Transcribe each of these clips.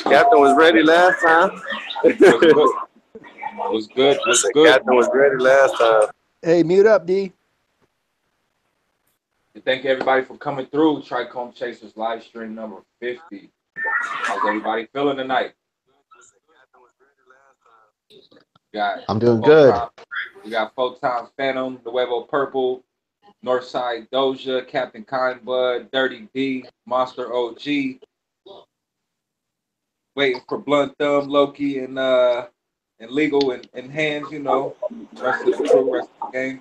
Captain was ready last time. Was good. Captain was ready last time. Hey, mute up, D. And thank everybody for coming through. Trichome Chasers live stream number 50. How's everybody feeling tonight? I'm doing good. We got Photon Phantom, the Nuevo Purple, Northside Doja, Captain Kindbud, Dirty D, Monster OG. Waiting for Blunt Thumb, Loki, and Legal and Hands, you know. Rest of the crew, rest of the game.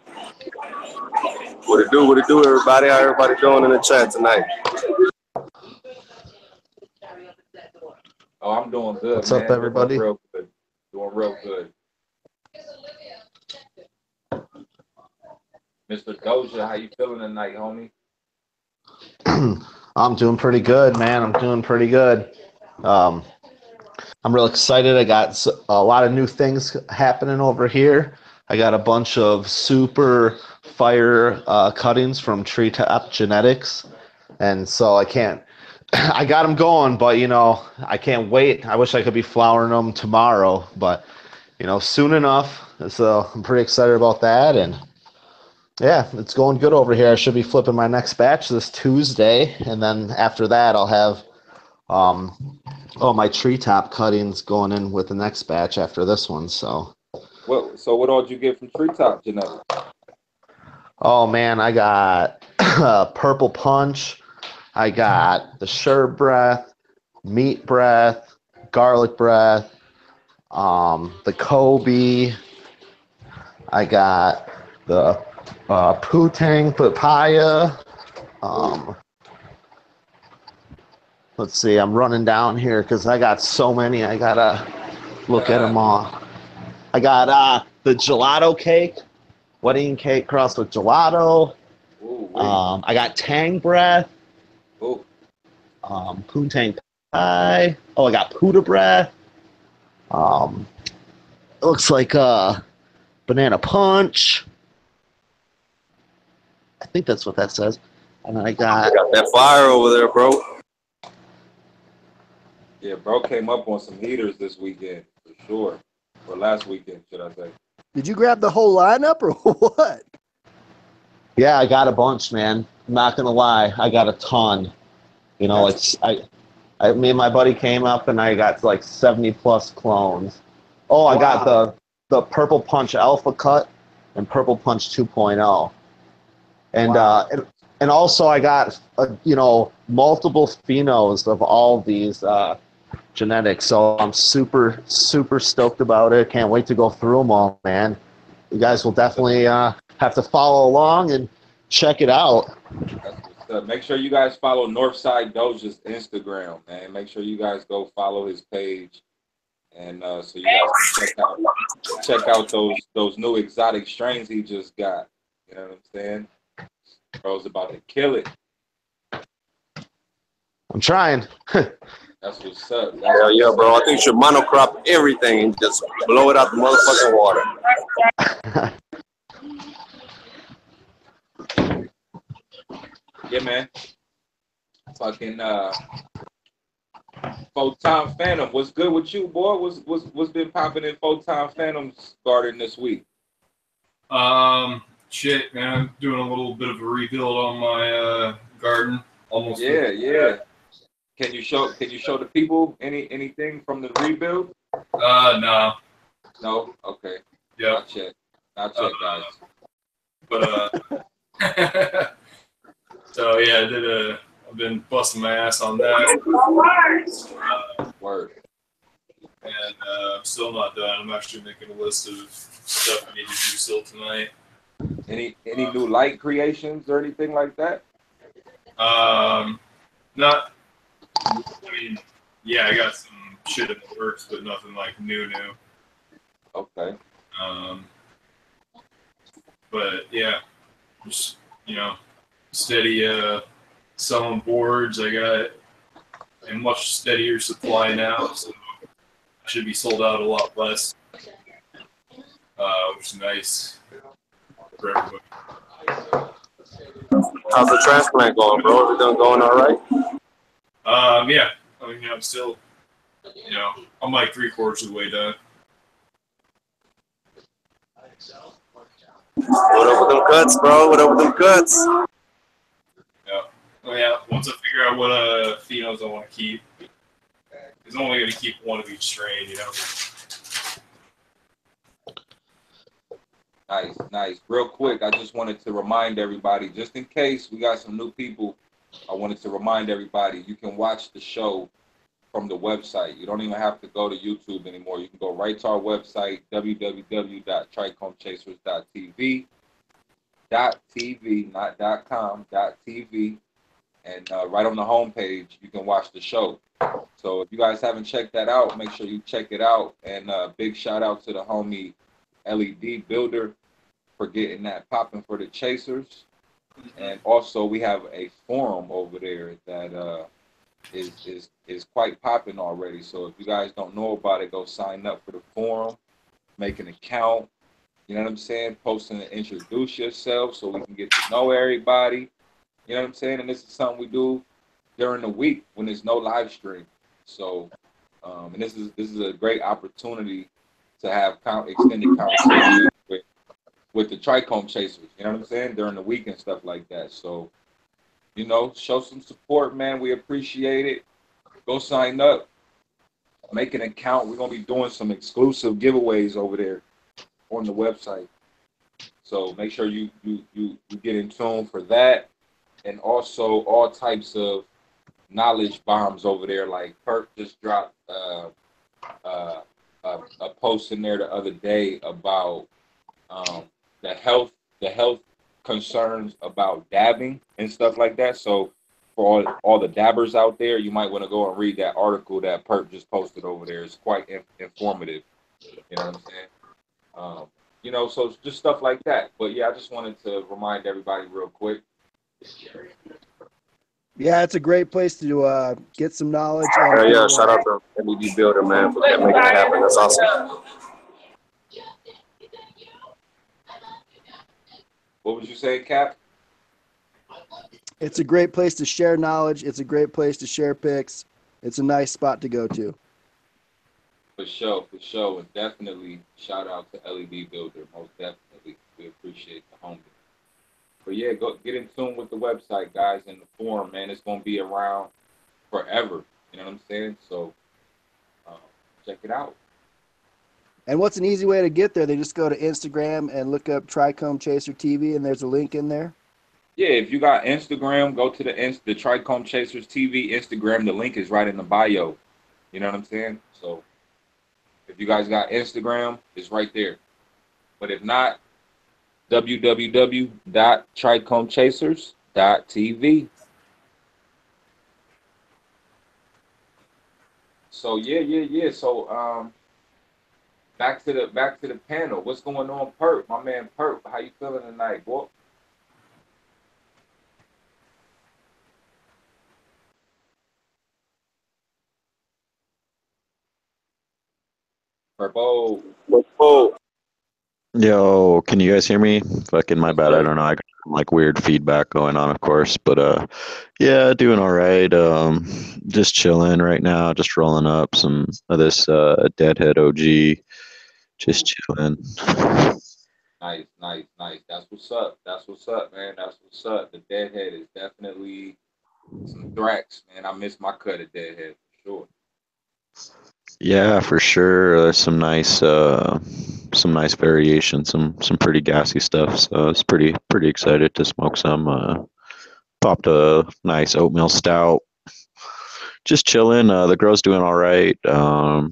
What it do, everybody? How everybody doing in the chat tonight? Oh, I'm doing good, What's man. up, everybody? Doing real good. Mr. Doja, how you feeling tonight, homie? I'm doing pretty good, man. I'm doing pretty good. I'm real excited. I got a lot of new things happening over here. I got a bunch of super fire cuttings from Treetop Genetics, and so I got them going, but you know, I can't wait. I wish I could be flowering them tomorrow, but you know, soon enough. So I'm pretty excited about that, and yeah, it's going good over here. I should be flipping my next batch this Tuesday, and then after that, I'll have all my treetop cuttings going in with the next batch after this one. So what all did you get from Treetop Genetics? Oh man, I got Purple Punch, I got the Sherb Breath, Meat Breath, Garlic Breath, the Kobe, I got the Putang Papaya. Let's see, I'm running down here because I got so many. I gotta look at them all. I got the gelato cake, wedding cake crossed with gelato. Ooh, I got Tang Breath. Ooh. Poontang Pie. Oh, I got Puda Breath. It looks like Banana Punch. I think that's what that says. And then I got that fire over there, bro. Yeah, bro came up on some heaters this weekend, for sure. Or last weekend, should I say. Did you grab the whole lineup or what? Yeah, I got a bunch, man. I'm not gonna lie, I got a ton. You know, me and my buddy came up and I got like 70 plus clones. Oh, I got the Purple Punch Alpha Cut and Purple Punch 2.0. And also I got you know, multiple phenos of all these genetics. So I'm super stoked about it. Can't wait to go through them all, man. You guys will definitely have to follow along and check it out. Make sure you guys follow Northside Doja's Instagram, man. Make sure you guys go follow his page, and so you guys can check out those new exotic strains he just got. You know what I'm saying? Bro's about to kill it. I'm trying. That's what's up. Hell yeah, bro. I think you should monocrop everything and just blow it out the motherfucking water. Yeah, man. Fucking Photon Phantom. What's good with you, boy? What's been popping in Photon Phantom's garden this week? Shit, man. I'm doing a little bit of a rebuild on my garden. Almost. Yeah. Can you show the people anything from the rebuild? No. No? Okay. Yeah. Not check, guys. But so yeah, I've been busting my ass on that. Word. And I'm still not done. I'm actually making a list of stuff I need to do still tonight. Any new light creations or anything like that? Not. I mean, yeah, I got some shit in the works, but nothing like new. Okay. But yeah, just steady selling boards. I got a much steadier supply now, so I should be sold out a lot less, which is nice for everybody. How's the transplant going, bro? Everything going all right? Yeah. I mean, I'm still, I'm like 3/4 of the way done. What up with them cuts, bro? What up with them cuts? Yeah. Well, yeah. Once I figure out what phenos I want to keep, because I'm only going to keep one of each strain, Nice, nice. Real quick, I just wanted to remind everybody, just in case we got some new people, I wanted to remind everybody you can watch the show from the website. You don't even have to go to YouTube anymore. You can go right to our website, www.trichomechasers.tv, .tv, not .com, .tv, and right on the homepage, you can watch the show. So if you guys haven't checked that out, make sure you check it out. And big shout out to the homie LED Builder for getting that popping for the Chasers. And also we have a forum over there that is quite popping already. So if you guys don't know about it, go sign up for the forum, make an account, you know what I'm saying? Post and introduce yourself so we can get to know everybody. You know what I'm saying? And this is something we do during the week when there's no live stream. So and this is a great opportunity to have extended conversations with the Trichome Chasers, you know what I'm saying, during the week and stuff like that. So, show some support, man. We appreciate it. Go sign up, make an account. We're gonna be doing some exclusive giveaways over there on the website. So make sure you get in tune for that, and also all types of knowledge bombs over there. Like Perk just dropped a post in there the other day about the health concerns about dabbing and stuff like that. So for all the dabbers out there, you might want to go and read that article that Perk just posted over there. It's quite informative. You know what I'm saying? So it's just stuff like that. But yeah, I just wanted to remind everybody real quick. Yeah, it's a great place to get some knowledge. Yeah, shout out to LED Builder, man, for making it happen. That's awesome. What was you saying, Cap? It's a great place to share knowledge. It's a great place to share pics. It's a nice spot to go to. For sure. And definitely shout out to LED Builder. Most definitely. We appreciate the homie. But yeah, go get in tune with the website, guys, and the forum, man. It's going to be around forever. You know what I'm saying? So check it out. And what's an easy way to get there? They just go to Instagram and look up Trichome Chaser TV, and there's a link in there. Yeah, if you got Instagram, go to the Trichome Chasers TV Instagram. The link is right in the bio. You know what I'm saying? So if you guys got Instagram, it's right there. But if not, www.trichomechasers.tv. So yeah. So back to the panel. What's going on, Perp? My man Perp, how you feeling tonight, boy? Purple. Yo, can you guys hear me? Fucking my bad. I don't know. I got like weird feedback going on, of course, but yeah, doing all right. Just chilling right now, just rolling up some of this Deadhead OG. Just chilling. Nice. That's what's up, man. That's what's up. The Deadhead is definitely some thrax, man. I miss my cut of Deadhead for sure. Yeah, for sure. There's some nice variation, some pretty gassy stuff. So I was pretty excited to smoke some. Popped a nice oatmeal stout. Just chilling. The grow's doing all right. A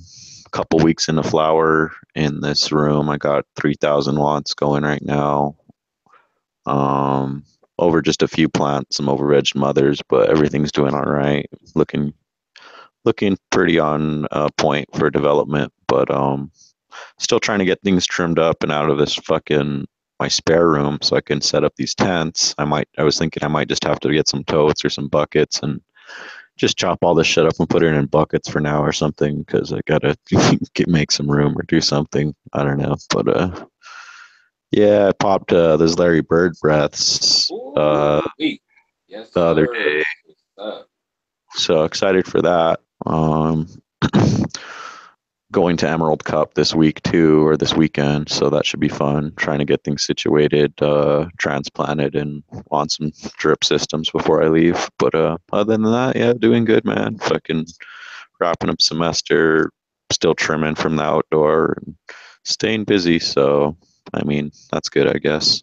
couple weeks into flower in this room. I got 3,000 watts going right now. Over just a few plants, some over-vegged mothers, but everything's doing all right. Looking pretty on point for development, but still trying to get things trimmed up and out of this fucking my spare room so I can set up these tents. I was thinking I might just have to get some totes or some buckets and just chop all this shit up and put it in buckets for now or something, because I gotta make some room or do something. I don't know, but yeah, I popped those Larry Bird breaths Yes, the other day. So excited for that. Um, going to Emerald Cup this week too, or this weekend, so that should be fun. Trying to get things situated, transplanted, and on some drip systems before I leave. But other than that, yeah, doing good, man. Fucking wrapping up semester, still trimming from the outdoor, and staying busy. So, I mean, that's good, I guess.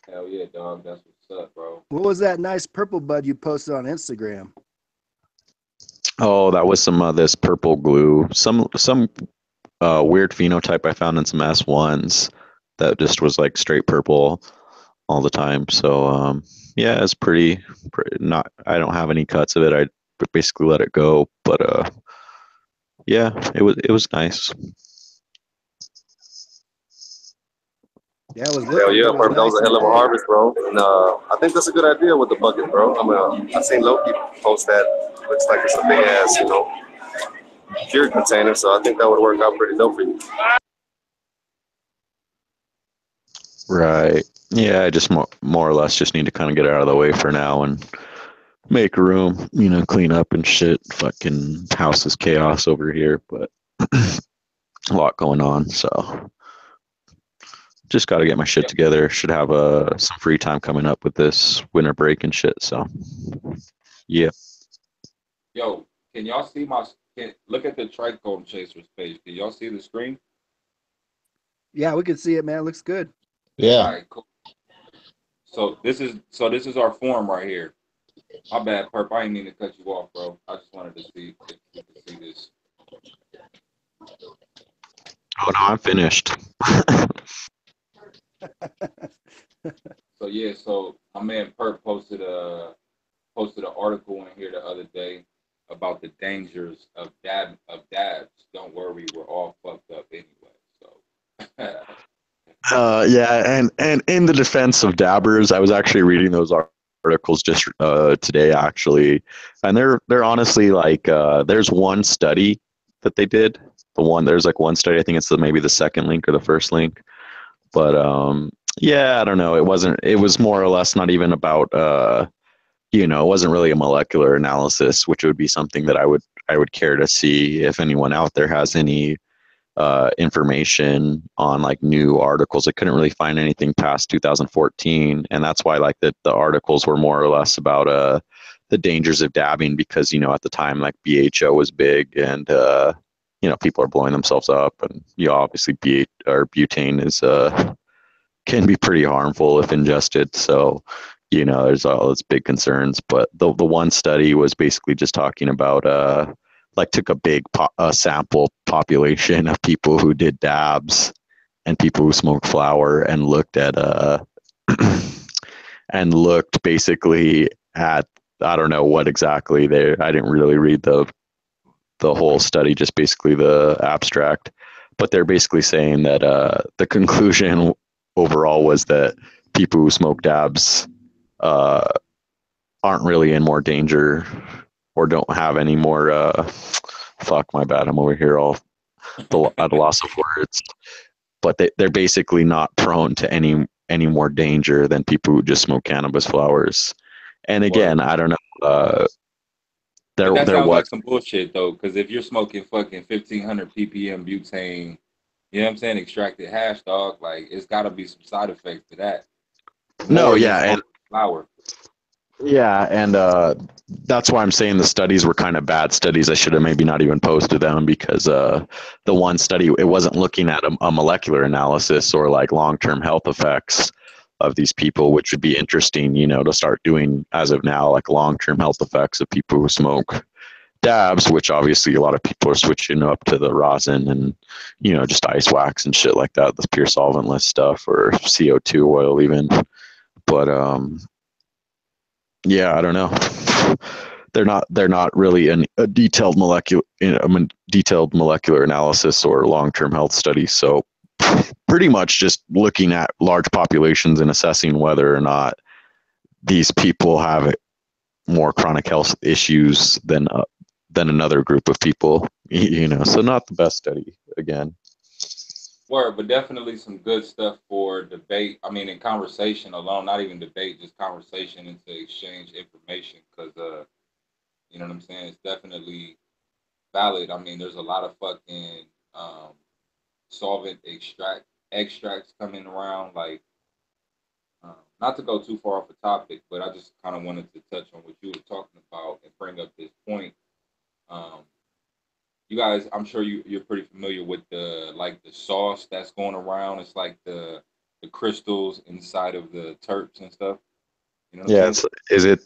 Hell yeah, dog. That's what's up, bro. What was that nice purple bud you posted on Instagram? Oh, that was some this purple glue. Some weird phenotype I found in some S1s that just was like straight purple all the time. So yeah, it's pretty not. I don't have any cuts of it. I basically let it go. But yeah, it was nice. Yeah, it was Hell looking yeah, really Perp, that nice was a in the hell of a pic. harvest, bro. And I think that's a good idea with the bucket, bro. I seen Loki post that. Looks like it's a big ass, cured container. So I think that would work out pretty dope for you. Right. Yeah, I just more or less just need to kind of get it out of the way for now and make room, clean up and shit. Fucking house is chaos over here, but a lot going on. So just got to get my shit Yo, together. Should have some free time coming up with this winter break and shit. So yeah. yo, can y'all see look at the Trichome Chasers page. Can y'all see the screen? Yeah, we could see it, man. It looks good. All Yeah. right, cool. So this is our form right here. My bad, Perp. I didn't mean to cut you off, bro. I just wanted to see if you could see this. Oh no, I'm finished. So yeah, so my man Perp posted an article in here the other day about the dangers of dabs. Don't worry, we're all fucked up anyway. So Yeah, and in the defense of dabbers, I was actually reading those articles just today actually, and they're honestly like there's one study that they did. There's like one study. I think it's maybe the second link or the first link, but yeah, I don't know. It was more or less not even about it wasn't really a molecular analysis, which would be something that I would care to see if anyone out there has any information on like new articles. I couldn't really find anything past 2014, and that's why like the articles were more or less about the dangers of dabbing because at the time like BHO was big and people are blowing themselves up and obviously butane is can be pretty harmful if ingested. So there's all those big concerns. But the one study was basically just talking about like took a big sample population of people who did dabs and people who smoked flower and looked at and looked basically at I don't know what exactly there. I didn't really read the whole study, just basically the abstract. But they're basically saying that the conclusion overall was that people who smoke dabs uh, aren't really in more danger or don't have any more. Fuck, my bad. I'm over here all at a loss of words. But they're basically not prone to any more danger than people who just smoke cannabis flowers. And word. again, I don't know. But that There sounds was like some bullshit though, because if you're smoking fucking 1,500 ppm butane, you know what I'm saying, extracted hash, dog, like it's got to be some side effects to that no, more than yeah, and smoking flower. yeah, and that's why I'm saying the studies were kind of bad studies. I should have maybe not even posted them because the one study it wasn't looking at a molecular analysis or like long-term health effects of these people, which would be interesting, to start doing as of now, like long-term health effects of people who smoke dabs, which obviously a lot of people are switching up to the rosin and just ice wax and shit like that, the pure solventless stuff or CO2 oil even. But yeah, I don't know. They're not really a detailed detailed molecular analysis or long-term health study. So pretty much just looking at large populations and assessing whether or not these people have more chronic health issues than another group of people. So not the best study again. Word, but definitely some good stuff for debate. I mean, in conversation alone, not even debate, just conversation and to exchange information. Because you know what I'm saying. It's definitely valid. I mean, there's a lot of fucking solvent extracts coming around. Like, not to go too far off the topic, but I just kind of wanted to touch on what you were talking about and bring up this point. You guys, I'm sure you're pretty familiar with the sauce that's going around. It's like the crystals inside of the terps and stuff. You know what I'm saying?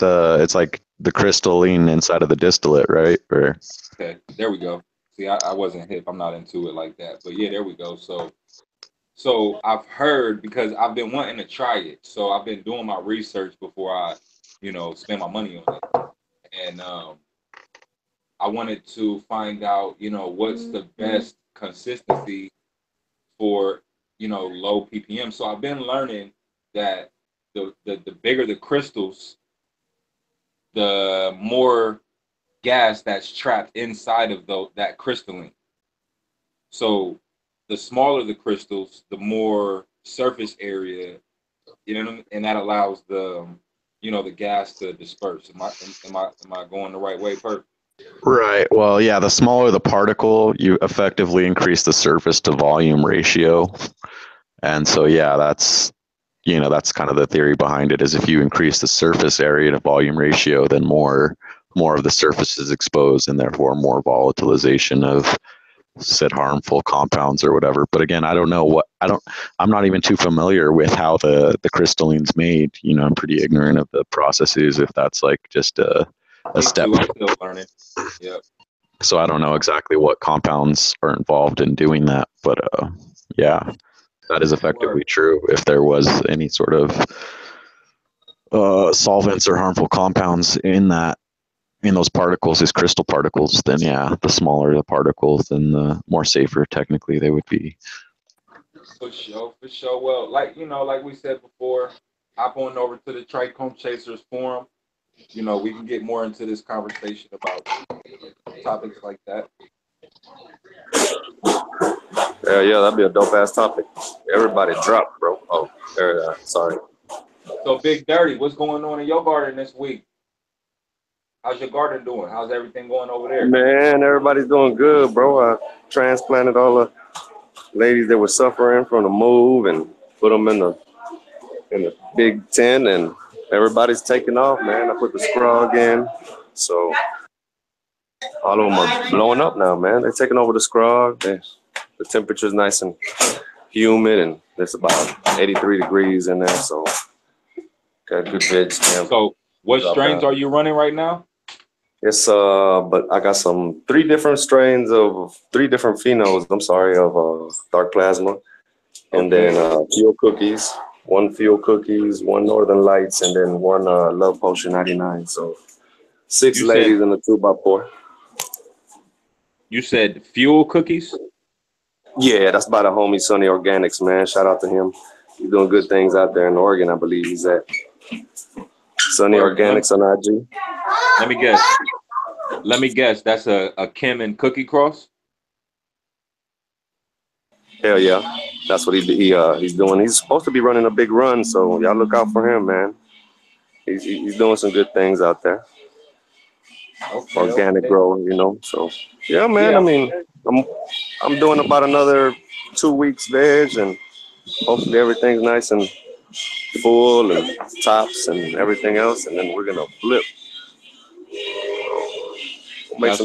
It's like the crystalline inside of the distillate, right? Or Okay, there we go. See, I wasn't hip. I'm not into it like that. But yeah, there we go. So I've heard, because I've been wanting to try it. So I've been doing my research before I, spend my money on it. And I wanted to find out, what's the best consistency for, low ppm. So I've been learning that the bigger the crystals, the more gas that's trapped inside of that crystalline. So the smaller the crystals, the more surface area, and that allows the gas to disperse. Am I going the right way, Perk? right. Well, yeah, the smaller the particle, you effectively increase the surface to volume ratio. And so, yeah, that's kind of the theory behind it, is if you increase the surface area to volume ratio, then more of the surface is exposed, and therefore more volatilization of said harmful compounds or whatever. But again, I don't know I'm not even too familiar with how the crystalline's made. I'm pretty ignorant of the processes, if that's like just a step. I'm still learning. Yep. So I don't know exactly what compounds are involved in doing that, but yeah, that is effectively true. If there was any sort of solvents or harmful compounds in those particles, these crystal particles, then yeah, the smaller the particles, then the more safer technically they would be. For sure. Well, like we said before, hop on over to the Trichome Chasers forum. We can get more into this conversation about topics like that. Yeah, that'd be a dope ass topic. Everybody drop, bro. Oh, there. Sorry. So, Big Dirty, what's going on in your garden this week? How's your garden doing? How's everything going over there? Man, everybody's doing good, bro. I transplanted all the ladies that were suffering from the move and put them in the big tent, and everybody's taking off, man. I put the scrog in, so all of them are blowing up now, man. They're taking over the scrog. The temperature's nice and humid, and it's about 83 degrees in there, so got good veg. So, what strains are you running right now? It's but I got three different phenols. Of dark plasma, and then fuel cookies. One fuel cookies, one Northern Lights, and then one Love Potion 99. So 6 ladies in a 2x4. You said fuel cookies? Yeah, that's by the homie Sunny Organics, man. Shout out to him. He's doing good things out there in Oregon, I believe he's at. Sunny Organics on IG. Let me guess. That's a Kim and Cookie cross? Hell yeah. That's what he's doing. He's supposed to be running a big run, so y'all look out for him, man. He's doing some good things out there. Okay, organic grow, So yeah, man. Yeah. I mean, I'm doing about another 2 weeks veg, and hopefully everything's nice and full and tops and everything else, and then we're gonna flip. That's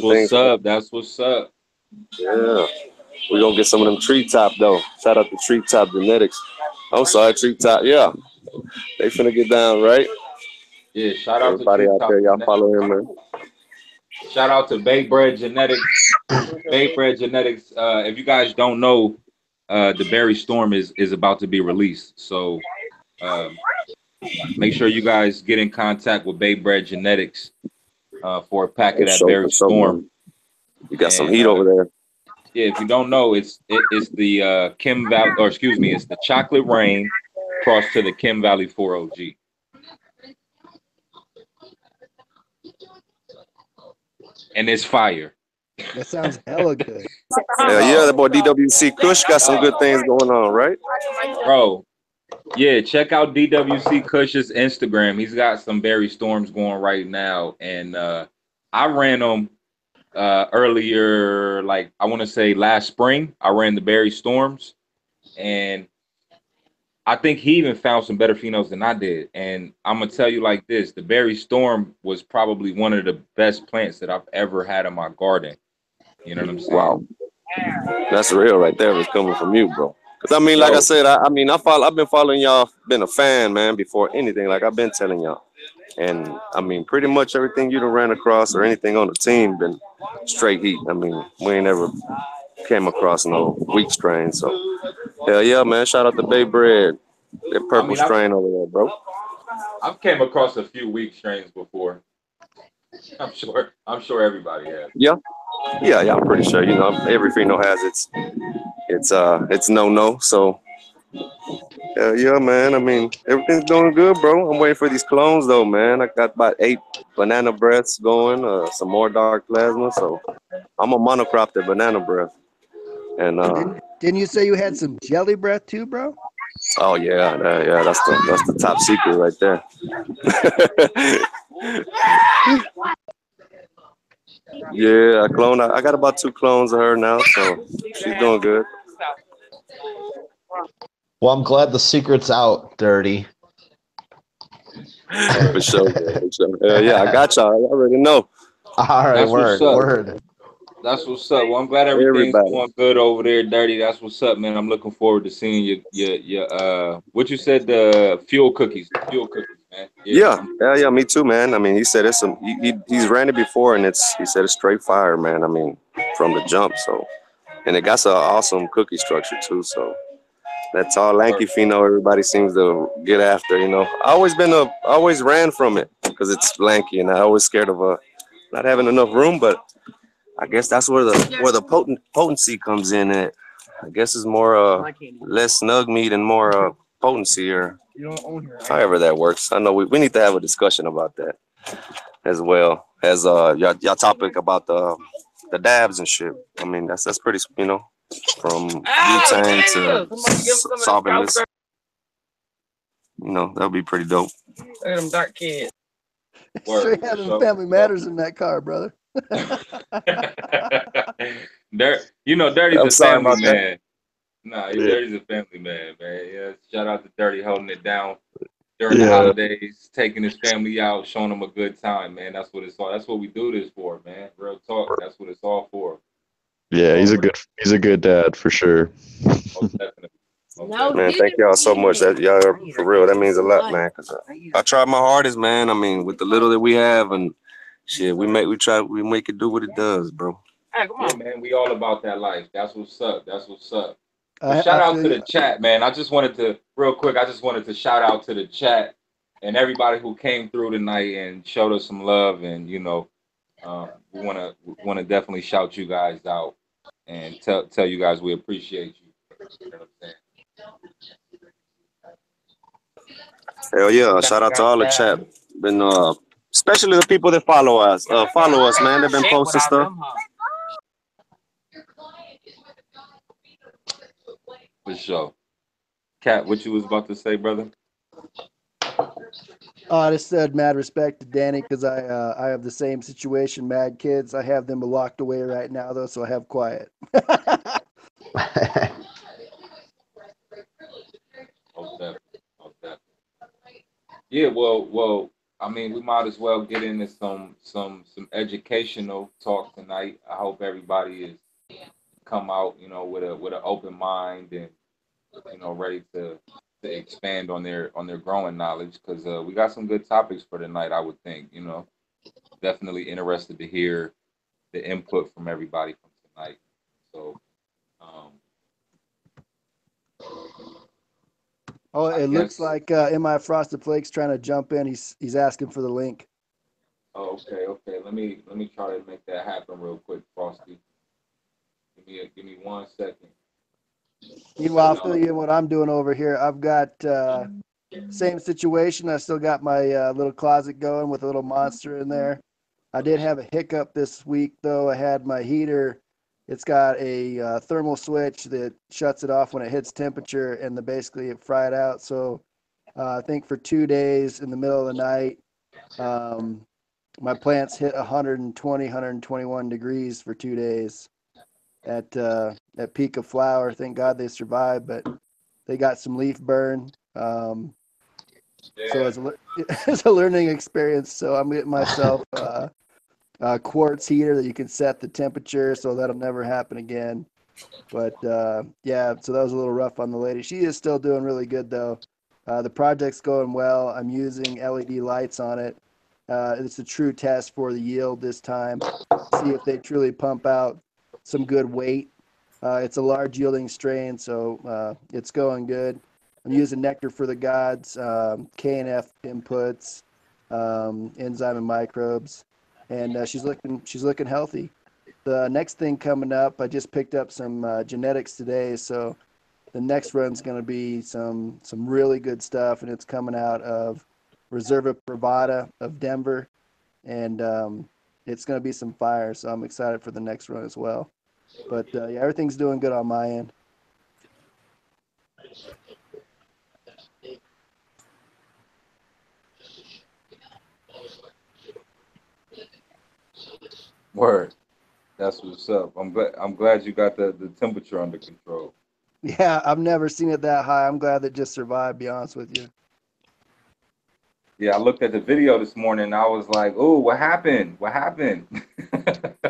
what's up. Yeah. We're gonna get some of them treetop though. Shout out to Treetop Genetics. I'm sorry, Treetop. Yeah. They finna get down, right? Yeah, shout out everybody to out there, y'all follow him, man. Shout out to Bay Bread Genetics. Bay Bread Genetics. If you guys don't know, the Berry Storm is about to be released. So make sure you guys get in contact with Bay Bread Genetics for a pack of that Berry Storm. You got some heat over there. Yeah, if you don't know, it's the Kim Valley, or excuse me, it's the Chocolate Rain crossed to the Kim Valley 4OG. And it's fire. That sounds hella good. Yeah, that boy DWC Kush got some good things going on, right? Bro, yeah, check out DWC Kush's Instagram. He's got some Berry Storms going right now, and I ran them earlier, like I want to say last spring. I ran the Berry Storms, and I think he even found some better phenols than I did. And I'm gonna tell you like this: the Berry Storm was probably one of the best plants that I've ever had in my garden. You know what I'm saying? Wow, that's real right there. It's coming from you, bro. Cause I mean, like I Yo, said, I mean, I've been following y'all, been a fan, man, before anything. Like I've been telling y'all, and I mean, pretty much everything you done ran across or anything on the team been straight heat. I mean, we ain't ever came across no weak strain. So hell yeah, man. Shout out to Bay Bread, that I purple mean, strain over there, bro. I've came across a few weak strains before. I'm sure everybody has. Yeah, yeah. I'm pretty sure. You know, every pheno has its no. So yeah, man. I mean, everything's going good, bro. I'm waiting for these clones though, man. I got about 8 banana breaths going, some more dark plasma. So I'm a monocrop the banana breath. And Didn't you say you had some jelly breath too, bro? oh yeah, that's the top secret right there. Yeah, a clone. I got about 2 clones of her now, so she's doing good. Well, I'm glad the secret's out, Dirty. For sure, bro, for sure. Yeah, I got y'all. I already know. All right, That's what's up. word. That's what's up. Well, I'm glad everything's Everybody. going good over there, Dirty. That's what's up, man. I'm looking forward to seeing your what you said, the fuel cookies, man. Yeah, yeah, me too, man. I mean, he said it's some. He's ran it before, and he said it's straight fire, man. I mean, from the jump. So, and it got some awesome cookie structure too. So that tall lanky pheno, everybody seems to get after. You know, I always ran from it because it's lanky, and I always scared of not having enough room. But I guess that's where the potency comes in. At I guess it's more less snug meat and more potency, or however that works. I know we need to have a discussion about that as well as y'all topic about the dabs and shit. I mean that's pretty, from butane to solventless. You know, that'd be pretty dope. Look at them dark kids. Straight having family matters in that car, brother. Dirty's I'm a sorry family about that. man. Nah, Yeah. Dirty's a family man. Yeah, shout out to Dirty holding it down during the holidays, taking his family out, showing them a good time, man. That's what it's all. That's what we do this for, man. Real talk. That's what it's all for. Yeah, he's a good dad for sure. Most definitely. Man, thank y'all so much. That y'all are, for real. That means a lot, man. Cause I tried my hardest, man. I mean, with the little that we have, and shit, we make it do what it does, bro. Hey, come Yeah, on. man, we all about that life. That's what's up. That's what's up. I Shout out feel to you. the chat, man. I just wanted to, real quick, shout out to the chat and everybody who came through tonight and showed us some love. And, we want to definitely shout you guys out and tell you guys we appreciate you. You know what I'm saying? Hell yeah! Shout out to all the chat. Been especially the people that follow us. Man. They've been posting stuff. For sure. Kat, what you was about to say, brother? I just said mad respect to Danny because I have the same situation. Mad kids. I have them locked away right now though, so I have quiet. Most definitely. Yeah, well, I mean, we might as well get into some educational talk tonight. I hope everybody is come out, with an open mind and ready to expand on their growing knowledge because we got some good topics for tonight. I would think, definitely interested to hear the input from everybody from tonight. So, Oh, I it looks guess. like M.I. Frosted Flakes trying to jump in. He's asking for the link. Oh, okay. Let me try to make that happen real quick, Frosty. Give me 1 second. Meanwhile, I'll fill you in what I'm doing over here. I've got same situation. I still got my little closet going with a little monster in there. I did have a hiccup this week, though. I had my heater. It's got a thermal switch that shuts it off when it hits temperature, and basically it fried out. So I think for 2 days in the middle of the night, my plants hit 120, 121 degrees for 2 days at peak of flower. Thank God they survived, but they got some leaf burn. So it's a learning experience. So I'm getting myself a quartz heater that you can set the temperature, so that'll never happen again. But yeah, so that was a little rough on the lady. She is still doing really good though. The project's going well. I'm using LED lights on it. It's a true test for the yield this time. See if they truly pump out some good weight. It's a large yielding strain, so it's going good. I'm using Nectar for the Gods, K&F inputs, enzyme and microbes, and she's looking healthy. The next thing coming up, I just picked up some genetics today, so the next run's going to be some really good stuff, and it's coming out of Reserva Privada of Denver, and it's going to be some fire. So I'm excited for the next run as well. But yeah, everything's doing good on my end. Word. That's what's up. I'm glad you got the temperature under control. Yeah, I've never seen it that high. I'm glad it just survived, to be honest with you. Yeah, I looked at the video this morning and I was like, "Oh, what happened? What happened?"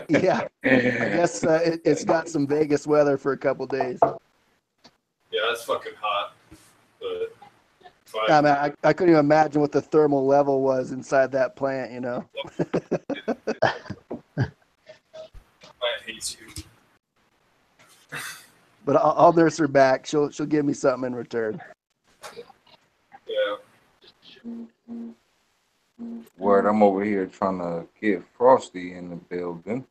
Yeah, I guess it's got some Vegas weather for a couple days. Yeah, that's fucking hot. But I mean, I couldn't even imagine what the thermal level was inside that plant, you know. plant hates you. But I'll nurse her back. She'll give me something in return. Yeah. Word, I'm over here trying to get Frosty in the building.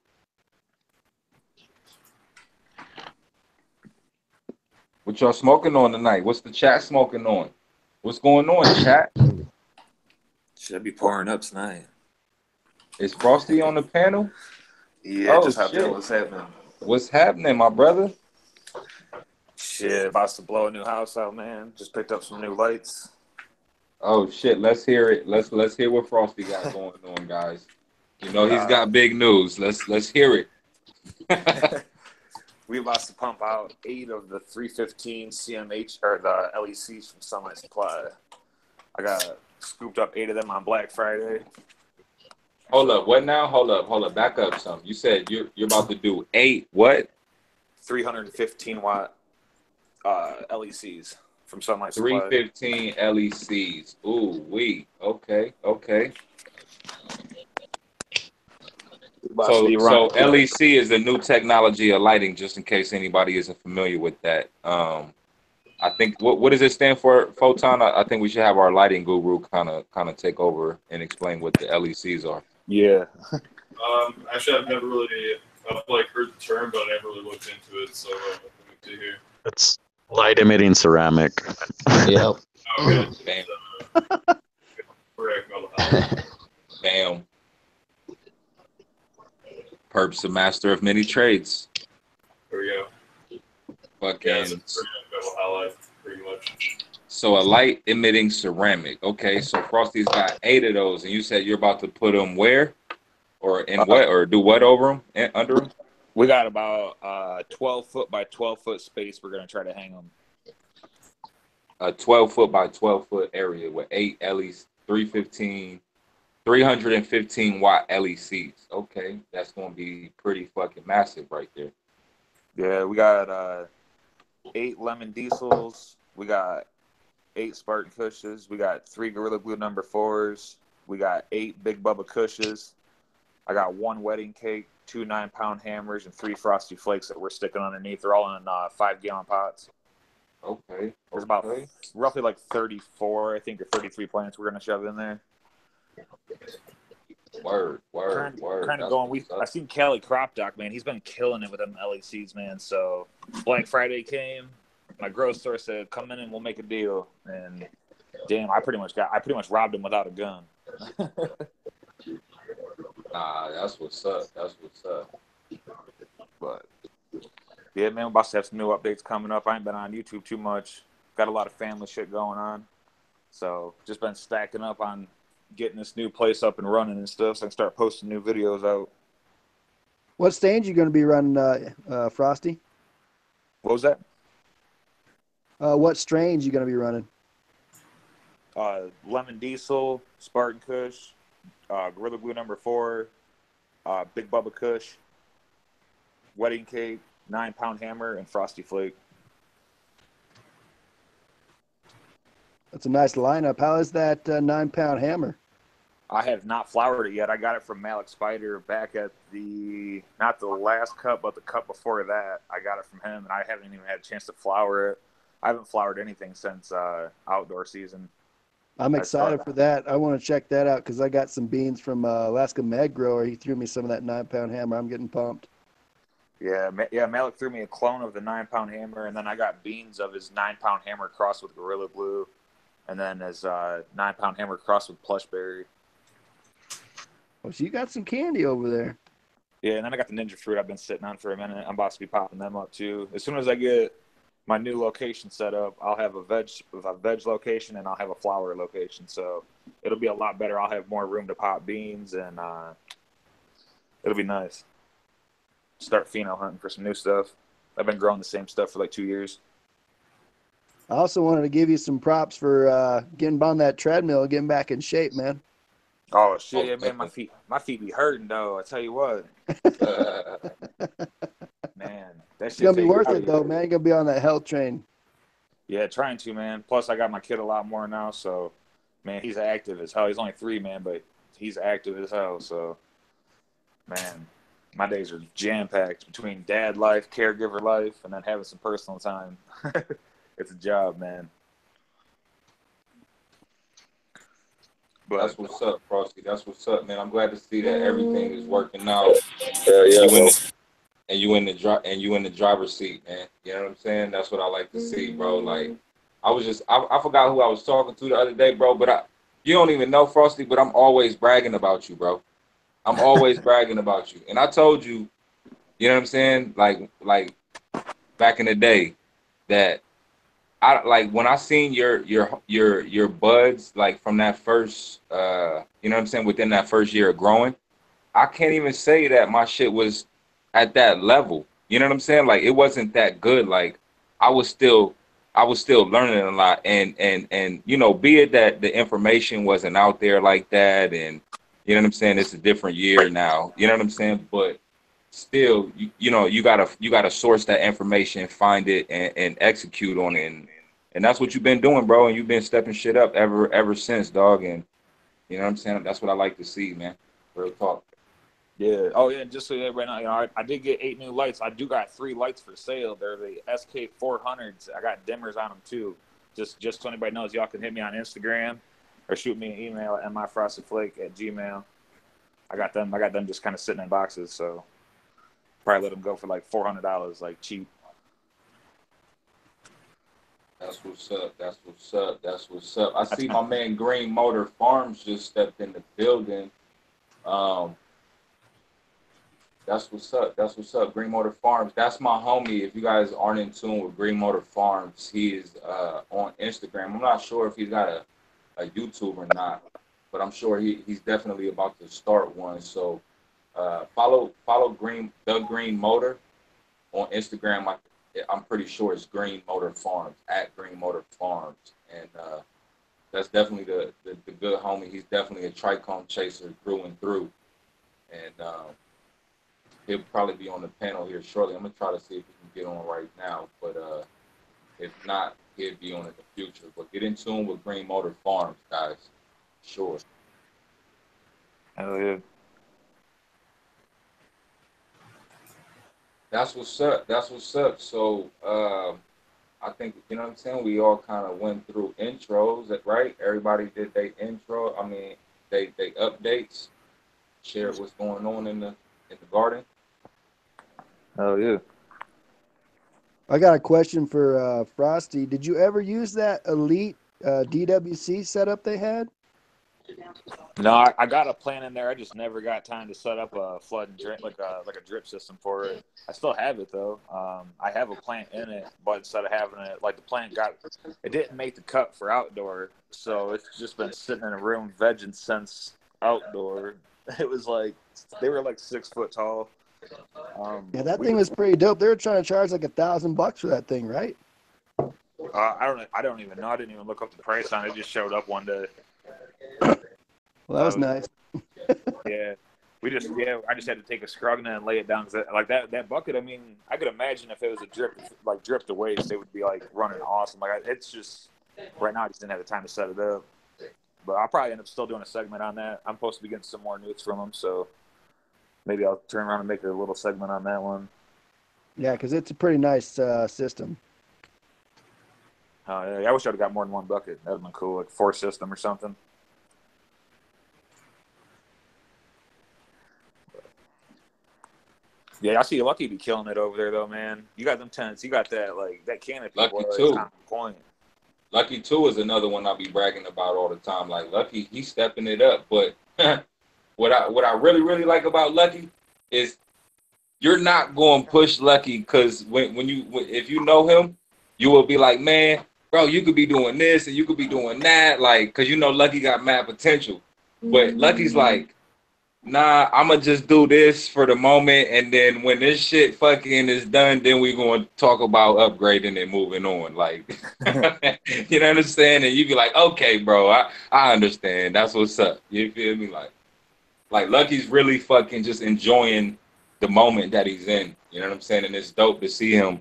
What y'all smoking on tonight? What's the chat smoking on? What's going on, chat? Should be pouring up tonight. Is Frosty on the panel? Yeah, Oh, just hopped in. shit. What's happening? What's happening, my brother? Shit, about to blow a new house out, man. Just picked up some new lights. Oh shit, let's hear it. Let's hear what Frosty got going on, guys. You know he's got big news. Let's hear it. We about to pump out 8 of the 315 CMH or the LECs from Sunlight Supply. I got scooped up 8 of them on Black Friday. Hold up, what now? Hold up, back up some. You said you're about to do 8 what? 315 watt LECs from Sunlight Supply. 315 LECs. Ooh, wee. Okay. So LEC is the new technology of lighting, just in case anybody isn't familiar with that. I think what does it stand for, Photon? I think we should have our lighting guru kind of take over and explain what the LECs are. Yeah. Actually, I've never really heard the term, but I never really looked into it. So let me see here. It's light emitting ceramic. Yep. Okay. Bam. Correct. Bam. Perp's a master of many trades. There we go. Fucking. Yeah, that's a highlight, pretty much. So a light emitting ceramic. Okay, so Frosty's got 8 of those, and you said you're about to put them where, or in what, or do what over them, under them? We got about 12 foot by 12 foot space. We're gonna try to hang them. A 12 foot by 12 foot area with 8 LEs, 315 watt LECs. Okay, that's gonna be pretty fucking massive right there. Yeah, we got 8 lemon diesels. We got 8 Spartan Cushes. We got 3 Gorilla Glue number 4s. We got 8 Big Bubba Cushes. I got 1 wedding cake, 2 9-pound hammers, and 3 Frosty Flakes that we're sticking underneath. They're all in 5-gallon pots. Okay. There's about roughly like 34, I think, or 33 plants we're gonna shove in there. Word. Kind of going. I seen Cali Crop Doc, man. He's been killing it with them LECs, man. So Black Friday came. My grocery store said, "Come in and we'll make a deal." And damn, I pretty much robbed him without a gun. Nah, that's what's up. But yeah, man, we're about to have some new updates coming up. I ain't been on YouTube too much. Got a lot of family shit going on. So just been stacking up on getting this new place up and running and stuff, so I can start posting new videos out. What stains you going to be running, Frosty? What was that? What strains you going to be running? Lemon Diesel, Spartan Kush, Gorilla Glue number 4, Big Bubba Kush, Wedding Cake, 9-pound hammer, and Frosty Flake. That's a nice lineup. How is that 9-pound hammer? I have not floured it yet. I got it from Malik Spider back at not the last cut, but the cut before that. I got it from him, and I haven't even had a chance to flour it. I haven't floured anything since outdoor season. I'm excited for that. I want to check that out because I got some beans from Alaska Mag Grower. He threw me some of that 9-pound hammer. I'm getting pumped. Yeah, Malik threw me a clone of the 9-pound hammer, and then I got beans of his 9-pound hammer crossed with Gorilla Glue, and then his 9-pound hammer crossed with Plushberry. Oh, so you got some candy over there. Yeah, and then I got the Ninja Fruit I've been sitting on for a minute. I'm about to be popping them up too. As soon as I get my new location set up, I'll have a veg location and I'll have a flower location. So it'll be a lot better. I'll have more room to pop beans, and it'll be nice. Start pheno hunting for some new stuff. I've been growing the same stuff for like 2 years. I also wanted to give you some props for getting on that treadmill, getting back in shape, man. Oh shit, yeah, man, my feet be hurting though. I tell you what, man, that It's gonna be worth it though, man. You're gonna be on that health train. Yeah, trying to, man. Plus, I got my kid a lot more now, so man, he's active as hell. He's only 3, man, but he's active as hell. So, man, my days are jam packed between dad life, caregiver life, and then having some personal time. It's a job, man. But that's what's up, Frosty. That's what's up, man. I'm glad to see that everything is working out. You in the driver's seat, man. You know what I'm saying? That's what I like to see, bro. Like, I forgot who I was talking to the other day, bro. But you don't even know, Frosty. But I'm always bragging about you, bro. I'm always bragging about you. And I told you, you know what I'm saying? Like back in the day, that I like when I seen your buds, like from that first you know what I'm saying, within that first year of growing. I can't even say that my shit was at that level. You know what I'm saying? Like, it wasn't that good. Like, I was still learning a lot, and you know, be it that the information wasn't out there like that, and you know what I'm saying, it's a different year now. You know what I'm saying? But still, you know, you gotta source that information, find it, and execute on it, and that's what you've been doing, bro. And you've been stepping shit up ever since, dog. And you know what I'm saying? That's what I like to see, man. Real talk. Yeah. Oh, yeah. Just so that right now, you know, I did get 8 new lights. I do got 3 lights for sale. They're the SK400s. I got dimmers on them too. Just so anybody knows, y'all can hit me on Instagram or shoot me an email at myfrostedflake@gmail. I got them just kind of sitting in boxes. So probably let them go for like $400, like cheap. That's what's up. That's what's up. That's what's up. I see my man Green Motor Farms just stepped in the building. That's what's up. That's what's up. Green Motor Farms. That's my homie. If you guys aren't in tune with Green Motor Farms, he is on Instagram. I'm not sure if he's got a YouTube or not, but I'm sure he's definitely about to start one. So follow the Green Motor on Instagram. I'm pretty sure it's Green Motor Farms, at Green Motor Farms, and that's definitely the good homie. He's definitely a Trichome Chaser through and through, and he'll probably be on the panel here shortly. I'm gonna try to see if he can get on right now, but if not, he'll be on in the future. But get in tune with Green Motor Farms, guys. Sure. Hell yeah. That's what's up. That's what's up. So I think, you know what I'm saying, we all kind of went through intros, right? Everybody did their intro. I mean, they updates, shared what's going on in the garden. Hell yeah. I got a question for Frosty. Did you ever use that Elite DWC setup they had? No, I got a plan in there. I just never got time to set up a flood and drip, like a drip system for it. I still have it though. I have a plant in it, but instead of having it, like the plant it didn't make the cut for outdoor, so it's just been sitting in a room vegging since outdoor. It was like they were like 6 foot tall. Yeah, that thing was pretty dope. They were trying to charge like $1,000 for that thing, right? I don't even know. I didn't even look up the price on it. It just showed up one day. Well, that was nice. Yeah, I just had to take a scrugna and lay it down. Like that bucket. I mean, I could imagine if it was a drip to waste, it would be like running awesome. It's just right now I just didn't have the time to set it up. But I'll probably end up still doing a segment on that. I'm supposed to be getting some more newts from them, so maybe I'll turn around and make a little segment on that one. Yeah, because it's a pretty nice system. Yeah, I wish I'd have got more than one bucket. That'd have been cool, like 4 system or something. Yeah, I see Lucky be killing it over there though, man. You got them tents. You got that canopy. Lucky boy, too. on point. Lucky too is another one I'll be bragging about all the time. Like Lucky, he's stepping it up. But what I really like about Lucky is you're not going to push Lucky because if you know him, you will be like, man, bro, you could be doing this and you could be doing that, like, because you know Lucky got mad potential. But Lucky's like, nah, I'ma just do this for the moment, and then when this shit fucking is done, then we gonna talk about upgrading and moving on. Like, you know what I'm saying? And you be like, okay, bro, I understand. That's what's up. You feel me? Like Lucky's really fucking just enjoying the moment that he's in. You know what I'm saying? And it's dope to see him.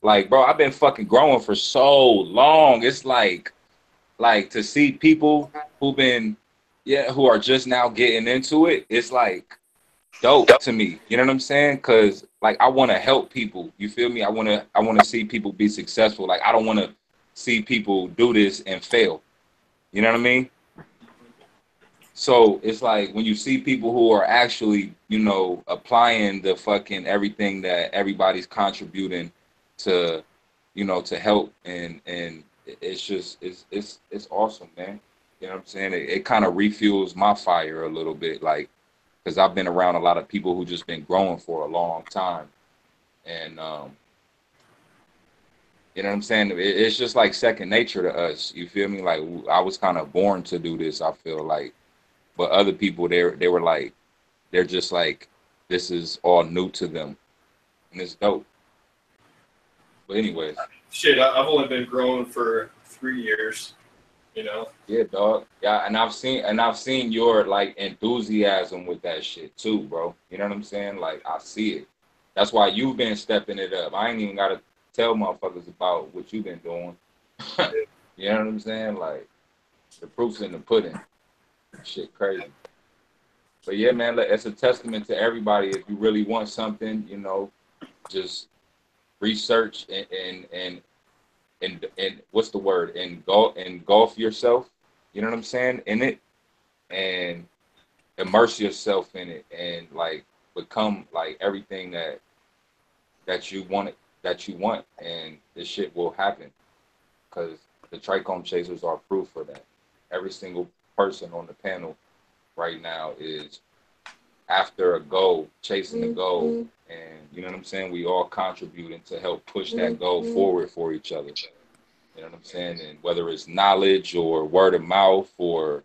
Like, bro, I've been fucking growing for so long. It's like to see people who are just now getting into it, it's like dope to me. You know what I'm saying? Cause like I want to help people. You feel me? I want to see people be successful. Like I don't want to see people do this and fail. You know what I mean? So it's like when you see people who are actually, applying the fucking everything that everybody's contributing to, to help and it's awesome, man. You know what I'm saying? It kind of refuels my fire a little bit, like, because I've been around a lot of people who just been growing for a long time. And, you know what I'm saying? It's just like second nature to us. You feel me? Like, I was kind of born to do this, I feel like. But other people, they were like, they're just like, this is all new to them. And it's dope. But anyways. Shit, I've only been growing for 3 years. Yeah, dog. Yeah, and I've seen your like enthusiasm with that shit too, bro. You know what I'm saying? Like I see it. That's why you've been stepping it up. I ain't even gotta tell motherfuckers about what you've been doing. You know what I'm saying? Like the proof's in the pudding. Shit crazy. But yeah, man, it's a testament to everybody. If you really want something, just research and what's the word? Engulf yourself, you know what I'm saying, in it, and immerse yourself in it, and like become like everything that you want, and this shit will happen. Because the Trichome Chasers are proof for that. Every single person on the panel right now is after a goal, chasing a goal, and you know what I'm saying. We all contributing to help push that goal forward for each other. You know what I'm saying? And whether it's knowledge or word of mouth or,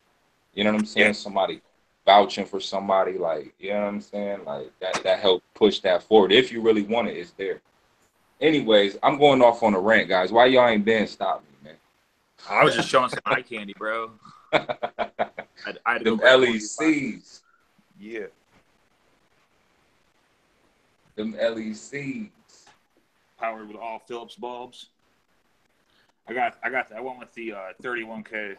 you know what I'm saying, somebody vouching for somebody, like, you know what I'm saying? Like that help push that forward. If you really want it, it's there. Anyways, I'm going off on a rant, guys. Why y'all ain't been stopping me, man? I was just showing some eye candy, bro. I had to Them go grab LECs. Yeah. Them LECs. Powered with all Phillips bulbs. I went with the 31K.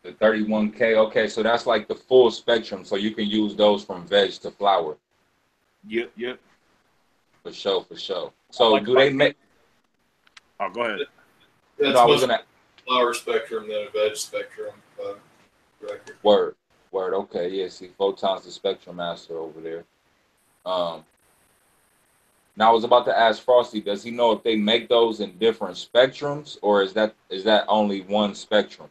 The 31K. Okay, so that's like the full spectrum. So you can use those from veg to flower. Yep. For sure. So do they make? Oh, go ahead. That's much flower spectrum than a veg spectrum. Word. Okay, yeah. See, Photon's the spectrum master over there. Now I was about to ask Frosty, does he know if they make those in different spectrums, or is that only one spectrum?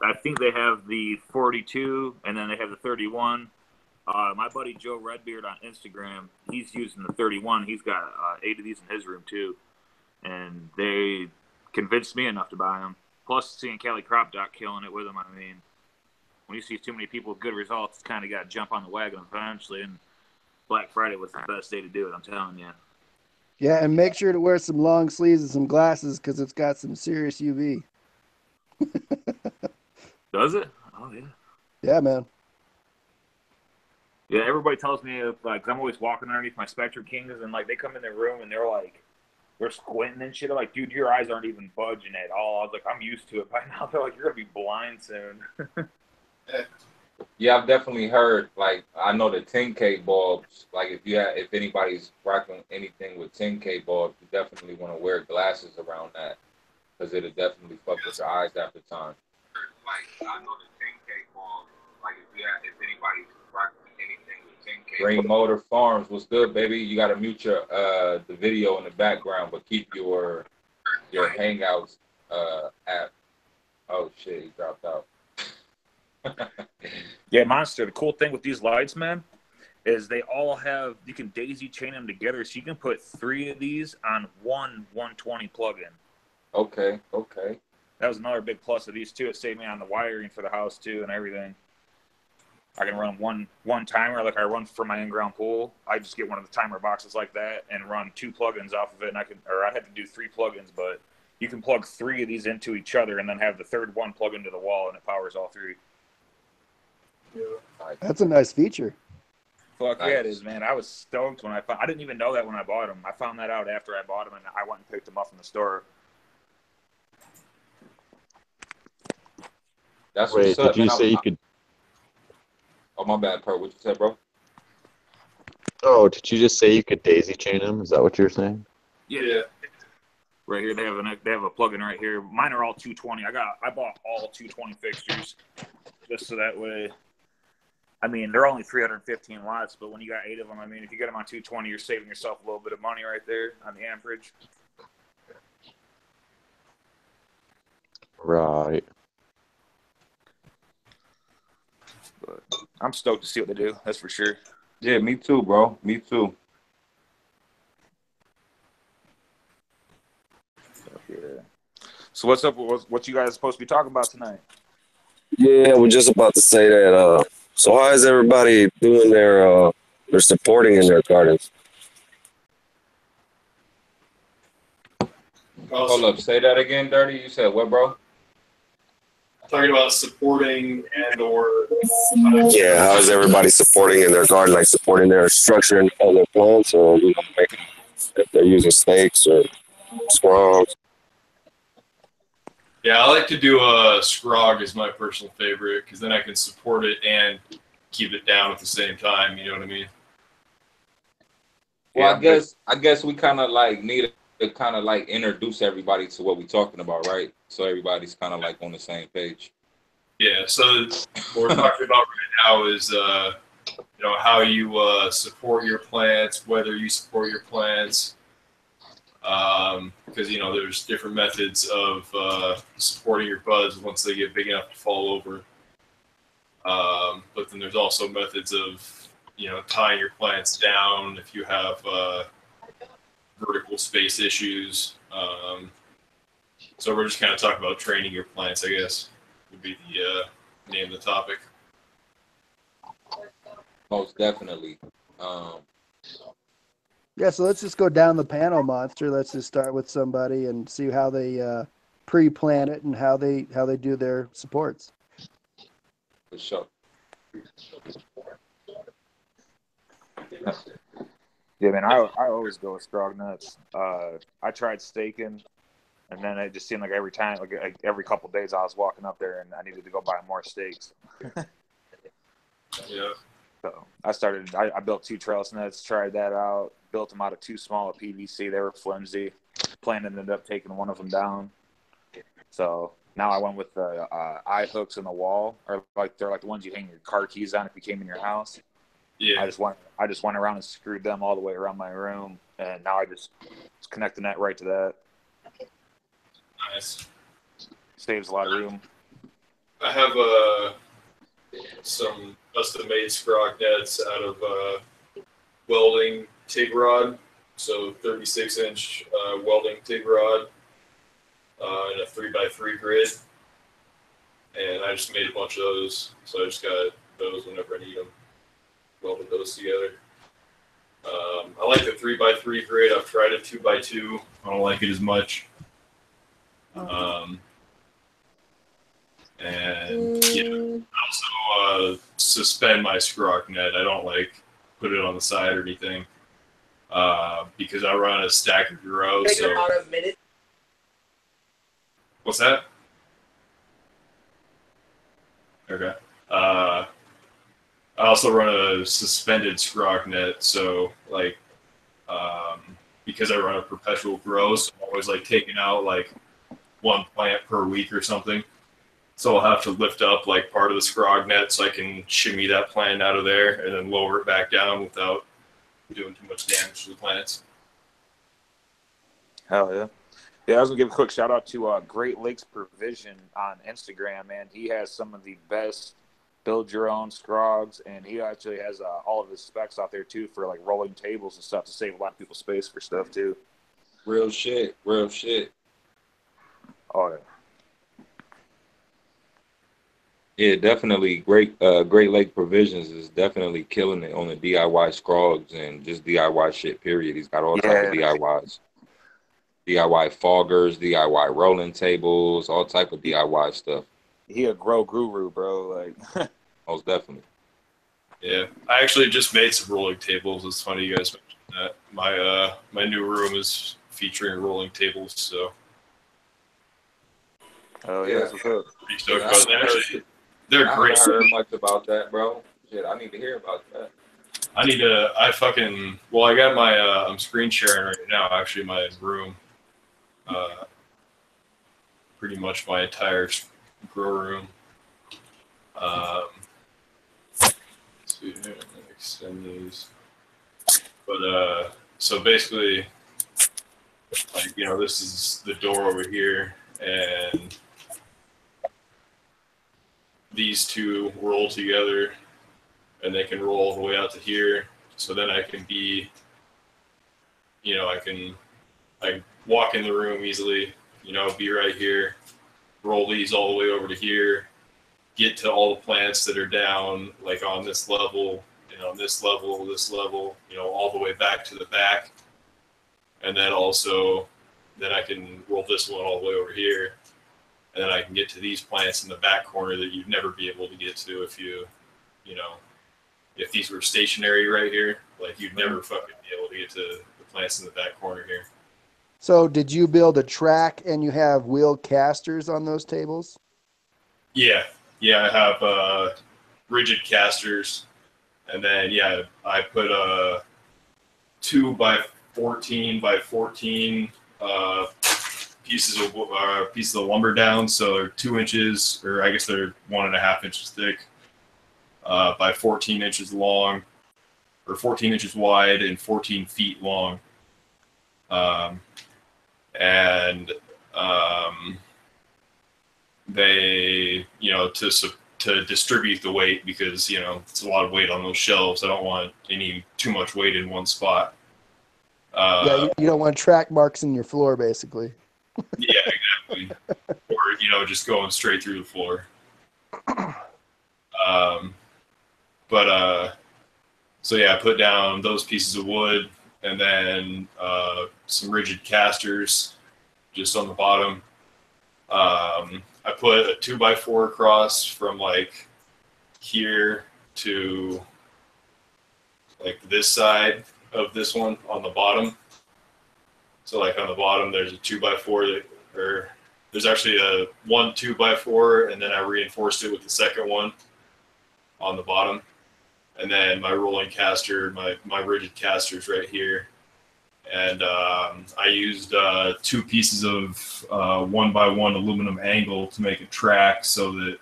I think they have the 42, and then they have the 31. My buddy Joe Redbeard on Instagram, he's using the 31. He's got 8 of these in his room too, and they convinced me enough to buy them. Plus, seeing Cali Crop Doc killing it with them, I mean, when you see too many people with good results, it's kind of got to jump on the wagon eventually. And Black Friday was the best day to do it, I'm telling you. Yeah, and make sure to wear some long sleeves and some glasses because it's got some serious UV. Does it? Oh, yeah. Yeah, man. Yeah, everybody tells me, like, I'm always walking underneath my Spectrum Kings, and, like, they come in their room, and they're, like, they're squinting and shit. I'm like, dude, your eyes aren't even budging at all. I was like, I'm used to it by now. They're like, you're going to be blind soon. Yeah, I've definitely heard, like, I know the 10K bulbs, like, if anybody's rocking anything with 10K bulbs, you definitely want to wear glasses around that, because it'll definitely fuck with your eyes after time. Like, I know the 10K bulbs, like, if anybody's rocking anything with 10K. Green Motor Farms, what's good, baby? You got to mute your, the video in the background, but keep your Hangouts, app. Oh, shit, he dropped out. Yeah, Monster, the cool thing with these lights, man, is they all have, you can daisy chain them together, so you can put 3 of these on one 120 plug-in. Okay. That was another big plus of these, too. It saved me on the wiring for the house, too, and everything. I can run one timer, like I run for my in-ground pool. I just get one of the timer boxes like that and run 2 plugins off of it, and I had to do 3 plugins, but you can plug 3 of these into each other and then have the third one plug into the wall, and it powers all 3. That's a nice feature. Fuck yeah, it is, man. I was stoked when I didn't even know that when I bought them. I found that out after I bought them, and I went and picked them up from the store. That's Wait, what's up, did you man. say you could? Oh, my bad, Per. What you said, bro? Oh, did you just say you could daisy chain them? Is that what you're saying? Yeah. Right here, they have a plug-in right here. Mine are all 220. I bought all 220 fixtures just so that way. I mean, they're only 315 watts, but when you got 8 of them, I mean, if you get them on 220, you're saving yourself a little bit of money right there on the amperage. Right. But I'm stoked to see what they do. That's for sure. Yeah, me too, bro. Me too. Yeah. So what's up? What you guys supposed to be talking about tonight? Yeah, we're just about to say that. So how is everybody doing their supporting in their gardens? Hold up. Say that again, Dirty. You said what, bro? Talking about supporting and or Yeah, how is everybody supporting in their garden, like supporting their structure and all their plants, or making, if they're using stakes or scrubs? Yeah, I like to do a scrog as my personal favorite because then I can support it and keep it down at the same time. You know what I mean? Well, yeah, I guess we kind of like need to kind of like introduce everybody to what we're talking about, right? So everybody's kind of like on the same page. Yeah. So what we're talking about right now is how you support your plants, whether you support your plants. Because there's different methods of supporting your buds once they get big enough to fall over. But then there's also methods of tying your plants down if you have vertical space issues. So we're just kind of talking about training your plants, I guess, would be the name of the topic. Most definitely. Yeah, so let's just go down the panel, Monster. Let's just start with somebody and see how they pre-plan it and how they do their supports. For sure. Yeah, man, I always go with scrog nuts. I tried staking, and then it just seemed like every time, like every couple of days, I was walking up there and I needed to go buy more stakes. Yeah. So I built 2 trellis nets, tried that out, built them out of 2 small PVC. They were flimsy. Plan ended up taking one of them down. So now I went with the eye hooks in the wall, or they're like the ones you hang your car keys on if you came in your house. Yeah. I just went around and screwed them all the way around my room, and now I just connect the net right to that. Nice. Saves a lot of room. I have some custom-made scrog nets out of welding TIG rod, so 36-inch welding TIG rod in a 3x3 grid, and I just made a bunch of those, so I just got those whenever I need them. Welded those together. I like the 3x3 grid. I've tried a 2x2. I don't like it as much. And yeah, I also suspend my scrog net. I don't like put it on the side or anything because I run a stack of grow. So about a minute. What's that? Okay. I also run a suspended scrog net, so like because I run a perpetual grow, so I'm always like taking out like one plant per week or something. So I'll have to lift up like part of the scrog net so I can shimmy that plant out of there and then lower it back down without doing too much damage to the plants. Hell yeah. Yeah, I was gonna give a quick shout out to Great Lakes Provision on Instagram, man. He has some of the best build your own scrogs, and he actually has all of his specs out there too for like rolling tables and stuff to save a lot of people's space for stuff too. Real shit. Real shit. Oh yeah. Yeah, definitely. Great Lake Provisions is definitely killing it on the DIY scrogs and just DIY shit, period. He's got all type of DIYs. DIY foggers, DIY rolling tables, all type of DIY stuff. He a grow guru, bro. Like, most definitely. Yeah, I actually just made some rolling tables. It's funny you guys mentioned that. My new room is featuring rolling tables, so. Oh yeah, pretty stoked about that. They're great. I haven't heard much about that, bro. Shit, I need to hear about that. I got my I'm screen sharing right now. Actually, my room. Pretty much my entire grow room. Let's see here, let me extend these. But so basically, like this is the door over here, and these two roll together, and they can roll all the way out to here. So then I can be, I walk in the room easily, be right here, roll these all the way over to here, get to all the plants that are down, like on this level, this level, all the way back to the back. And then also, then I can roll this one all the way over here. And then I can get to these plants in the back corner that you'd never be able to get to if if these were stationary right here, like you'd never fucking be able to get to the plants in the back corner here. So did you build a track and you have wheel casters on those tables? Yeah, I have rigid casters, and then I put a 2x14 by 14 pieces of lumber down, so they're 2 inches, or I guess they're 1.5 inches thick, by 14 inches long, or 14 inches wide and 14 feet long. They, to distribute the weight, because, it's a lot of weight on those shelves. I don't want too much weight in one spot. You don't want track marks in your floor, basically. Yeah, exactly. Or, just going straight through the floor. So I put down those pieces of wood, and then some rigid casters just on the bottom. I put a 2x4 across from like here to like this side of this one on the bottom. So like on the bottom, there's a 2x4 there's actually a 2x4, and then I reinforced it with the second one on the bottom. And then my rolling caster, my rigid casters right here. And I used 2 pieces of 1x1 aluminum angle to make a track, so that,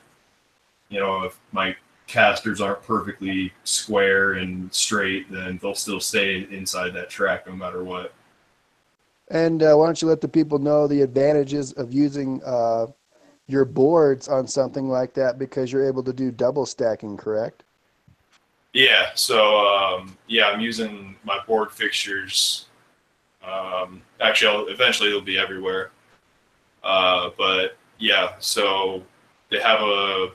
if my casters aren't perfectly square and straight, then they'll still stay inside that track no matter what. And why don't you let the people know the advantages of using your boards on something like that because you're able to do double stacking, correct? Yeah. So yeah, I'm using my board fixtures. Actually, eventually it'll be everywhere. But yeah, so they have a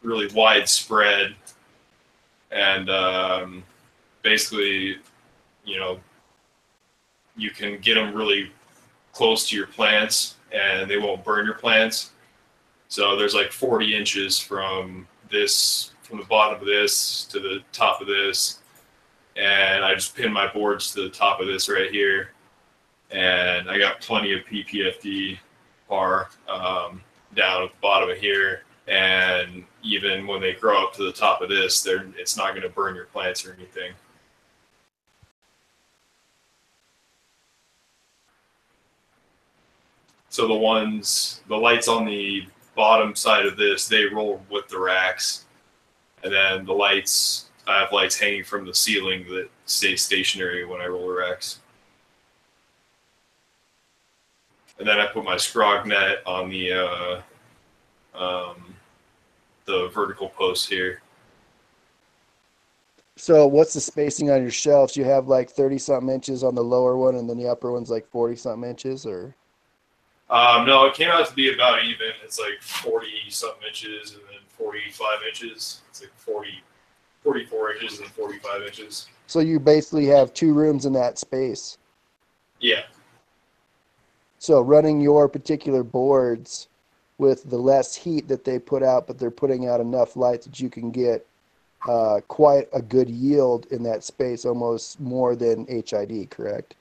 really wide spread, and basically, you know, you can get them really close to your plants, and they won't burn your plants. So there's like 40 inches from the bottom of this to the top of this, and I just pin my boards to the top of this right here, and I got plenty of PPFD bar down at the bottom of here, and even when they grow up to the top of this, it's not going to burn your plants or anything. So the lights on the bottom side of this, they roll with the racks, and then I have lights hanging from the ceiling that stay stationary when I roll the racks. And then I put my scrog net on the vertical post here. So what's the spacing on your shelves? You have like 30-something inches on the lower one, and then the upper one's like 40-something inches, or? No, it came out to be about even. It's like 40-something inches and then 45 inches. It's like 44 inches and 45 inches. So you basically have 2 rooms in that space. Yeah. So running your particular boards with the less heat that they put out, but they're putting out enough light that you can get quite a good yield in that space, almost more than HID, correct?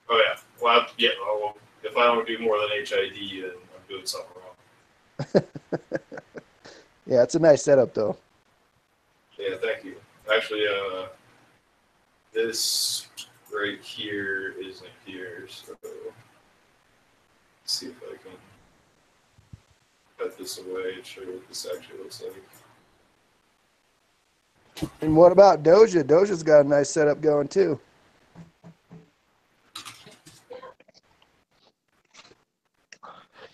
Oh, yeah. Well, yeah. Well, if I don't do more than HID, then I'm doing something wrong. Yeah, it's a nice setup, though. Yeah, thank you. Actually, this right here isn't here, so let's see if I can cut this away and show you what this actually looks like. And what about Doja? Doja's got a nice setup going, too.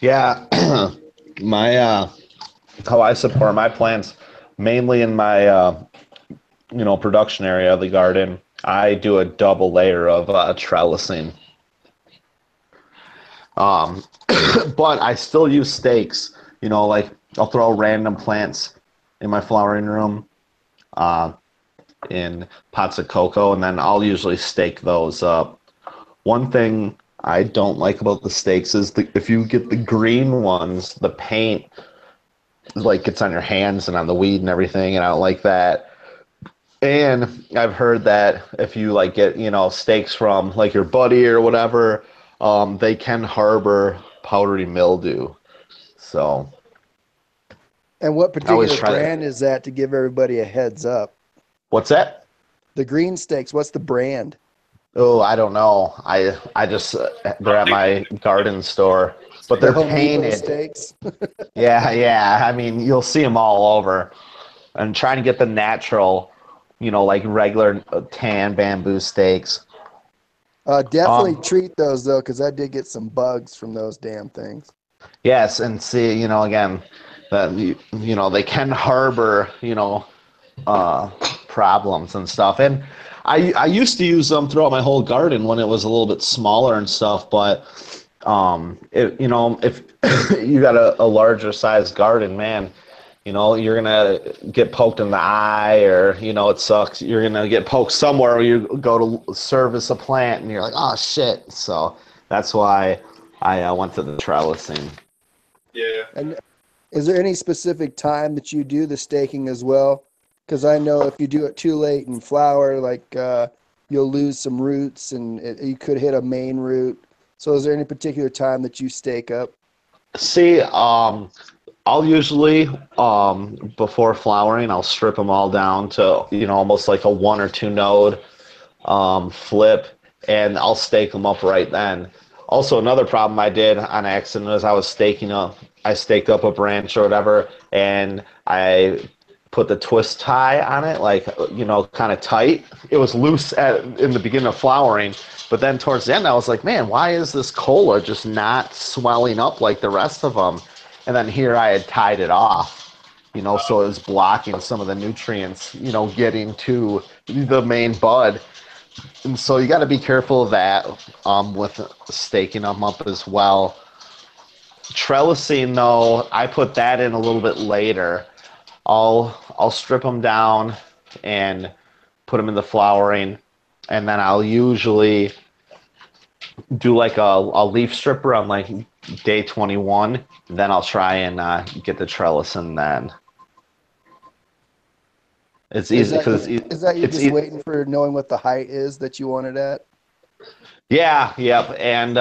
Yeah, my how I support my plants, mainly in my production area of the garden, I do a double layer of trellising. But I still use stakes. Like I'll throw random plants in my flowering room, in pots of cocoa, and then I'll usually stake those up. One thing I don't like about the stakes is if you get the green ones, the paint like gets on your hands and on the weed and everything, and I don't like that. And I've heard that if you like get stakes from like your buddy or whatever, they can harbor powdery mildew. So. And what particular brand is that, to give everybody a heads up? What's that? The green stakes. What's the brand? Oh, I don't know. I just they're at my garden store, but they're painted. Stakes. Yeah. I mean, you'll see them all over. I'm trying to get the natural, like regular tan bamboo stakes. Definitely treat those though, because I did get some bugs from those damn things. Yes, and see, again, that they can harbor, problems and stuff. And I used to use them throughout my whole garden when it was a little bit smaller and stuff, but if you got a larger sized garden, man, you're gonna get poked in the eye, or it sucks. You're gonna get poked somewhere, or you go to service a plant and you're like, oh shit. So that's why I went to the trellising. Yeah. And is there any specific time that you do the staking as well? Because I know if you do it too late in flower, like you'll lose some roots, and you could hit a main root. So is there any particular time that you stake up? See, I'll usually, before flowering, I'll strip them all down to, almost like a 1 or 2 node flip, and I'll stake them up right then. Also, another problem I did on accident is I staked up a branch or whatever, and I put the twist tie on it, like, kind of tight. It was loose in the beginning of flowering, but then towards the end, I was like, man, why is this cola just not swelling up like the rest of them? And then here I had tied it off, so it was blocking some of the nutrients, getting to the main bud. And so you got to be careful of that with staking them up as well. Trellising, though, I put that in a little bit later. I'll strip them down and put them in the flowering, and then I'll usually do like a leaf stripper on like day 21. Then I'll try and get the trellis in then. It's easy because is that you just waiting for knowing what the height is that you want it at? Yeah, yep, and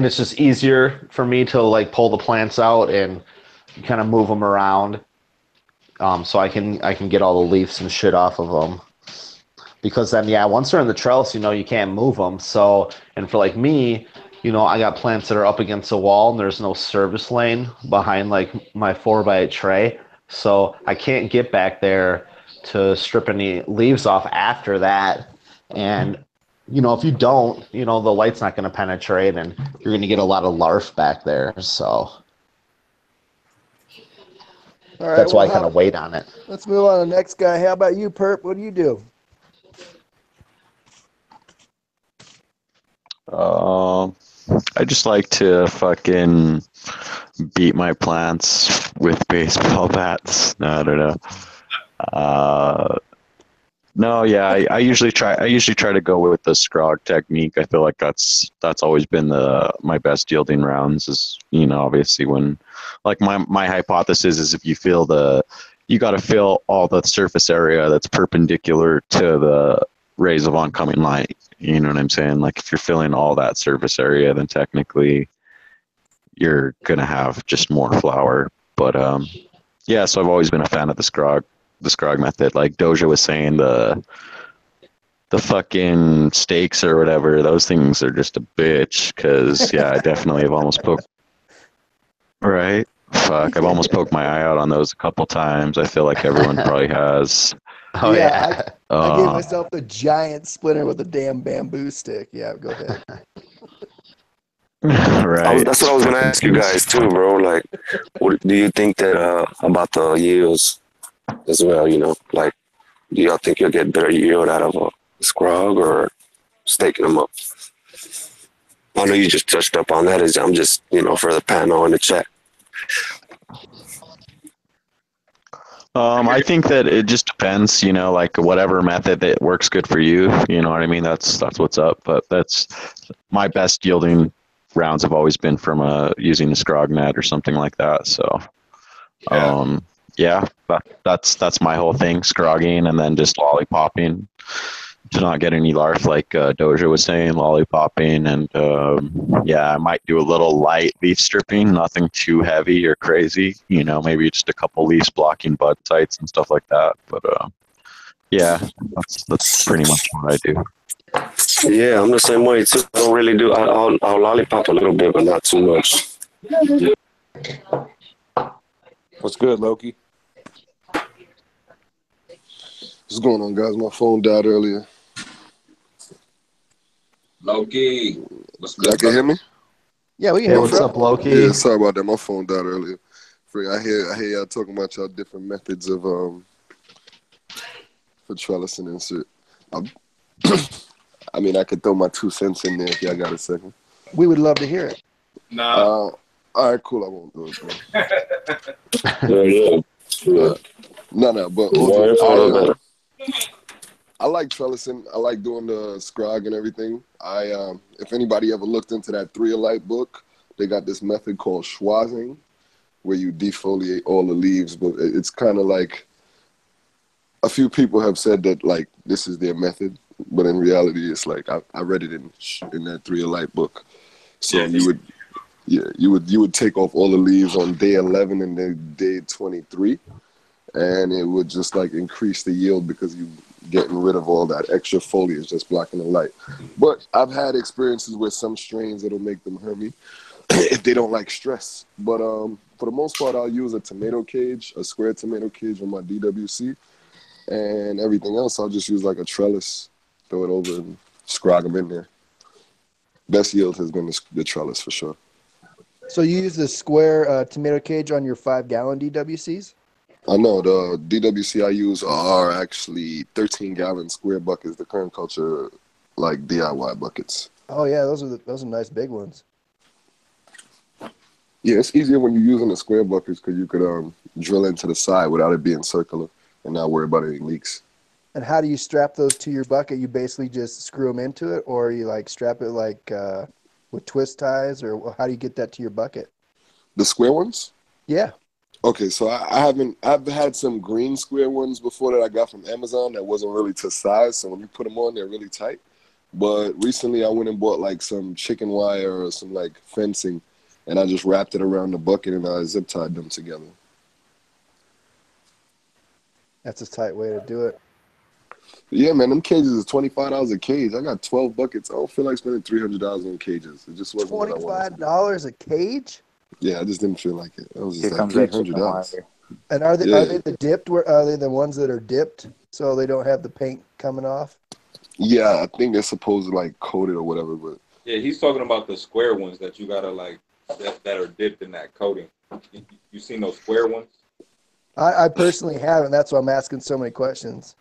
it's just easier for me to like pull the plants out and kind of move them around, so I can get all the leaves and shit off of them. Because then, once they're in the trellis, you can't move them. So, and for like me, I got plants that are up against the wall and there's no service lane behind like my 4x8 tray. So I can't get back there to strip any leaves off after that. And, if you don't, the light's not going to penetrate and you're going to get a lot of larf back there. So all right, that's why I kind of wait on it. Let's move on to the next guy. How about you, Perp? What do you do? I just like to fucking beat my plants with baseball bats. No, I don't know. No, yeah, I usually try to go with the scrog technique. I feel like that's always been my best yielding rounds. Is obviously when, like my hypothesis is if you you got to fill all the surface area that's perpendicular to the rays of oncoming light. You know what I'm saying? Like if you're filling all that surface area, then technically you're gonna have just more flower. But yeah, so I've always been a fan of the scrog method. Like Doja was saying, the fucking stakes or whatever, those things are just a bitch. Cause yeah, I definitely have almost poked. Right? Fuck, I've almost poked my eye out on those a couple times. I feel like everyone probably has. Oh yeah. I gave myself a giant splinter with a damn bamboo stick. Yeah, go ahead. Right. That's what I was gonna ask you guys too, bro. Like, what do you think that about the yields as well? Like, do y'all think you'll get better yield out of a scrog or staking them up? I know you just touched up on that. I'm just for the panel in the chat. I think that it just depends, like whatever method that works good for you. You know what I mean? That's what's up. But that's my best yielding rounds have always been from using the scrog net or something like that. So, yeah, that's my whole thing: scrogging and then just lollipopping to not get any larf, like Doja was saying, lollipopping, and yeah, I might do a little light leaf stripping, nothing too heavy or crazy. Maybe just a couple leaves blocking bud sites and stuff like that. But yeah, that's pretty much what I do. Yeah, I'm the same way too. I don't really do. I'll lollipop a little bit, but not too much. What's good, Loki? What's going on, guys? My phone died earlier. Loki, what's good? Y'all can hear me? Yeah, we can Hey, hear what's you. up, Loki? Yeah, sorry about that. My phone died earlier. I hear y'all talking about y'all different methods of for trellising and shit. I mean, I could throw my 2 cents in there if y'all got a second. We would love to hear it. Nah. All right, cool. I won't do it, bro. No, but I like trellising. I like doing the scrog and everything. If anybody ever looked into that 3-a-light book, they got this method called schwazing, where you defoliate all the leaves. But it's kind of like, a few people have said that like this is their method, but in reality, it's like I read it in that 3-a-light book. So you would take off all the leaves on day 11 and then day 23, and it would just like increase the yield because you getting rid of all that extra foliage that's blocking the light. But I've had experiences with some strains that'll make them hermy if they don't like stress. But for the most part, I'll use a tomato cage, a square tomato cage on my DWC, and everything else I'll just use like a trellis, throw it over and scrog them in there. Best yield has been the trellis for sure. So you use the square tomato cage on your 5-gallon DWCs? I know the DWC I use are actually 13-gallon square buckets. The current culture like DIY buckets. Oh yeah, those are nice big ones. Yeah, it's easier when you're using the square buckets because you could drill into the side without it being circular and not worry about any leaks. And how do you strap those to your bucket? You basically just screw them into it, or you like strap it like with twist ties, or how do you get that to your bucket? The square ones? Yeah. Okay, so I've had some green square ones before that I got from Amazon that wasn't really to size, so when you put them on, they're really tight. But recently I went and bought like some chicken wire or some like fencing, and I just wrapped it around the bucket and I zip tied them together. That's a tight way to do it. Yeah, man, them cages is $25 a cage. I got 12 buckets. I don't feel like spending $300 on cages. It just wasn't what I wanted. $25 a cage? Yeah, I just didn't feel like it. I was Here just comes like that chicken $300. wire. And are they Yeah. the dipped? Are they the ones that are dipped so they don't have the paint coming off? Yeah, I think they're supposed to like coat it or whatever, but Yeah, he's talking about the square ones that you gotta like that are dipped in that coating. You seen those square ones? I personally haven't. That's why I'm asking so many questions.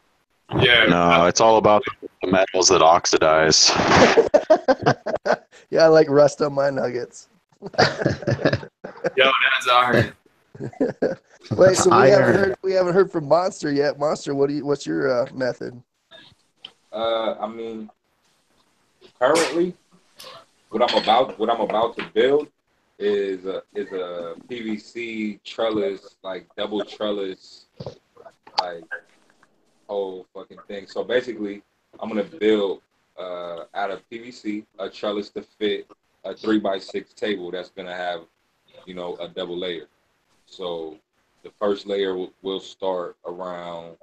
Yeah. No, it's all about the metals that oxidize. Yeah, I like rust on my nuggets. Yo, that's iron. Wait, so Iron. we haven't heard from Monster yet. Monster, what's your method? I mean, currently, what I'm about to build is a PVC trellis, like double trellis, like whole fucking thing. So basically, I'm gonna build out of PVC a trellis to fit a 3x6 table that's gonna have, you know, a double layer. So the first layer will start around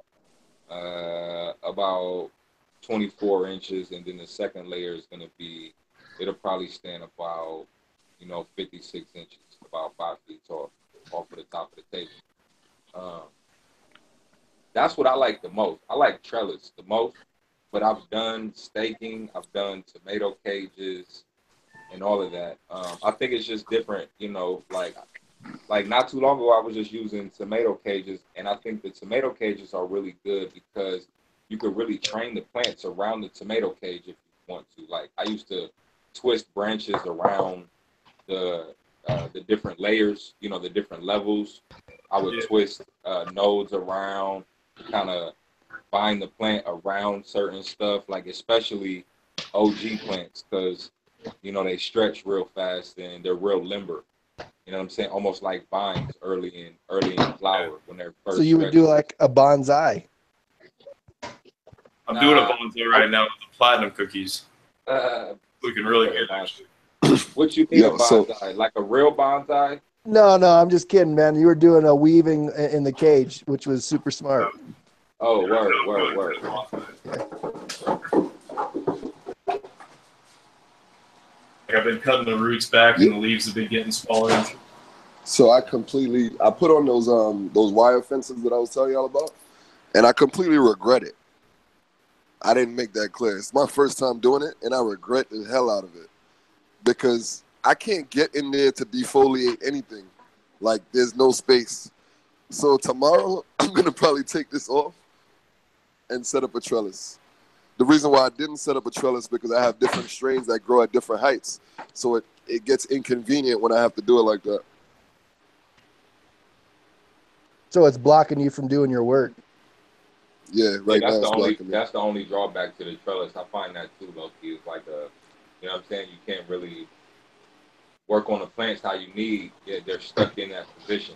about 24 inches, and then the second layer is gonna be, it'll probably stand about, you know, 56 inches, about 5 feet tall, off of the top of the table. That's what I like the most. I like trellis the most, but I've done staking, I've done tomato cages, and all of that. I think it's just different, you know, like not too long ago, I was just using tomato cages, and I think the tomato cages are really good because you could really train the plants around the tomato cage if you want to. Like I used to twist branches around the different layers, you know, the different levels. I would twist nodes around, kind of bind the plant around certain stuff, like especially OG plants, because you know they stretch real fast and they're real limber. You know what I'm saying? Almost like vines early in flower when they're first. So you would do like a bonsai. I'm doing a bonsai right now with the platinum cookies. Looking really good, actually. What you think of bonsai? Like a real bonsai? No, I'm just kidding, man. You were doing a weaving in the cage, which was super smart. Oh, word. I've been cutting the roots back, and the leaves have been getting smaller. so I put on those wire fences that I was telling y'all about, and I completely regret it. I didn't make that clear. It's my first time doing it, and I regret the hell out of it because I can't get in there to defoliate anything. Like, there's no space. So tomorrow, I'm going to probably take this off and set up a trellis. The reason why I didn't set up a trellis because I have different strains that grow at different heights. So it gets inconvenient when I have to do it like that. So it's blocking you from doing your work. Yeah, right now it's blocking me. That's the only drawback to the trellis. I find that too, low-key. It's like you know what I'm saying? You can't really work on the plants how you need. Yeah, they're stuck in that position.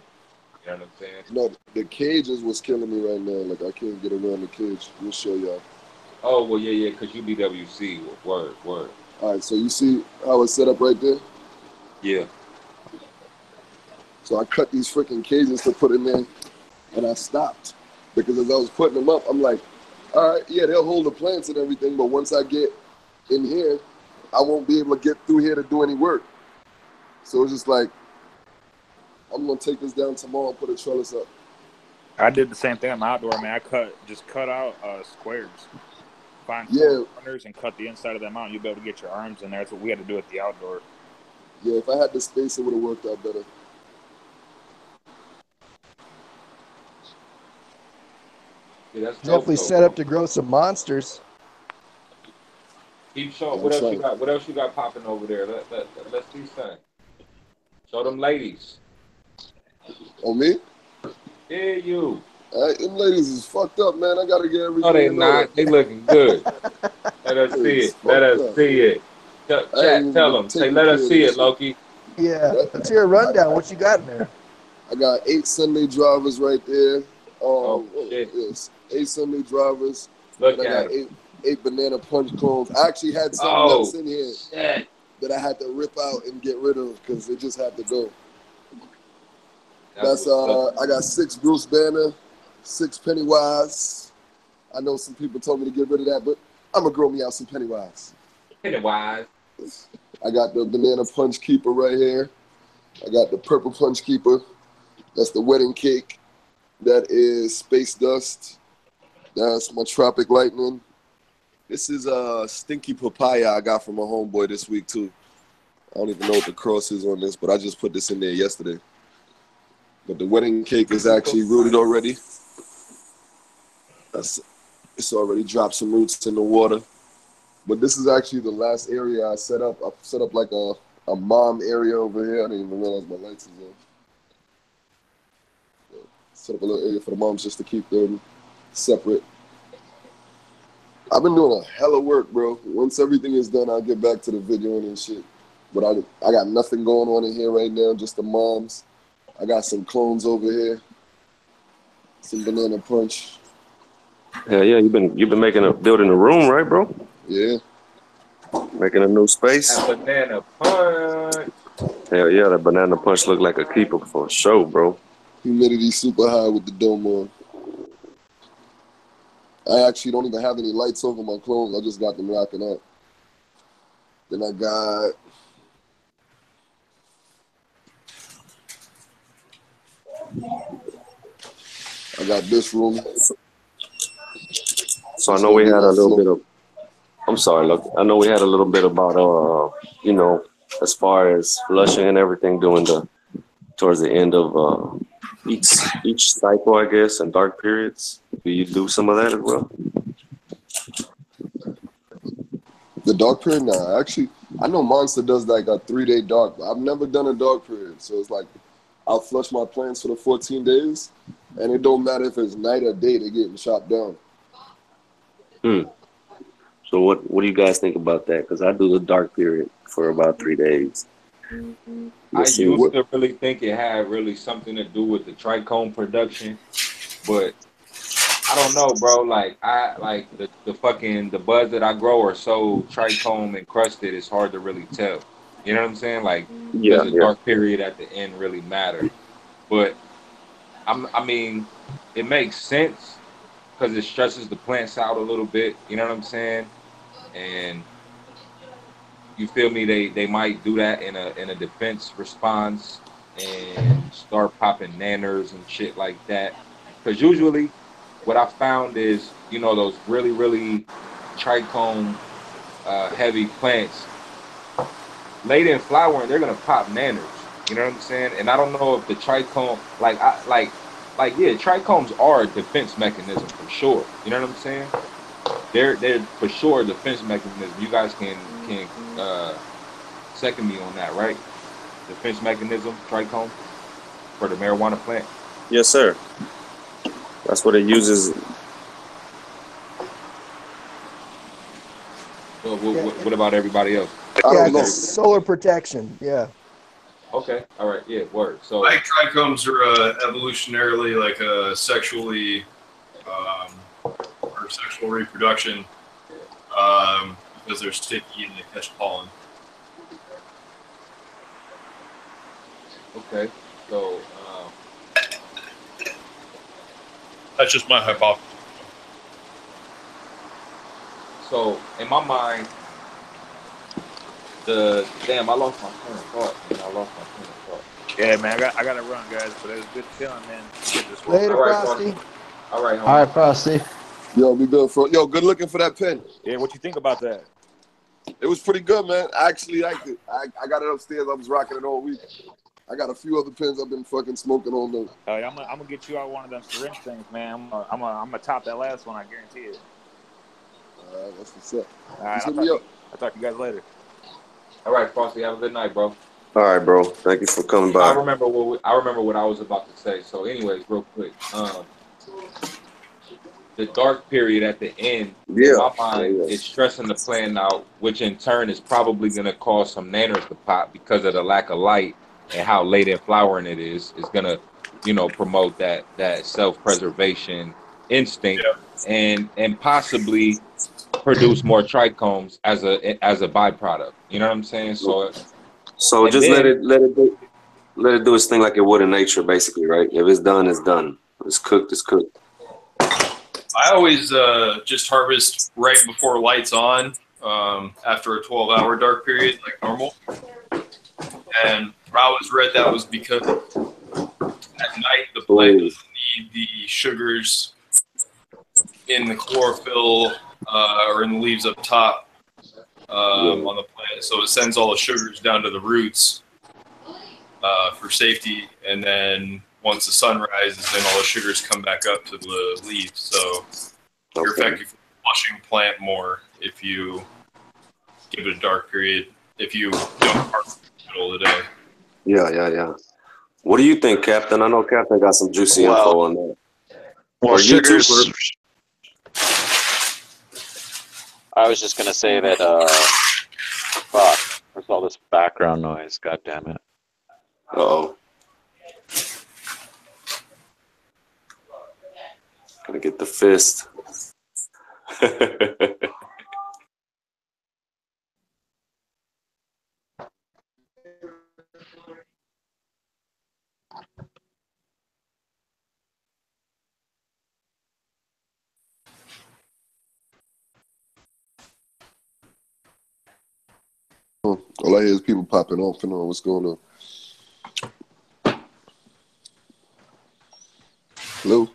You know what I'm saying? No, the cage is what's killing me right now. Like, I can't get around the cage. We'll show y'all. Oh, well, yeah, because you BWC. Word. All right, so you see how it's set up right there? Yeah. So I cut these freaking cages to put in there, and I stopped. Because as I was putting them up, I'm like, all right, yeah, they'll hold the plants and everything, but once I get in here, I won't be able to get through here to do any work. So it's just like, I'm going to take this down tomorrow and put a trellis up. I did the same thing on my outdoor, man. I just cut out squares. Find corners and cut the inside of them out. You'll be able to get your arms in there. That's what we had to do at the outdoor. Yeah, if I had the space, it would have worked out better. Yeah, that's Definitely dope, set though, up to grow some monsters. Keep showing. Yeah, What I'm else you trying. got? What else you got popping over there? Let's see something. Show them ladies. On me? Yeah, you. Them ladies is fucked up, man. I gotta get No, they everything in order. not. They looking good. Let us see It's it. Let fucked us up. see it. I ain't Chat, even tell been them. Say, taking let care us of see this it, shit. Loki. Yeah. That- Let's hear a rundown. What you got in there? I got 8 Sunday drivers right there. Oh, shit. Yes, 8 Sunday drivers, Look and I at got them. eight banana punch clones. I actually had some Oh, nuts in here shit. that I had to rip out and get rid of because they just had to go. That's That's what's up. I got 6 Bruce Banner, 6 Pennywise. I know some people told me to get rid of that, but I'm gonna grow me out some Pennywise. Pennywise. I got the banana punch keeper right here. I got the purple punch keeper. That's the wedding cake. That is space dust. That's my tropic lightning. This is a stinky papaya I got from my homeboy this week too. I don't even know what the cross is on this, but I just put this in there yesterday. But the wedding cake is actually rooted already. It's already dropped some roots in the water. But this is actually the last area I set up. I set up like a mom area over here. I didn't even realize my lights is on. Set up a little area for the moms just to keep them separate. I've been doing a hell of work, bro. Once everything is done, I'll get back to the videoing and shit. But I got nothing going on in here right now, just the moms. I got some clones over here. Some banana punch. Yeah, you've been building a room, right, bro? Yeah. Making a new space. That banana punch. Hell yeah, that banana punch look like a keeper for sure, bro. Humidity super high with the dome on. I actually don't even have any lights over my clones. I just got them rocking up. Then I got this room. So I know we had a little bit of. I'm sorry, look. I know we had a little bit about as far as flushing and everything towards the end of each cycle, I guess, and dark periods. Do you do some of that as well? The dark period? Nah, actually, I know Monster does like a 3-day dark, but I've never done a dark period. So it's like I'll flush my plants for the 14 days, and it don't matter if it's night or day, they're getting chopped down. So what do you guys think about that? Because I do the dark period for about 3 days. I used to really think it had really something to do with the trichome production, but I don't know, bro. Like the buds that I grow are so trichome encrusted, it's hard to really tell. You know what I'm saying? Like, does a dark period at the end really matter? But I mean, it makes sense because it stresses the plants out a little bit. You know what I'm saying? And you feel me? They might do that in a defense response and start popping nanners and shit like that. Because usually, what I found is, those really, really trichome heavy plants, late in flowering, they're gonna pop nanners. You know what I'm saying? And I don't know if the trichome, trichomes are a defense mechanism for sure. You know what I'm saying? They're for sure a defense mechanism. You guys can second me on that, right? Defense mechanism, trichome for the marijuana plant. Yes, sir. That's what it uses. What about everybody else? Yeah, it's solar protection. Yeah. Okay. All right. Yeah. Word. So like trichomes are evolutionarily like sexually or sexual reproduction because they're sticky and they catch pollen. Okay. So that's just my hypothesis. So in my mind, I lost my train of thought. Yeah, man, I got to run, guys. But it was good chilling, man. Later, Frosty. All right, homie. All right, Frosty. Yo, be good, Yo, good looking for that pen. Yeah, what you think about that? It was pretty good, man. I actually liked it. I got it upstairs. I was rocking it all week. I got a few other pens I've been fucking smoking all night. All right, I'm gonna get you out one of them syringe things, man. I'm gonna top that last one. I guarantee it. All right, that's what's up. All right, Just hit me up. I'll talk to you guys later. All right, Frosty, have a good night, bro. All right, bro. Thank you for coming by. I remember what I was about to say. So, anyways, real quick, the dark period at the end, in my mind, is stressing the plant out, which in turn is probably going to cause some nanners to pop because of the lack of light and how late in flowering it is. It's going to, promote that self-preservation instinct and possibly produce more trichomes as a byproduct. You know what I'm saying? So just let it do its thing like it would in nature, basically, right? If it's done, it's done. It's cooked, it's cooked. I always just harvest right before lights on, after a 12-hour dark period, like normal. And I always read that was because at night the plant doesn't need the sugars in the chlorophyll or in the leaves up top on the plant. So it sends all the sugars down to the roots for safety. And then once the sun rises, then all the sugars come back up to the leaves. So you're effectively flushing plant more if you give it a dark period, if you don't harvest in the middle of the day. Yeah. What do you think, Captain? I know Captain got some juicy info on that. Well, sugars. I was just gonna say that. Fuck. There's all this background noise. God damn it. Uh-oh. Gonna get the fist. All I hear is people popping off and all. What's going on? Hello?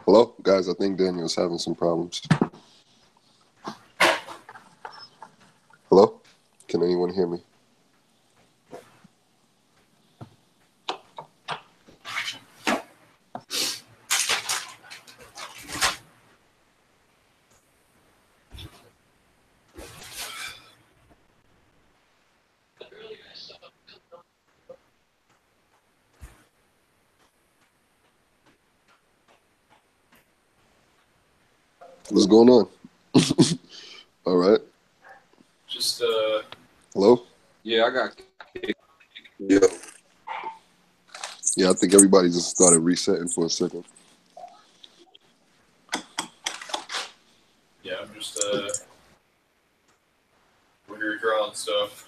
Hello? Guys, I think Daniel's having some problems. Hello? Can anyone hear me? What's going on? All right. Just Hello? yeah, I got. Yeah. Yeah, I think everybody just started resetting for a second. Yeah, I'm just weird drawing stuff.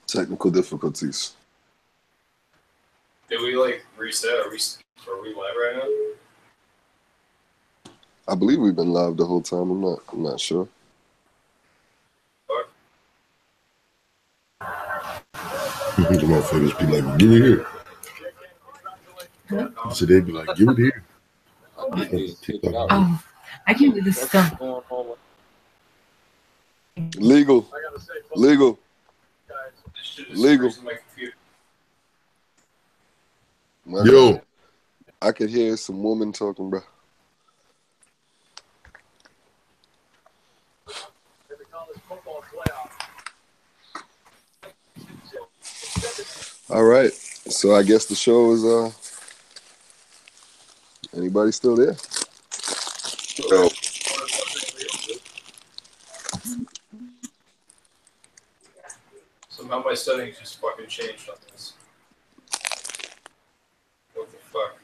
Technical difficulties. Did we like reset? Are we live right now? I believe we've been live the whole time. I'm not sure. The motherfuckers be like, give it here. So they'd be like, give it here. Oh, I can't believe this stuff. Legal. Yo. God. I could hear some woman talking, bro. All right. So I guess the show is anybody still there? No. Somehow my settings just fucking changed on this. What the fuck?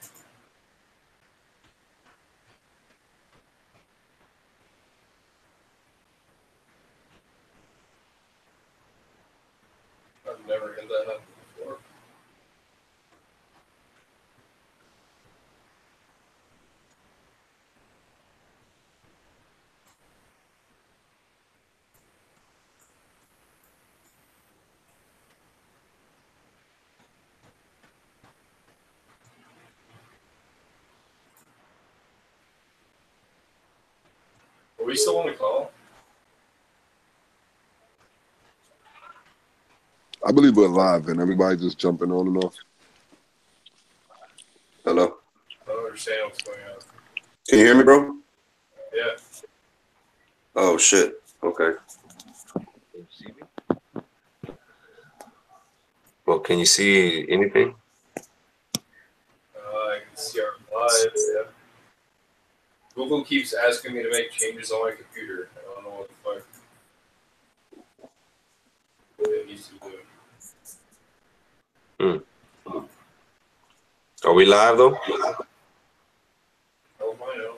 I've never had that happen before. Are we still on the call? I believe we're live and everybody just jumping on and off. Hello. I don't understand what's going on. Can you hear me, bro? Yeah. Oh shit. Okay. Well, can you see anything? I can see our live. Yeah. Google keeps asking me to make changes on my computer. I don't know what the fuck it needs to do. Are we live though? Oh, I know.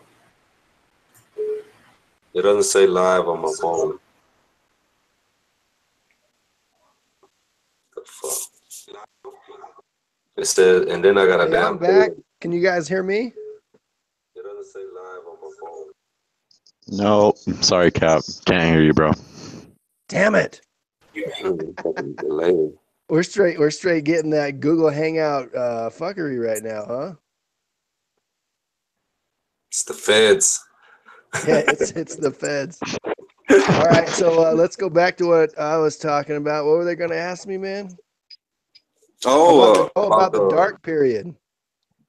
It doesn't say live on my phone. The fuck? It says, and then I got a Hey, damn. I'm back. Can you guys hear me? It doesn't say live on my phone. No, sorry, Cap. Can't hear you, bro. Damn it. Fucking delay. We're straight getting that Google Hangout fuckery right now, huh? It's the feds. Yeah, it's the feds. All right, so let's go back to what I was talking about. What were they going to ask me, man? About the dark period.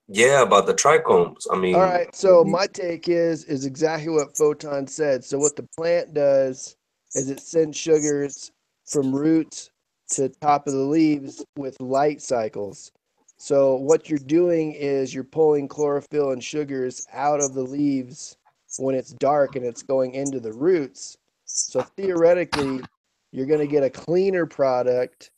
Yeah, about the trichomes. I mean. All right, so my take is exactly what Photon said. So what the plant does is it sends sugars from roots to top of the leaves with light cycles. So what you're doing is you're pulling chlorophyll and sugars out of the leaves when it's dark and it's going into the roots. So theoretically, you're going to get a cleaner product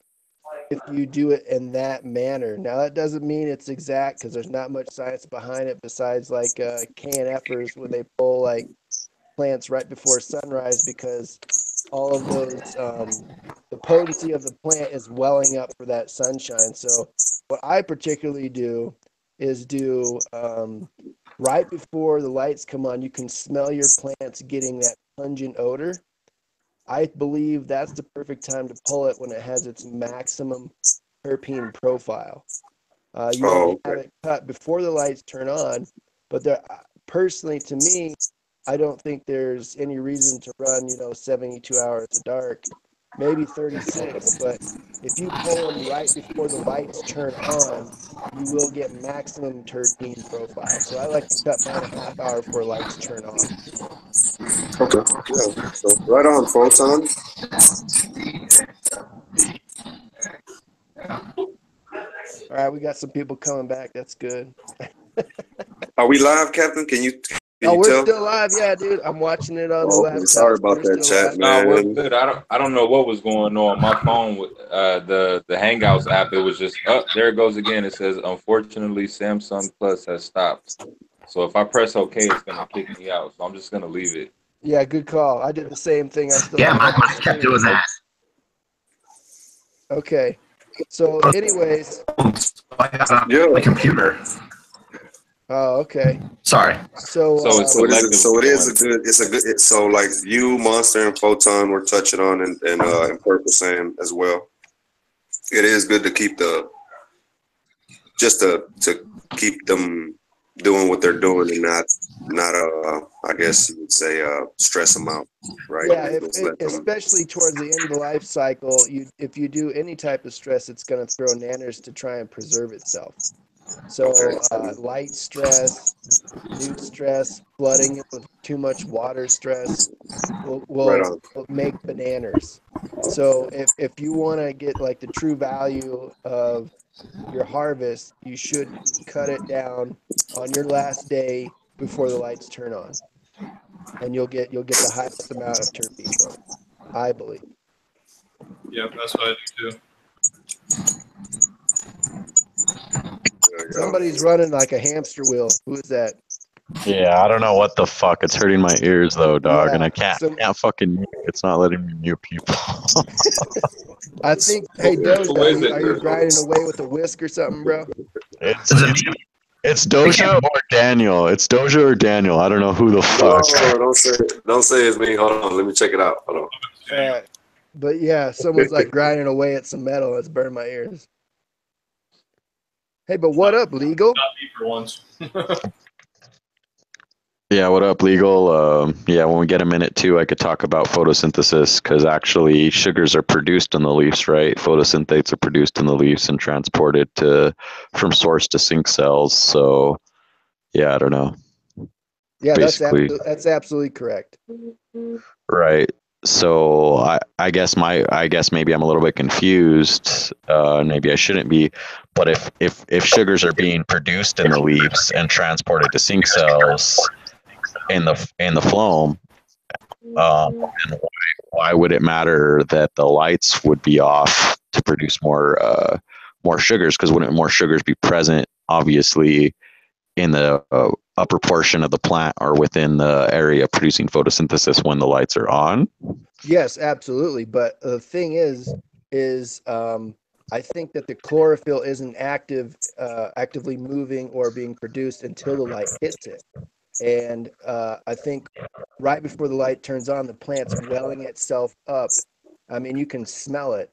if you do it in that manner. Now that doesn't mean it's exact because there's not much science behind it besides like KNFers when they pull like plants right before sunrise because all of those the potency of the plant is welling up for that sunshine. So what I particularly do is do right before the lights come on, you can smell your plants getting that pungent odor. I believe that's the perfect time to pull it when it has its maximum terpene profile. You want to have it cut before the lights turn on, but there, personally, to me, I don't think there's any reason to run, 72 hours of dark, maybe 36. But if you pull them right before the lights turn on, you will get maximum terpene profile. So I like to cut mine a half hour before lights turn on. Okay. Yeah. So right on, Photon. All right, we got some people coming back. That's good. Are we live, Captain? Can you We're tell? still live. Yeah, dude. I'm watching it on the laptop. Sorry about that, chat, man. No, we're good. I don't know what was going on. My phone, the Hangouts app, it was just there it goes again. It says, unfortunately, Samsung Plus has stopped. So if I press OK, it's gonna kick me out. So I'm just gonna leave it. Yeah, good call. I did the same thing. I still mine kept doing that. Okay. So, anyways. My computer. Oh, okay. Sorry. So so like you, Monster, and Photon were touching on and Purple saying as well. It is good to keep to keep them doing what they're doing and not I guess you would say stress them out, right? Yeah, especially towards the end of the life cycle, if you do any type of stress, it's going to throw nanners to try and preserve itself. So light stress, nude stress, flooding with too much water stress will make bananas. So if you want to get like the true value of your harvest, you should cut it down on your last day before the lights turn on, and you'll get the highest amount of terpene from it, I believe. Yeah, that's what I do too. Somebody's running like a hamster wheel. Who is that? Yeah, I don't know what the fuck. It's hurting my ears though, dog, and I can't fucking mute. It's not letting me mute people. I think. Hey, Doge, are you grinding away with a whisk or something, bro? It's Doja or Daniel. It's Doja or Daniel. I don't know who the fuck. Don't say it's me. Hold on, let me check it out. Hold on. But yeah, someone's like grinding away at some metal. It's burning my ears. Hey, but what up, legal? Not me for once. Yeah, what up, Legal? Yeah, when we get a minute too, I could talk about photosynthesis because actually sugars are produced in the leaves, right? Photosynthates are produced in the leaves and transported to from source to sink cells. So yeah, I don't know. Yeah, Basically, that's absolutely correct. right. So I guess maybe I'm a little bit confused. Maybe I shouldn't be, but if sugars are being produced in the leaves and transported to sink cells in the phloem, and why would it matter that the lights would be off to produce more sugars? Because wouldn't more sugars be present, obviously, in the upper portion of the plant or within the area producing photosynthesis when the lights are on? Yes, absolutely. But the thing is I think that the chlorophyll isn't actively moving or being produced until the light hits it. And I think right before the light turns on, the plant's welling itself up. I mean, you can smell it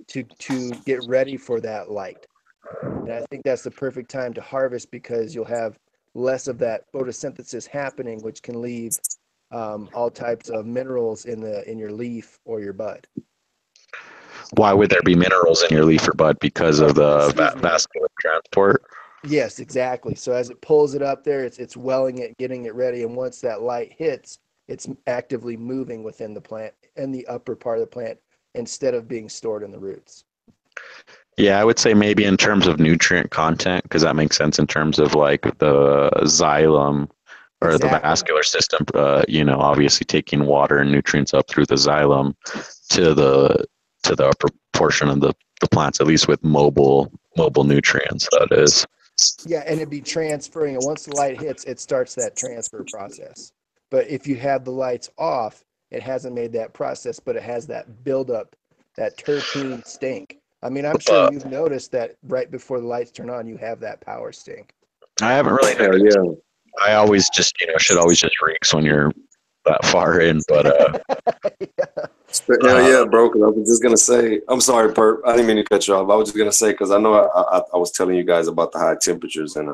to get ready for that light. And I think that's the perfect time to harvest because you'll have less of that photosynthesis happening, which can leave all types of minerals in your leaf or your bud. Why would there be minerals in your leaf or bud? Because of the Excuse me. vascular transport? Yes, exactly. So as it pulls it up there, it's welling it, getting it ready, and once that light hits, it's actively moving within the plant and the upper part of the plant instead of being stored in the roots. Yeah, I would say maybe in terms of nutrient content, because that makes sense in terms of like the xylem or the Exactly. vascular system, obviously taking water and nutrients up through the xylem to the upper portion of the plants, at least with mobile nutrients, that is. Yeah, and it'd be transferring, and once the light hits, it starts that transfer process. But if you have the lights off, it hasn't made that process, but it has that buildup, that terpene stink. I mean, I'm sure you've noticed that right before the lights turn on, you have that power stink. I haven't really Hell noticed. yeah. I always just, shit always just reeks when you're that far in, but Hell yeah, bro. Because I was just gonna say, I'm sorry, Perp. I didn't mean to cut you off. I was just gonna say because I know I was telling you guys about the high temperatures, and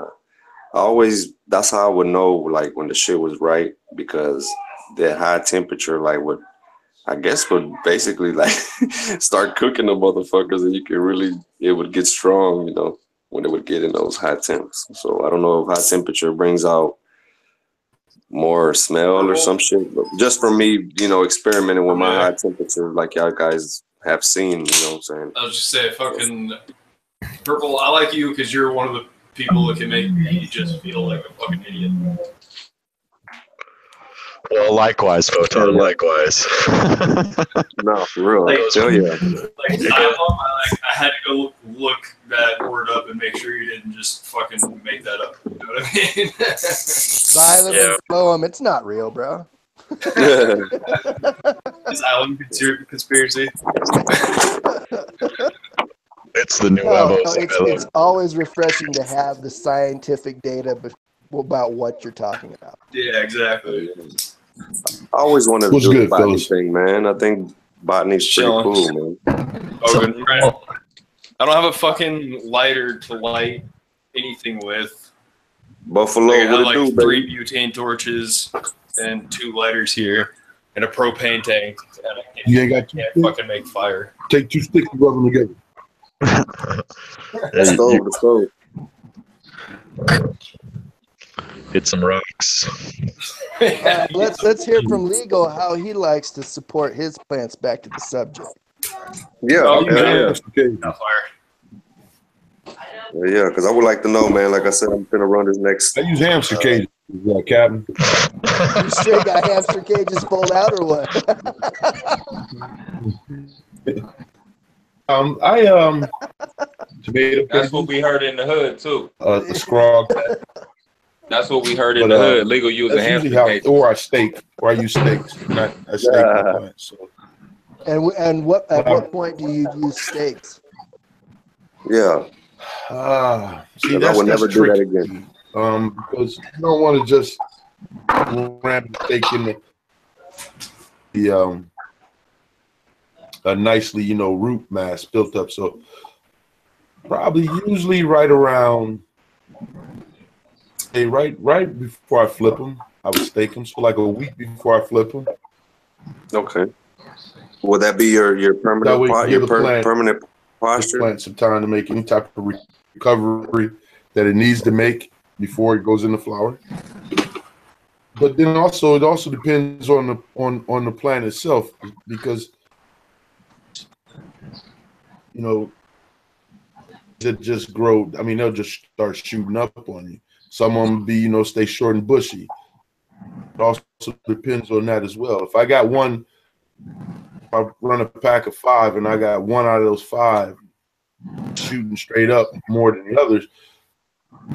that's how I would know like when the shit was right because that high temperature would basically like start cooking the motherfuckers, and it would get strong, when it would get in those high temps. So I don't know if high temperature brings out more smell or some shit. But just for me, experimenting with my high temperature, like y'all guys have seen, you know what I'm saying? I was just saying, fucking Purple, I like you because you're one of the people that can make me just feel like a fucking idiot. Well, likewise, Photon, likewise. No, for real. Hell yeah. I had to go look that word up and make sure you didn't just fucking make that up. You know what I mean? Xylem and phloem, it's not real, bro. Xylem conspiracy. It's the new level. It's always refreshing to have the scientific data about what you're talking about. Yeah, exactly. I always wanted to do the botany thing, man. I think botany's pretty cool, man. I don't have a fucking lighter to light anything with. Buffalo, I have what it do, 3 baby? butane torches and 2 lighters here and a propane tank. And I can't fucking make fire. Take 2 sticks and rub them together. The stove. Hit some rocks. Let's hear from Legal how he likes to support his plants. Back to the subject. Yeah, yeah. Yeah, because I would like to know, man. Like I said, I'm gonna run this next. I use hamster cages, Captain. You straight got hamster cages pulled out or what? Tomato. That's what we heard in the hood too. Scrog. That's what we heard in the hood. Legal using hamster cages. Or I steak, or I use steaks. Not I steak my plants. So. And at what point do you use steaks? Yeah. See, I would never do that again. Because you don't want to just ram the steak in a nicely, root mass built up. So probably usually right around, right before I flip them, I would stake them for like a week before I flip them. Okay. Will that be your That permanent way, pot, give your the plant permanent the posture? plant some time to make any type of recovery that it needs to make before it goes in the flower. But then also, it also depends on the plant itself, because you know it just grow. I mean, they'll just start shooting up on you. Some of them be stay short and bushy. It also depends on that as well. If I got one, if I run a pack of 5 and I got one out of those 5 shooting straight up more than the others,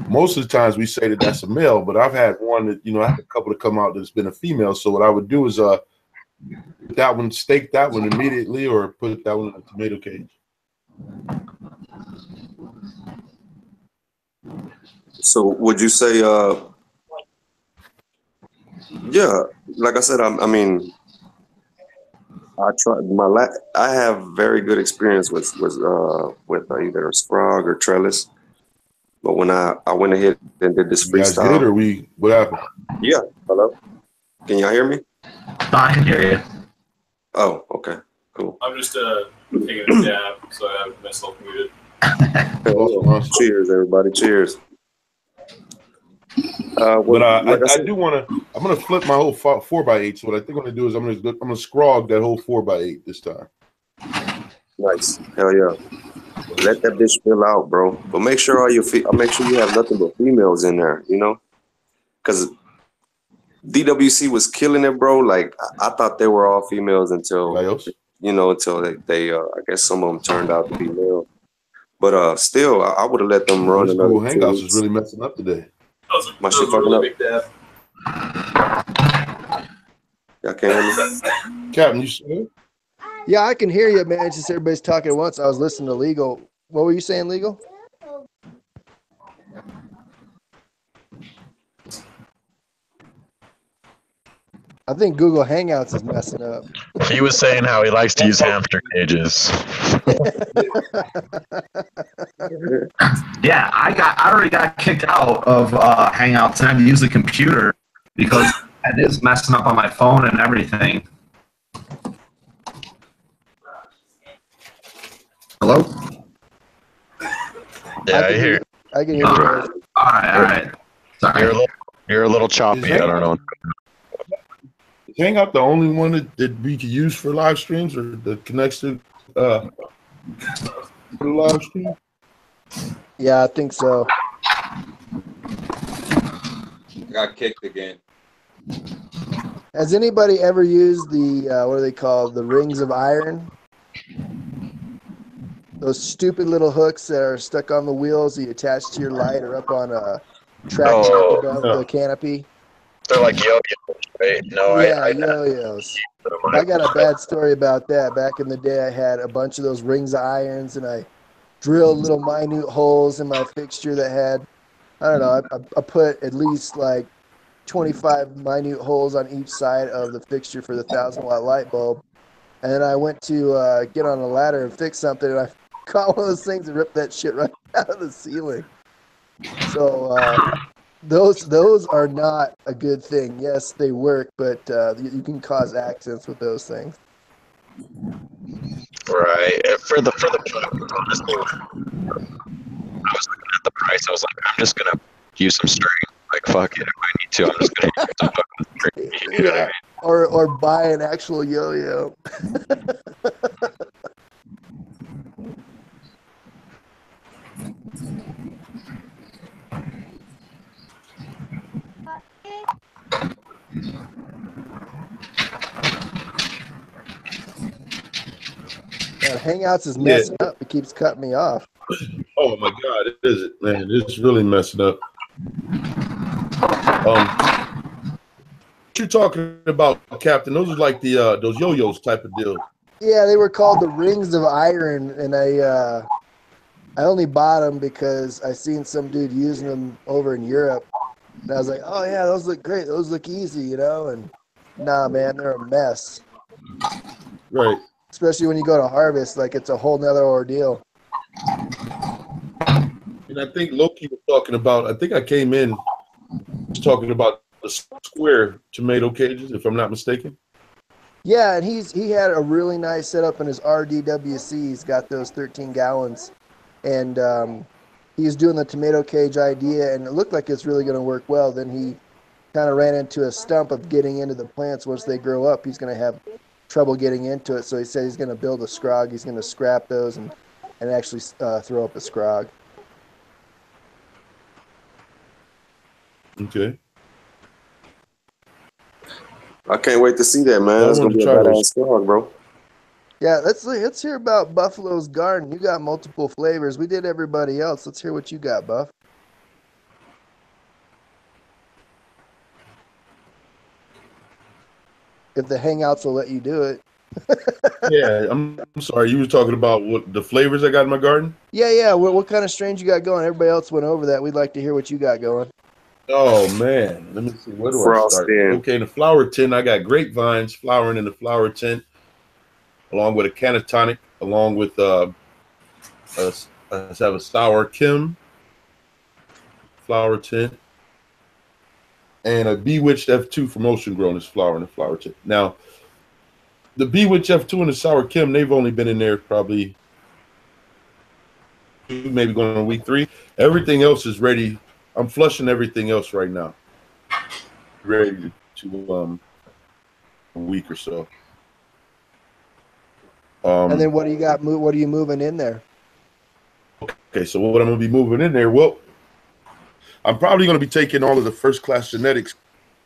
most of the times we say that that's a male, but I've had one that, I had a couple to come out that's been a female. So what I would do is stake that one immediately, or put that one in a tomato cage. So would you say, yeah, like I said, I mean, I have very good experience with either a scrog or trellis. But when I went ahead and did this You guys did, freestyle, or what happened? yeah, hello, can y'all hear me? I can hear you. Oh, okay, cool. I'm just taking a dab, so I have myself muted. Awesome. Cheers, everybody! Cheers. But like I do want to. I'm gonna flip my whole 4x8. So what I think I'm gonna do is I'm gonna scrog that whole 4x8 this time. Nice, hell yeah. Let that bitch fill out, bro. But make sure make sure you have nothing but females in there, because DWC was killing it, bro. Like I thought they were all females until they I guess some of them turned out to be male. But still, I would have let them run This another Google 2 Hangouts weeks. is really messing up today. My shit fucking up. Y'all can't hear me? Captain, you still? Yeah, I can hear you, man. It's just everybody's talking at once. I was listening to Legal. What were you saying, Legal? I think Google Hangouts is messing up. He was saying how he likes to use hamster cages. Yeah, I already got kicked out of Hangouts, and I had to use the computer because it is messing up on my phone and everything. Hello? Yeah, I hear. I can hear you. All right. Sorry. You're a little choppy. I don't know. Is Hangout the only one that we can use for live streams, or that connects to for the live stream? Yeah, I think so. I got kicked again. Has anybody ever used the what are they called? The rings of iron? Those stupid little hooks that are stuck on the wheels that you attach to your light or up on a track above the canopy. They're like yo-yos, right? No, yeah, yo-yos. I got a bad story about that. Back in the day, I had a bunch of those rings of irons, and I drilled little minute holes in my fixture that had, I don't know, I put at least like 25 minute holes on each side of the fixture for the 1,000-watt light bulb. And then I went to get on a ladder and fix something, and I caught one of those things and ripped that shit right out of the ceiling. So those are not a good thing. Yes, they work, but you can cause accidents with those things. Right. For the honestly, I was looking at the price. I was like, I'm just gonna use some string. Like fuck it, if I need to, I'm just gonna use some fucking string. You know what I mean? Or buy an actual yo-yo. Hangouts is messing up. It keeps cutting me off. Oh my God, is it, man? It's really messing up. What you talking about, Captain? Those are like the those yo-yos type of deal. Yeah, they were called the rings of iron, and I only bought them because I seen some dude using them over in Europe, and I was like, oh yeah, those look great. Those look easy, And nah, man, they're a mess. Right. Especially when you go to harvest, like it's a whole nother ordeal. And I think Loki was talking about, I think I came in talking about the square tomato cages, if I'm not mistaken. Yeah, and he had a really nice setup in his RDWC. He's got those 13 gallons, and he's doing the tomato cage idea, and it looked like it's really going to work well. Then he kind of ran into a stump of getting into the plants. Once they grow up, he's going to have trouble getting into it. So he said he's going to build a scrog. He's going to scrap those and actually throw up a scrog. Okay. I can't wait to see that, man. That's gonna be a badass scrog, bro. Yeah, let's hear about Buffalo's Garden. You got multiple flavors. We did everybody else. Let's hear what you got, Buff. If the Hangouts will let you do it. Yeah, I'm sorry. You were talking about what the flavors I got in my garden? Yeah. What kind of strains you got going? Everybody else went over that. We'd like to hear what you got going. Oh man, let me see. Where do I start? Okay, in the flower tent, I got grapevines flowering in the flower tent, along with a canatonic, along with I have a sour Kim flower tent, and a Bewitched F2 from Ocean Grown is flowering in the flower tent. Now, the Bewitched F2 and the sour Kim, they've only been in there probably maybe going on week 3. Everything else is ready. I'm flushing everything else right now. Ready to a week or so. And then what do you got? What are you moving in there? Okay, so what I'm going to be moving in there? Well, I'm probably going to be taking all of the first class genetics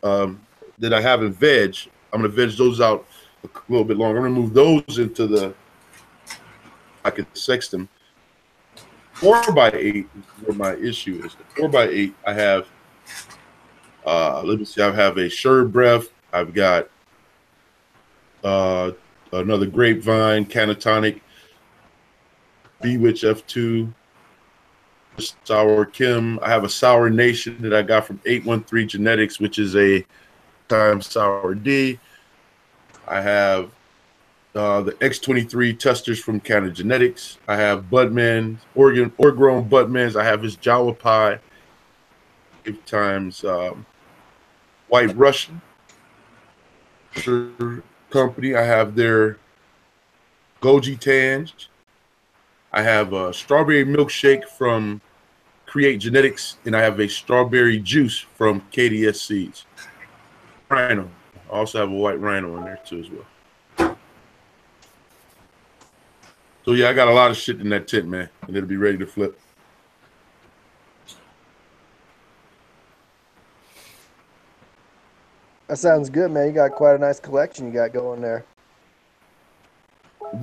that I have in veg. I'm going to veg those out a little bit longer. I'm going to move those into the. I could sex them. 4x8 is where my issue is. The 4x8, I have, let me see, I have a Sure Breath. I've got another Grapevine, Canatonic, Bewitch F2, Sour Kim. I have a Sour Nation that I got from 813 Genetics, which is a time Sour D. I have the X23 testers from Canada Genetics. I have Budman, Oregon Budmans. I have his Jawa Pie. 8 times White Russian company. I have their Goji Tange. I have a strawberry milkshake from Create Genetics, and I have a strawberry juice from KDS Seeds. Rhino. I also have a white rhino in there too as well. So yeah, I got a lot of shit in that tent, man, and it'll be ready to flip. That sounds good, man. You got quite a nice collection you got going there.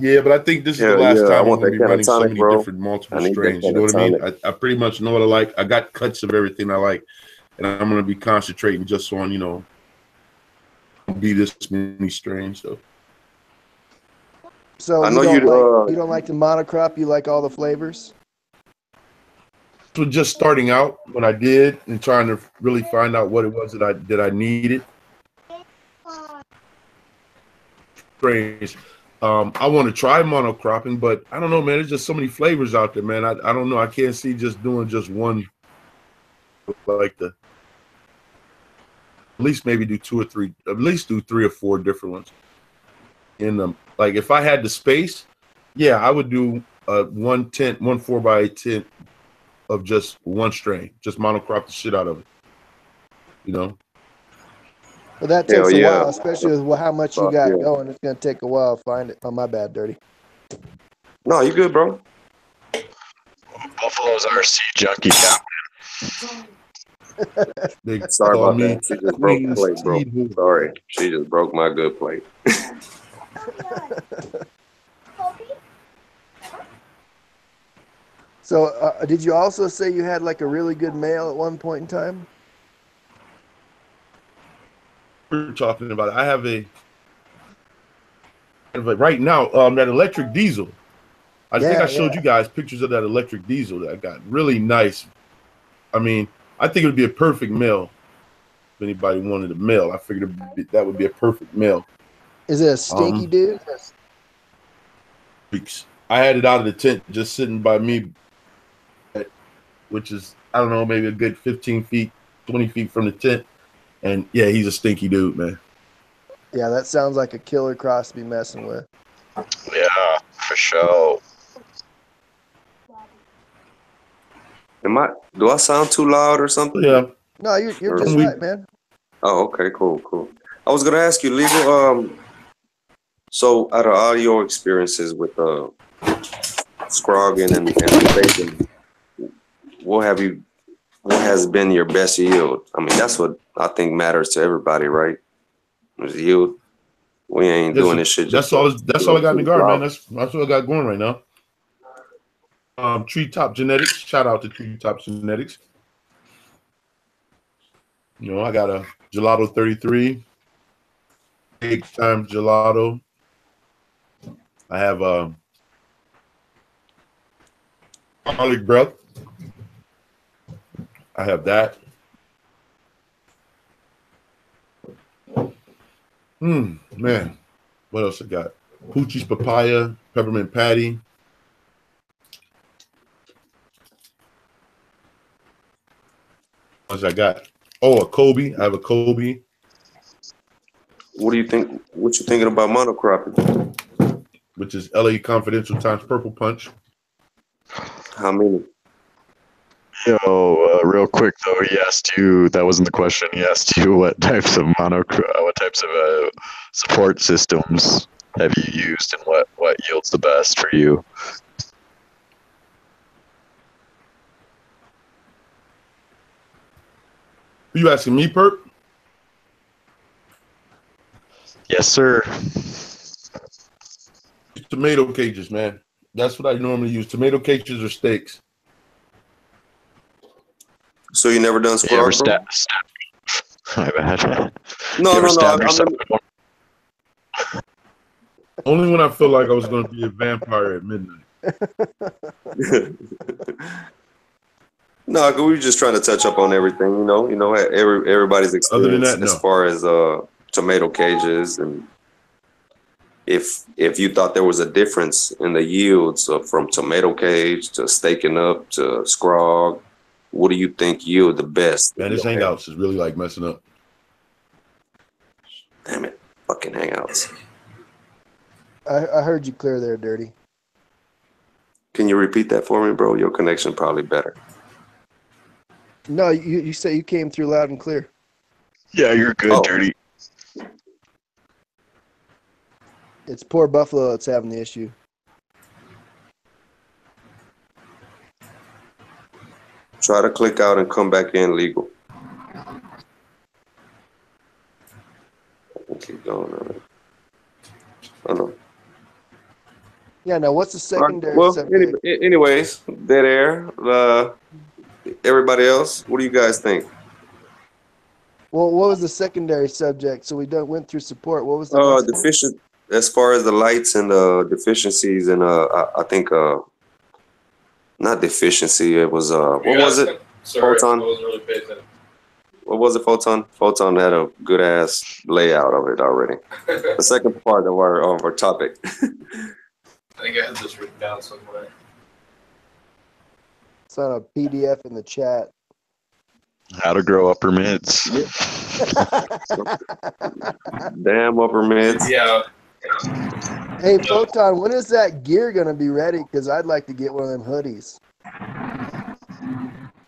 Yeah, but I think this is the last time I'm going to be running so many different multiple strains. You know what I mean? I pretty much know what I like. I got cuts of everything I like, and I'm going to be concentrating just on, you know, be this many strains. So you don't like the monocrop. You like all the flavors. So just starting out when I did and trying to really find out what it was that I needed. Strange. I want to try monocropping, but I don't know, man. There's just so many flavors out there, man. I don't know. I can't see just doing just one. Like at least maybe do 2 or 3. At least do 3 or 4 different ones. In them, like if I had the space, yeah, I would do one 4x8 tent of just one strain, just monocrop the shit out of it. You know. Well, that takes a while, especially with how much you got going. It's gonna take a while to find it. Oh, my bad, Dirty. No, you good, bro. Buffalo's RC junkie captain. Sorry about that. She just broke the plate, bro. Sorry, she just broke my good plate. So, did you also say you had like a really good male at one point in time? We're talking about it. I have a right now that electric diesel. I think I showed you guys pictures of that electric diesel that I got. Really nice. I mean, I think it would be a perfect male. If anybody wanted a male, I figured that would be a perfect male. Is it a stinky dude? I had it out of the tent, just sitting by me, which is, I don't know, maybe a good 15 feet, 20 feet from the tent. And yeah, he's a stinky dude, man. Yeah, that sounds like a killer cross to be messing with. Yeah, for sure. Do I sound too loud or something? Yeah. No, you're just right, man. Oh, okay, cool. I was gonna ask you, Legal. So out of all your experiences with scrogging and baking, what has been your best yield? I mean, that's what I think matters to everybody, right? Is yield. We ain't doing this shit. That's all I got in the garden, man. That's what I got going right now. Treetop Genetics. Shout out to Treetop Genetics. You know, I got a Gelato 33, big time gelato. I have garlic breath. I have that. Man. What else I got? Poochie's papaya, peppermint patty. What else I got? Oh, a Kobe. I have a Kobe. What do you think? What you thinking about monocropping? Which is LA Confidential times Purple Punch. How many? Yo, real quick though, he asked you. That wasn't the question. He asked you what types of support systems have you used, and what yields the best for you. Are you asking me, Perk? Yes, sir. Tomato cages, man. That's what I normally use. Tomato cages or steaks. So you never done You ever scrog? My bad. No. Only when I feel like I was going to be a vampire at midnight. No, we were just trying to touch up on everything. You know, everybody's experience. Other than that, no. As far as tomato cages, and if you thought there was a difference in the yields from tomato cage to staking up to scrog, what do you think yield the best? Man, this Hangouts is really like messing up. Damn it, fucking Hangouts. I heard you clear there, Dirty. Can you repeat that for me, bro? Your connection probably better. No, you said you came through loud and clear. Yeah, you're good, Dirty. It's poor Buffalo that's having the issue. Try to click out and come back in, Legal. Keep going. I know. Yeah, now what's the secondary? Well, anyways, dead air. Everybody else, what do you guys think? Well, what was the secondary subject? So we went through support. What was the deficient? As far as the lights and deficiencies, and I think not deficiency. It was what was it? Sorry, Photon. I wasn't really paying attention. What was it? Photon. Photon had a good ass layout of it already. The second part of our topic. I think I had this written down somewhere. It's on a PDF in the chat. How to grow upper mids. Damn upper mids. Yeah. Hey, Photon, when is that gear going to be ready? Because I'd like to get one of them hoodies.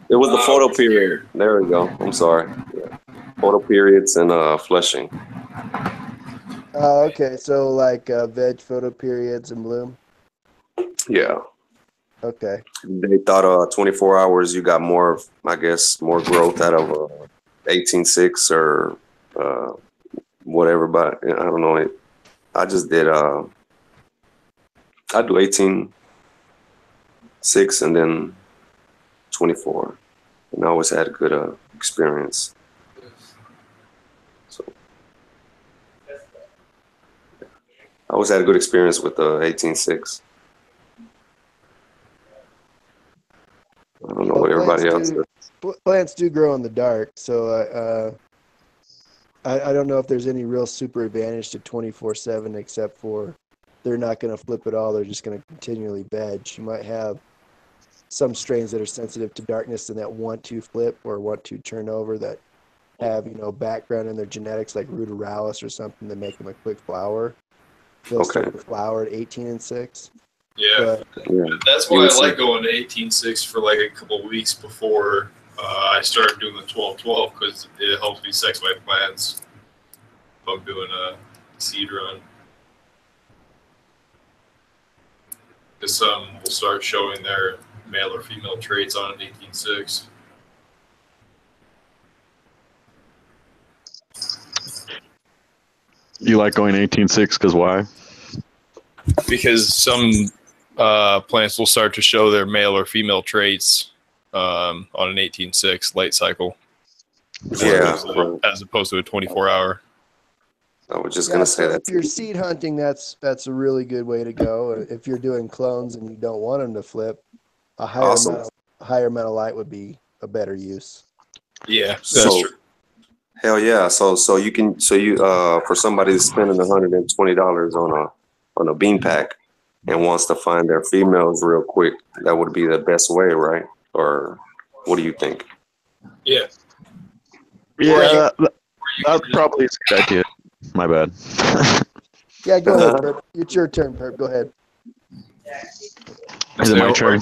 It was the photo period. There we go. I'm sorry. Yeah. Photo periods and flushing. Oh, okay. So like veg photo periods and bloom? Yeah. Okay. They thought 24 hours you got more, I guess, more growth out of 18.6 or whatever, but I don't know. I just did, I do 18.6 and then 24. And I always had a good experience. So I always had a good experience with 18.6. I don't know what everybody else does. Plants do grow in the dark, so I don't know if there's any real super advantage to 24/7 except for they're not going to flip at all. They're just going to continually veg. You might have some strains that are sensitive to darkness and that want to flip or want to turn over that have, background in their genetics like ruderalis or something to make them a quick flower. They'll start to flower at 18 and 6. Yeah, that's why I like going to 18.6 for like a couple of weeks before I started doing the 12-12 because it helps me sex my plants if I'm doing a seed run. Because some will start showing their male or female traits on an 18.6. You like going 18.6 because why? Because some plants will start to show their male or female traits on an 18.6 light cycle. Yeah. As opposed to a 24-hour. I was just gonna say that. If you're seed hunting, that's a really good way to go. If you're doing clones and you don't want them to flip, a higher amount of light would be a better use. Yeah, that's true. Hell yeah! So for somebody that's spending $120 on a bean pack and wants to find their females real quick, that would be the best way, right? Or what do you think? Yeah. Yeah, that probably is a good idea. My bad. Yeah, go ahead, Perp. It's your turn, Perp. Go ahead. Is it my turn?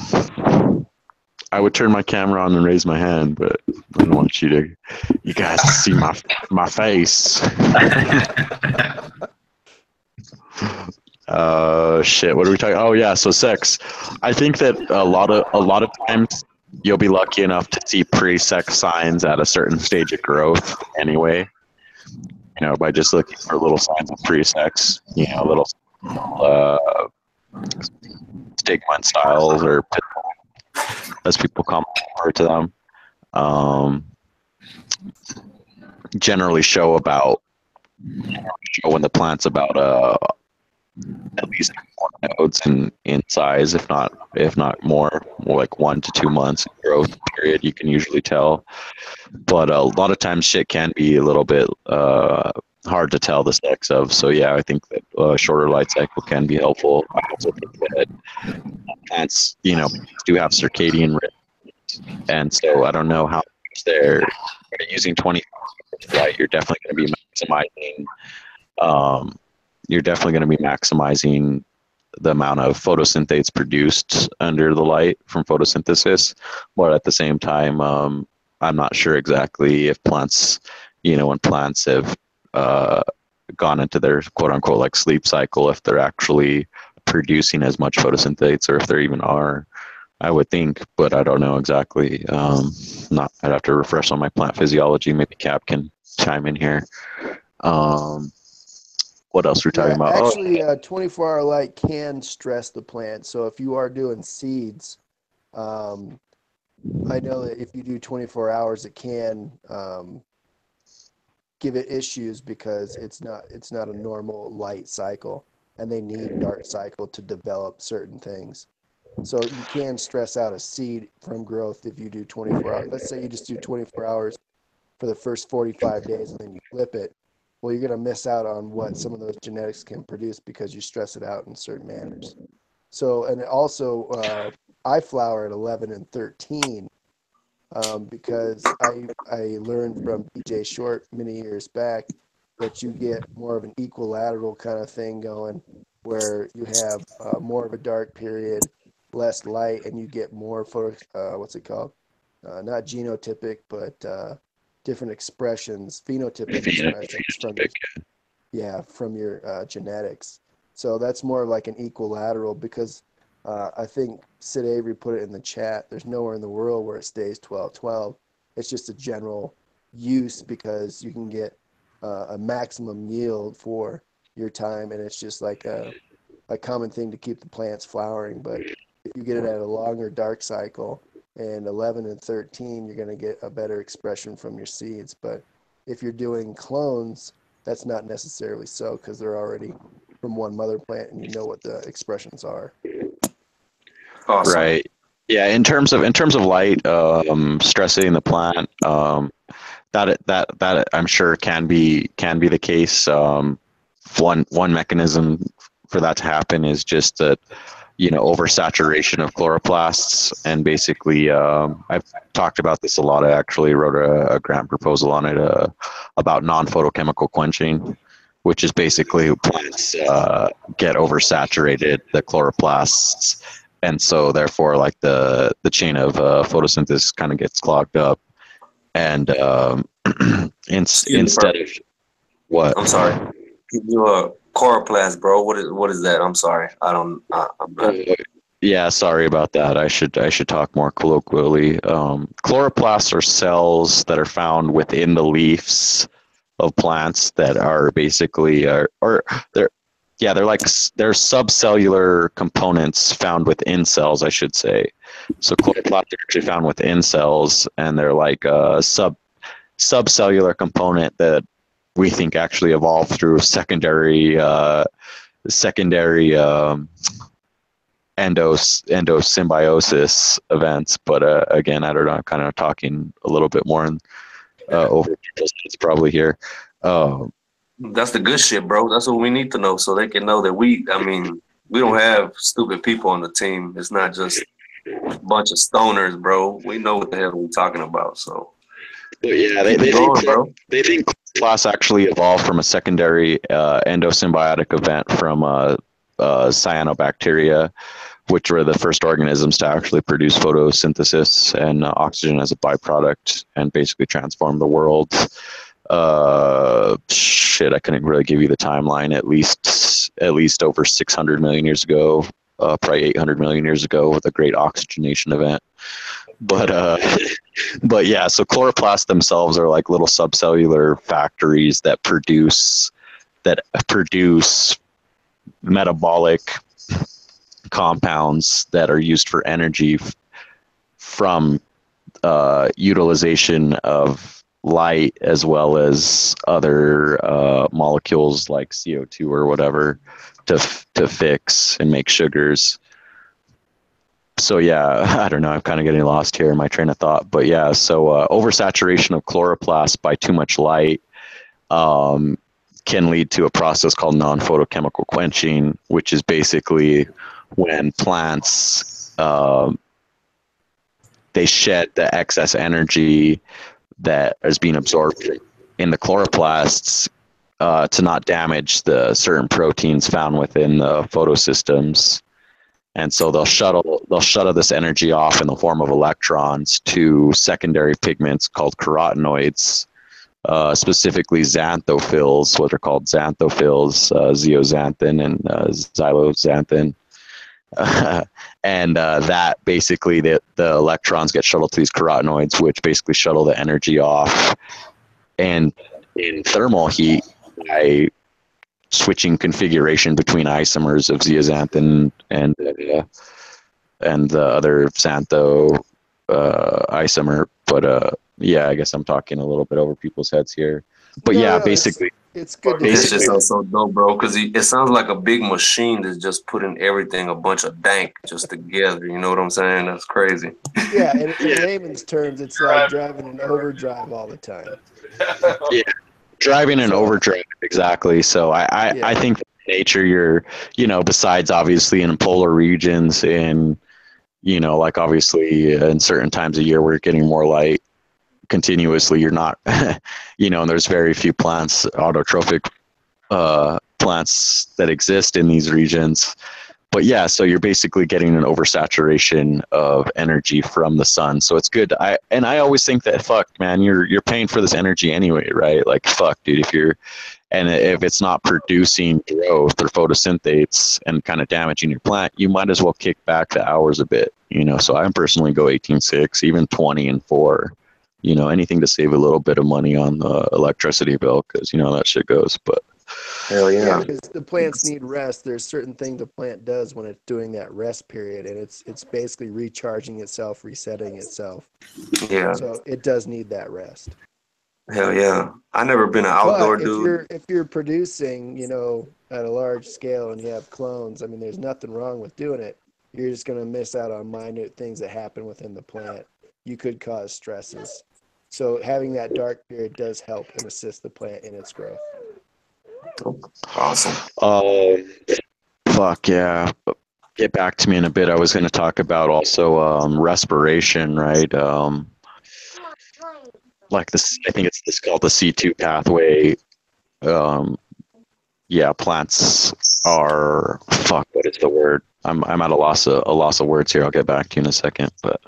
I would turn my camera on and raise my hand, but I don't want you guys to see my face. Shit. What are we talking? Oh yeah, so sex. I think that a lot of times you'll be lucky enough to see pre-sex signs at a certain stage of growth anyway. By just looking for little signs of pre-sex, little stigma styles, or as people refer to them, generally show when the plant's about at least 4 nodes in size, if not more like 1 to 2 months growth period. You can usually tell, but a lot of times shit can be a little bit hard to tell the sex of. So yeah, I think that shorter light cycle can be helpful. I also think that plants, do have circadian rhythm, and so I don't know how much they're using 20 light. You're definitely going to be maximizing. You're definitely going to be maximizing the amount of photosynthates produced under the light from photosynthesis, but at the same time, I'm not sure exactly if plants, when plants have gone into their quote unquote like sleep cycle, if they're actually producing as much photosynthetes, or if there even are. I would think, but I don't know exactly. I'd have to refresh on my plant physiology. Maybe Cap can chime in here. What else we're talking about? Actually, 24-hour light can stress the plant. So if you are doing seeds, I know that if you do 24 hours, it can give it issues because it's not a normal light cycle, and they need dark cycle to develop certain things. So you can stress out a seed from growth if you do 24 hours. Let's say you just do 24 hours for the first 45 days and then you flip it. Well, you're going to miss out on what some of those genetics can produce because you stress it out in certain manners. So, and also, I flower at 11 and 13 because I learned from PJ Short many years back that you get more of an equilateral kind of thing going, where you have more of a dark period, less light, and you get more what's it called? Not genotypic, but different expressions, phenotypic expressions from your genetics. So that's more like an equilateral, because I think Sid Avery put it in the chat. There's nowhere in the world where it stays 12-12. It's just a general use because you can get a maximum yield for your time, and it's just like a common thing to keep the plants flowering. But if you get it at a longer dark cycle, and 11 and 13, you're going to get a better expression from your seeds. But if you're doing clones, that's not necessarily so, because they're already from one mother plant and you know what the expressions are. Awesome. Right. Yeah. In terms of light, stressing the plant, that I'm sure can be the case. One mechanism for that to happen is just that oversaturation of chloroplasts. And basically, I've talked about this a lot. I actually wrote a grant proposal on it about non-photochemical quenching, which is basically plants get oversaturated, the chloroplasts, and so therefore like the chain of photosynthesis kind of gets clogged up. And instead of what? I'm sorry. You chloroplast, bro. What is that? I'm sorry. I'm not. Yeah, sorry about that. I should talk more colloquially. Chloroplasts are cells that are found within the leaves of plants that are basically they're subcellular components found within cells, I should say. So chloroplasts are actually found within cells, and they're like a subcellular component that we think actually evolved through secondary endosymbiosis events. But again, I don't know, I'm kind of talking a little bit more over people's heads probably here. That's the good shit, bro. That's what we need to know, so they can know that we don't have stupid people on the team. It's not just a bunch of stoners, bro. We know what the hell we're talking about. So yeah, they think chloroplasts actually evolved from a secondary endosymbiotic event from cyanobacteria, which were the first organisms to actually produce photosynthesis and oxygen as a byproduct, and basically transform the world. I couldn't really give you the timeline. At least over 600 million years ago, probably 800 million years ago, with a great oxygenation event. But yeah, so chloroplasts themselves are like little subcellular factories that produce metabolic compounds that are used for energy from utilization of light, as well as other molecules like CO2 or whatever to fix and make sugars. So yeah, I don't know, I'm kind of getting lost here in my train of thought, but yeah, so oversaturation of chloroplasts by too much light can lead to a process called non-photochemical quenching, which is basically when plants they shed the excess energy that is being absorbed in the chloroplasts to not damage the certain proteins found within the photosystems. And so they'll shuttle this energy off in the form of electrons to secondary pigments called carotenoids, specifically xanthophylls, what are called xanthophylls, zeaxanthin and xyloxanthin. And that basically the electrons get shuttled to these carotenoids, which basically shuttle the energy off. And in thermal heat, by switching configuration between isomers of zeaxanthin and the other xantho isomer. But yeah, I guess I'm talking a little bit over people's heads here. But yeah, basically, it's good. This shit sounds so dope, bro, because it sounds like a big machine that's just putting everything, a bunch of dank just together. You know what I'm saying? That's crazy. Yeah, in layman's terms, it's like driving an overdrive all the time. Yeah, driving an overdrive, exactly. So I think nature, you're, besides obviously in polar regions, in, like obviously in certain times of year we're getting more light continuously, you're not, and there's very few plants, autotrophic plants that exist in these regions. But yeah, so you're basically getting an oversaturation of energy from the sun. So it's good. I always think that, fuck, man, you're paying for this energy anyway, right? Like, fuck, dude, if it's not producing growth or photosynthesis and kind of damaging your plant, you might as well kick back the hours a bit, So I personally go 18.6, even 20 and 4, anything to save a little bit of money on the electricity bill, because that shit goes. But hell yeah, because the plants need rest. There's certain things the plant does when it's doing that rest period, and it's basically recharging itself, resetting itself. Yeah. So it does need that rest. Hell yeah. I never been an outdoor dude. If you're producing, at a large scale and you have clones, I mean, there's nothing wrong with doing it. You're just going to miss out on minute things that happen within the plant. You could cause stresses. So having that dark period does help and assist the plant in its growth. Awesome. Fuck yeah. get back to me in a bit. I was going to talk about also respiration, right? Like this, I think it's this called the C2 pathway. Yeah, plants are what is the word? I'm at a loss of words here. I'll get back to you in a second. But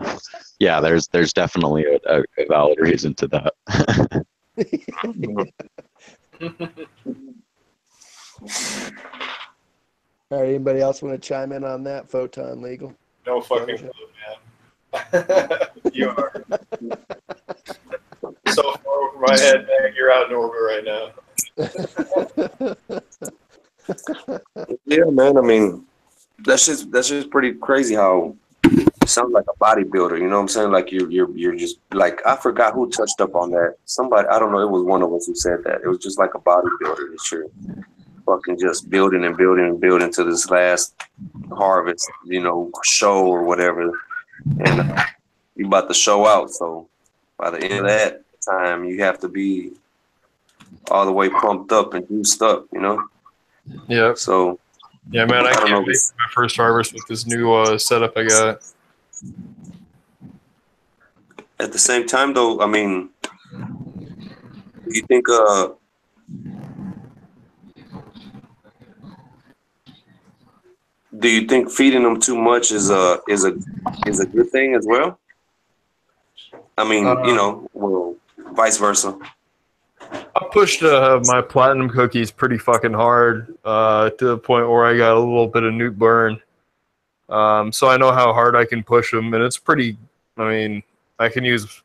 yeah, there's definitely a valid reason to that. All right, anybody else want to chime in on that? Photon legal. No fucking clue, man. You are so far over my head, man. You're out in orbit right now. Yeah, man. I mean, that's just pretty crazy how it sounds like a bodybuilder. You know what I'm saying? Like you're just like, I forgot who touched up on that. Somebody, I don't know. It was one of us who said that. It was just like a bodybuilder this year, fucking just building and building and building to this last harvest, show or whatever, and you about to show out. So by the end of that time, you have to be all the way pumped up and juiced up. Yeah. So. Yeah, man, I can't wait for my first harvest with this new setup I got. At the same time, though, I mean, do you think feeding them too much is a good thing as well? I mean, well, vice versa. I pushed my platinum cookies pretty fucking hard to the point where I got a little bit of nuke burn. So I know how hard I can push them, and it's pretty. I mean, I can use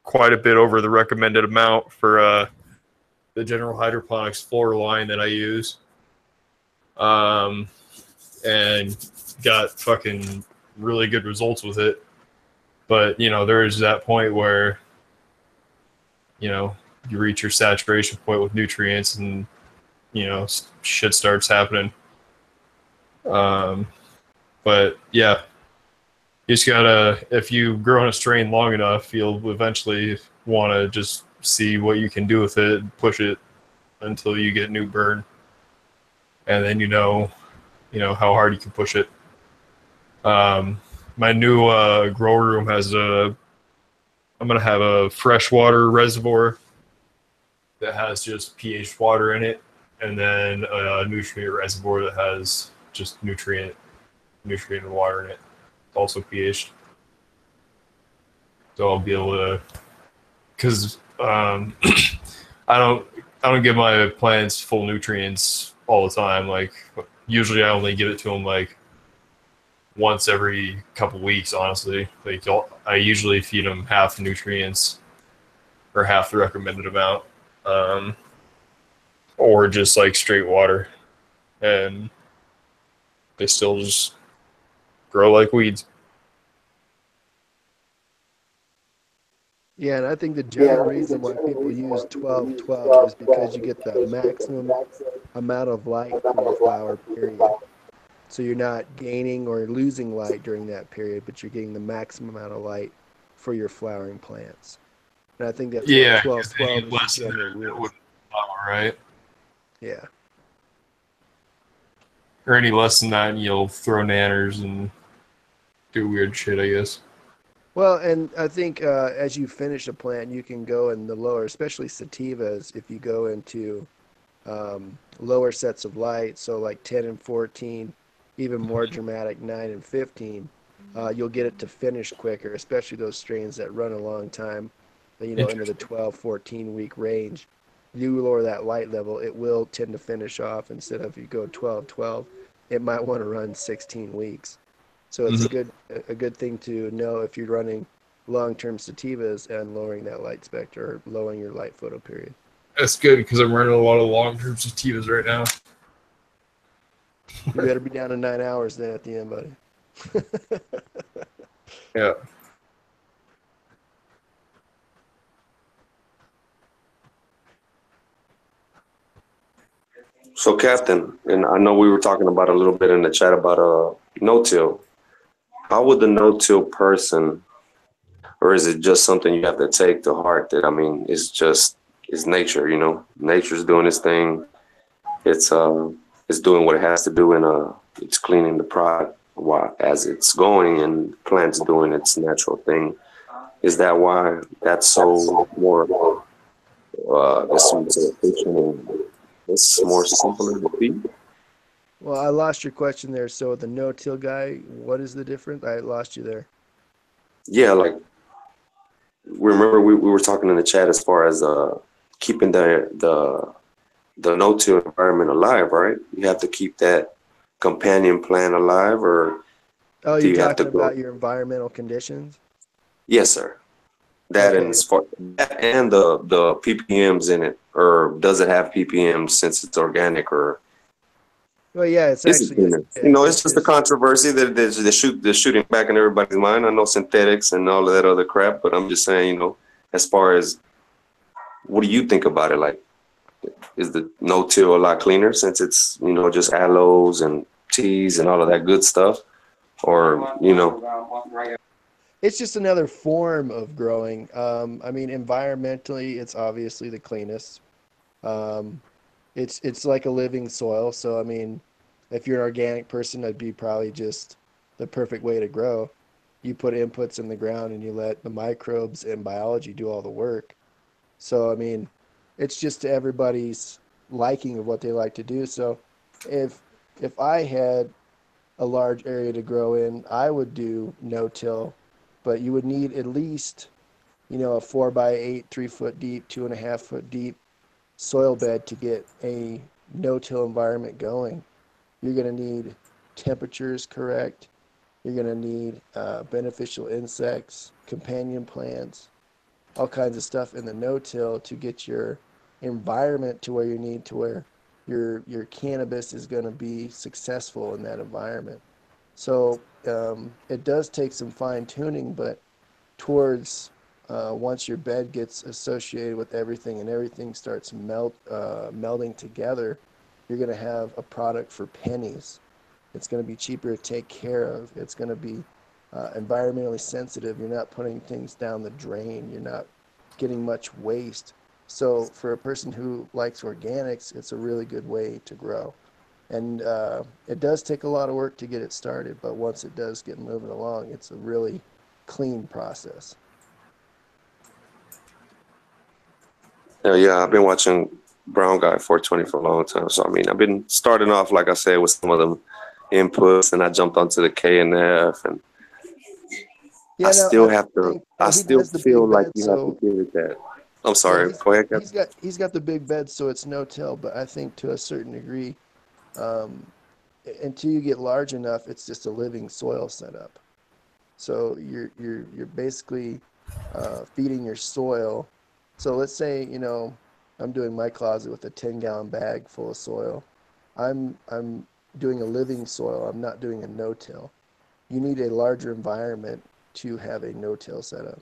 quite a bit over the recommended amount for the general hydroponics floor line that I use, and got fucking really good results with it. But there is that point where you reach your saturation point with nutrients, and shit starts happening. But yeah, you just gotta, if you grow on a strain long enough, you'll eventually want to just see what you can do with it and push it until you get new burn, and then how hard you can push it. My new grow room has I'm gonna have a freshwater reservoir that has just pH water in it, and then a nutrient reservoir that has just nutrient and water in it, also pH. So I'll be able to, because I don't give my plants full nutrients all the time. Like usually I only give it to them like once every couple weeks. Honestly, like I usually feed them half the nutrients or half the recommended amount. Or just like straight water, and they still just grow like weeds. Yeah, and I think the general reason why people use 12-12 is because you get the maximum amount of light for your flower period. So you're not gaining or losing light during that period, but you're getting the maximum amount of light for your flowering plants. And I think that's why 12-12 is the general rule. Right? Yeah. Or any less than that, and you'll throw nanners and do weird shit, I guess. Well, and I think as you finish a plant, you can go in the lower, especially sativas, if you go into lower sets of light, so like 10 and 14, even more dramatic 9 and 15, you'll get it to finish quicker, especially those strains that run a long time, into the 12, 14 week range. You lower that light level, it will tend to finish off. Instead of, if you go 12-12, it might want to run 16 weeks. So it's a good thing to know if you're running long-term sativas and lowering that light spectrum or lowering your light photo period. That's good, because I'm running a lot of long-term sativas right now. You better be down to 9 hours then at the end, buddy. Yeah. So, Captain, and I know we were talking about a little bit in the chat about no-till. How would the no-till person, or is it just something you have to take to heart that, I mean, it's nature, Nature's doing its thing. It's doing what it has to do, and it's cleaning the product while as it's going and plants doing its natural thing. Is that why that's so more it's more efficient and it's more simpler to feed? Well, I lost your question there. So the no-till guy, what is the difference? I lost you there. Yeah, like remember we were talking in the chat as far as keeping the no-till environment alive, right? You have to keep that companion plant alive, or Oh, do you're you have to talking grow? about your environmental conditions? Yes, sir. That and Okay. as far that and the ppms in it, or does it have ppms since it's organic, or Well, yeah, it's is it actually cleaner? You know, it's just a controversy that they're shooting back in everybody's mind. I know synthetics and all of that other crap, but I'm just saying, you know, as far as what do you think about it? Like, is the no-till a lot cleaner since it's, you know, just aloes and teas and all of that good stuff? Or, you know, It's just another form of growing. I mean, environmentally, it's obviously the cleanest. Um, it's like a living soil. So I mean, if you're an organic person, that'd be probably just the perfect way to grow. You put inputs in the ground and you let the microbes and biology do all the work. So I mean, it's just to everybody's liking of what they like to do. So if if I had a large area to grow in, I would do no-till, but you would need at least, a 4 by 8, 3 foot deep, 2.5 foot deep soil bed to get a no-till environment going. You're going to need temperatures correct. You're going to need beneficial insects, companion plants, all kinds of stuff in the no-till to get your environment to where you need to where your cannabis is going to be successful in that environment. So it does take some fine tuning, but towards once your bed gets associated with everything and everything starts melding together, you're going to have a product for pennies. It's going to be cheaper to take care of. It's going to be environmentally sensitive. You're not putting things down the drain. You're not getting much waste. So for a person who likes organics, it's a really good way to grow. And it does take a lot of work to get it started, but once it does get moving along, it's a really clean process. yeah, I've been watching Brown Guy 420 for a long time. So I mean, I've been starting off, like I said, with some of them inputs, and I jumped onto the K and F, and Yeah, no, I think I he still has the big feel like bed, you have to so give it that. I'm yeah, sorry. Go ahead, Captain. he's got the big bed, so it's no till. But I think to a certain degree, um, until you get large enough, it's just a living soil setup. So you're basically feeding your soil. So let's say, I'm doing my closet with a 10-gallon bag full of soil. I'm doing a living soil. I'm not doing a no-till. You need a larger environment to have a no-till setup.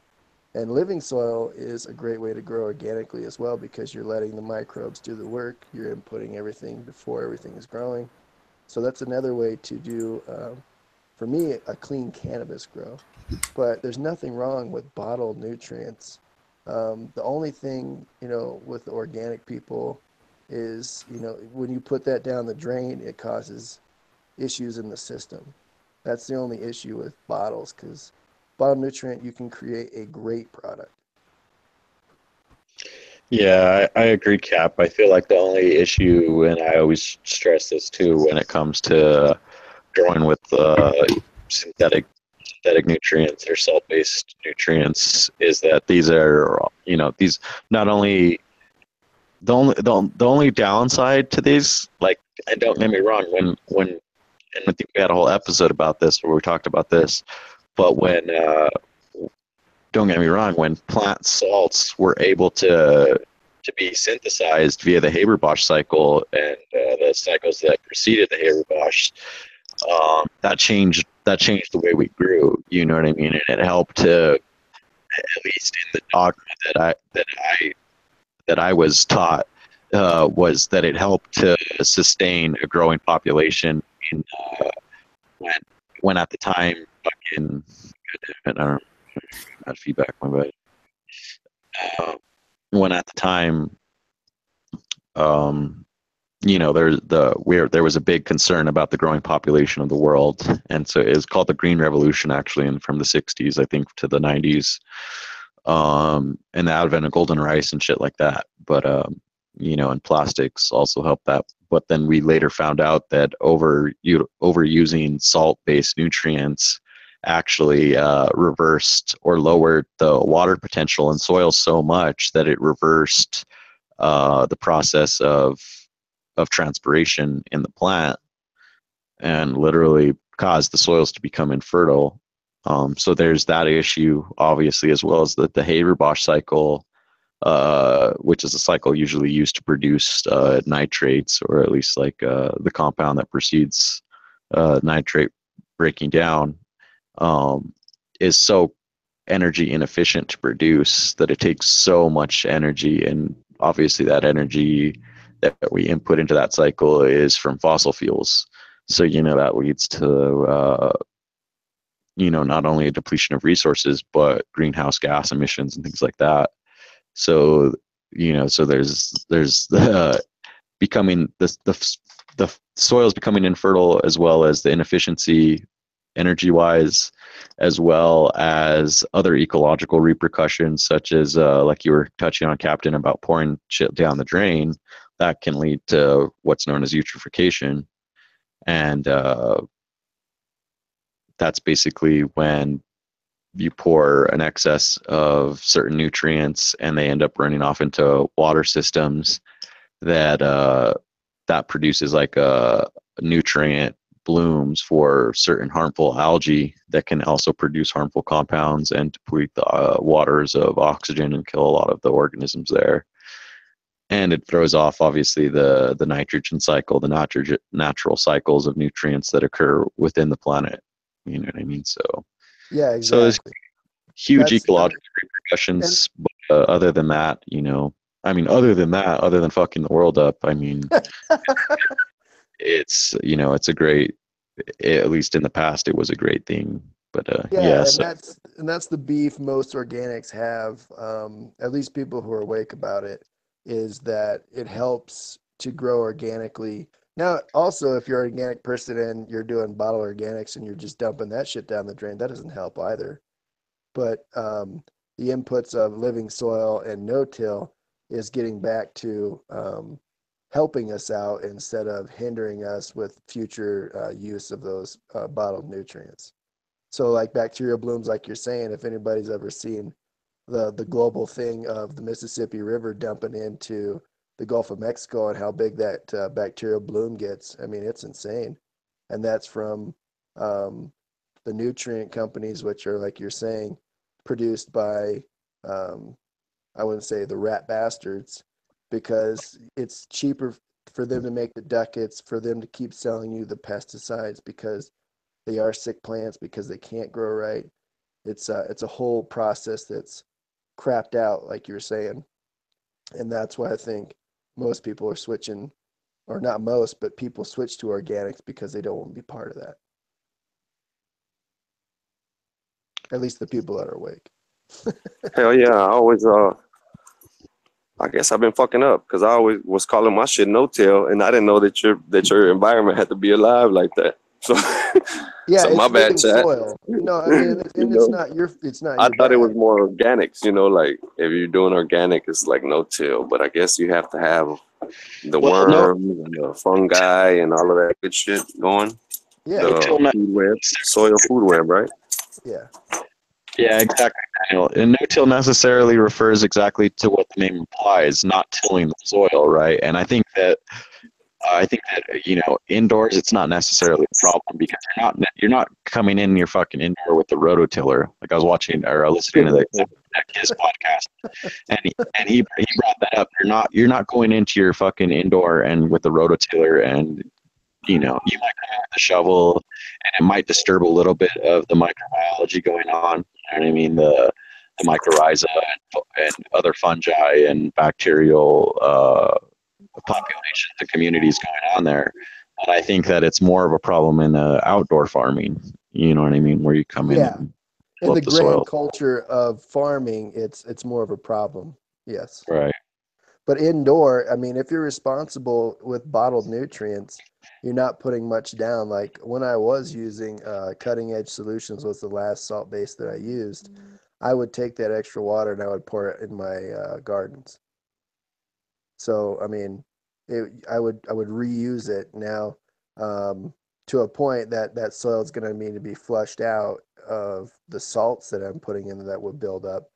And living soil is a great way to grow organically as well because you're letting the microbes do the work. You're inputting everything before everything is growing. So that's another way to do, for me, a clean cannabis grow. But there's nothing wrong with bottled nutrients. The only thing, with the organic people is, when you put that down the drain, it causes issues in the system. That's the only issue with bottles because bottled nutrient, you can create a great product. Yeah, I agree, Cap. I feel like the only issue, and I always stress this too, when it comes to growing with synthetic nutrients or salt-based nutrients, is that these are, these not only the only downside to these, like, and don't get me wrong, when and I think we had a whole episode about this where we talked about this, but when don't get me wrong, when plant salts were able to be synthesized via the Haber-Bosch cycle and the cycles that preceded the Haber-Bosch, that changed the way we grew. You know what I mean? And it helped to, at least in the dogma that I was taught, was that it helped to sustain a growing population in when at the time fucking, I don't know, not feedback, my bad. When at the time, there was a big concern about the growing population of the world, and so it was called the Green Revolution, actually, and from the 60s, I think, to the 90s, and the advent of golden rice and shit like that. But and plastics also helped that. But then we later found out that overusing salt-based nutrients actually reversed or lowered the water potential in soil so much that it reversed the process of transpiration in the plant and literally caused the soils to become infertile. So there's that issue, obviously, as well as the Haber-Bosch cycle, which is a cycle usually used to produce nitrates, or at least like the compound that precedes nitrate breaking down, is so energy inefficient to produce that it takes so much energy, and obviously that energy that we input into that cycle is from fossil fuels. So that leads to not only a depletion of resources but greenhouse gas emissions and things like that. So so there's the becoming the soils becoming infertile, as well as the inefficiency energy wise, as well as other ecological repercussions, such as like you were touching on, Captain, about pouring shit down the drain. That can lead to what's known as eutrophication, and that's basically when you pour an excess of certain nutrients and they end up running off into water systems that that produces like a nutrient blooms for certain harmful algae that can also produce harmful compounds and deplete the waters of oxygen and kill a lot of the organisms there. And it throws off, obviously, the nitrogen cycle, the natural cycles of nutrients that occur within the planet. You know what I mean? So yeah, exactly. So there's huge ecological repercussions. But other than that, other than fucking the world up, it's it's a great, at least in the past, it was a great thing. But and that's the beef most organics have. At least people who are awake about it, is that it helps to grow organically. Now, also, if you're an organic person and you're doing bottle organics and you're just dumping that shit down the drain, that doesn't help either. But the inputs of living soil and no-till is getting back to helping us out instead of hindering us with future use of those bottled nutrients. So like bacterial blooms, like you're saying, if anybody's ever seen the global thing of the Mississippi River dumping into the Gulf of Mexico and how big that bacterial bloom gets, it's insane. And that's from the nutrient companies, which are, like you're saying, produced by, I wouldn't say the rat bastards, because it's cheaper for them to make the ducats, for them to keep selling you the pesticides because they are sick plants, because they can't grow right. It's a whole process that's crapped out, like you were saying. And that's why I think most people are switching, or not most, but people switch to organics because they don't want to be part of that. At least the people that are awake. Hell yeah, I guess I've been fucking up because I always was calling my shit no-till, and I didn't know that your environment had to be alive like that. So yeah, so it's my bad, Chad. soil. No, it's not your. I thought it was more organics. Like if you're doing organic, it's like no-till, but I guess you have to have the worms and the fungi and all of that good shit going. Yeah, the food web, soil food web, right? Yeah. Yeah, exactly, Daniel. And no-till necessarily refers exactly to what the name implies, not tilling the soil, right? And I think that indoors it's not necessarily a problem because you're not coming in your fucking indoor with the rototiller. Like I was watching or listening to that Kiss podcast, and he brought that up. You're not going into your fucking indoor and with the rototiller, and you might come in with a shovel, and it might disturb a little bit of the microbiology going on. You know what I mean? The mycorrhiza and other fungi and bacterial populations and communities going on there. But I think that it's more of a problem in outdoor farming. You know what I mean? Where you come in and in the the grand soil. culture of farming, it's more of a problem. Yes. Right. But indoor, I mean, if you're responsible with bottled nutrients, you're not putting much down. Like when I was using Cutting Edge Solutions was the last salt base that I used. I would take that extra water and I would pour it in my gardens. So I mean, I would reuse it now to a point that that soil is going to need to be flushed out of the salts that I'm putting in that would build up,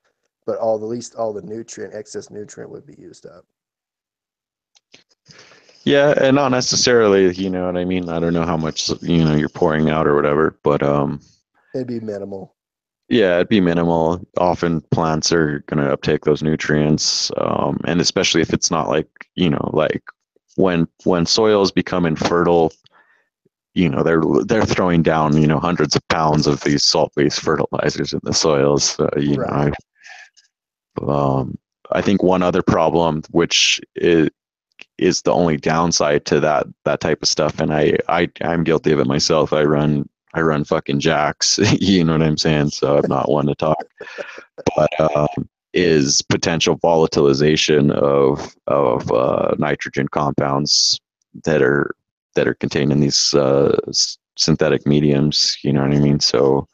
but at least all the excess nutrient would be used up. Yeah, and not necessarily, you know what I mean? I don't know how much, you're pouring out or whatever, but It'd be minimal. yeah, it'd be minimal. Often plants are going to uptake those nutrients, and especially if it's not like, like when soils become infertile, they're throwing down, hundreds of pounds of these salt-based fertilizers in the soils. Right. I think one other problem, which is the only downside to that type of stuff, and I'm guilty of it myself. I run fucking jacks, you know what I'm saying? So I'm not one to talk, but is potential volatilization of nitrogen compounds that are contained in these synthetic mediums. You know what I mean? So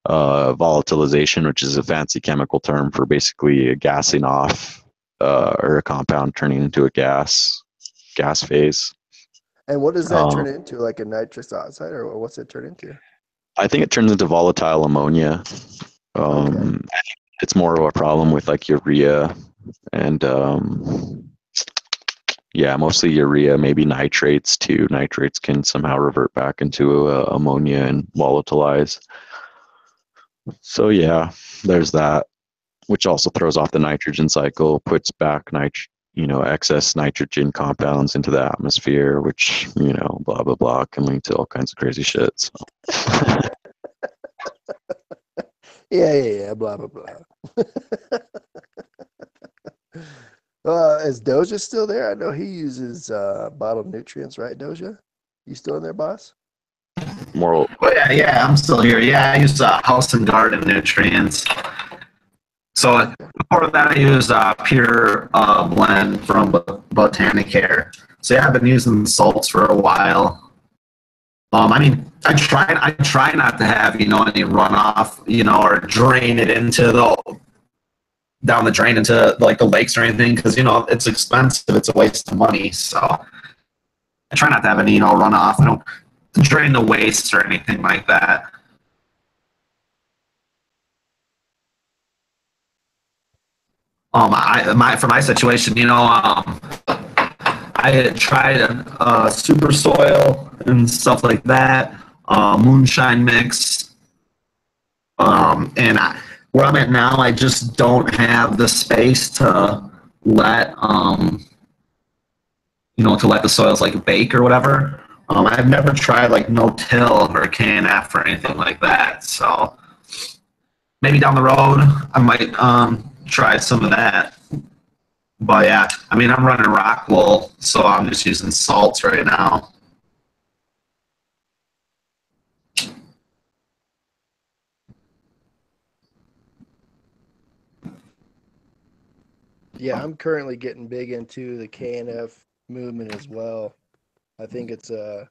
volatilization, which is a fancy chemical term for basically a gassing off or a compound turning into a gas phase. And what does that turn into? Like a nitrous oxide, or what's it turn into? I think it turns into volatile ammonia. Okay. It's more of a problem with like urea and mostly urea, maybe nitrates too. Nitrates can somehow revert back into ammonia and volatilize. So yeah, there's that, which also throws off the nitrogen cycle, puts back excess nitrogen compounds into the atmosphere, which, blah, blah, blah, can lead to all kinds of crazy shit. So. Yeah, blah, blah, blah. Is Doja still there? I know he uses bottled nutrients, right, Doja? You still in there, boss? Moral. Oh, yeah, I'm still here. Yeah, I use house and garden nutrients. So before that, I used pure blend from Botanicare. So yeah, I've been using salts for a while. I mean, I try not to have any runoff, or drain it into down the drain into like the lakes or anything, because it's expensive. It's a waste of money. So I try not to have any runoff. I don't drain the waste or anything like that. For my situation, I had tried super soil and stuff like that, moonshine mix, and where I'm at now, I just don't have the space to let to let the soils like bake or whatever. I've never tried like no-till or KNF or anything like that, so maybe down the road I might try some of that. But yeah, I mean, I'm running rock wool, so I'm just using salts right now. Yeah, I'm currently getting big into the KNF movement as well. I think it's a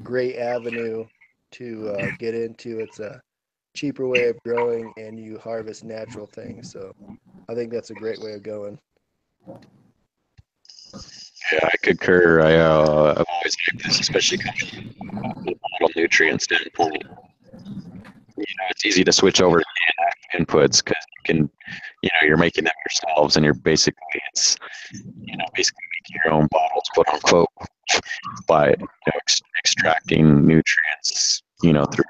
great avenue to get into. It's a cheaper way of growing, and you harvest natural things. So I think that's a great way of going. Yeah, I concur. I've always liked this, especially coming from the bottle nutrient standpoint. It's easy to switch over to inputs because you're making them yourselves, and you're basically making your own bottles, quote unquote, by extracting nutrients, through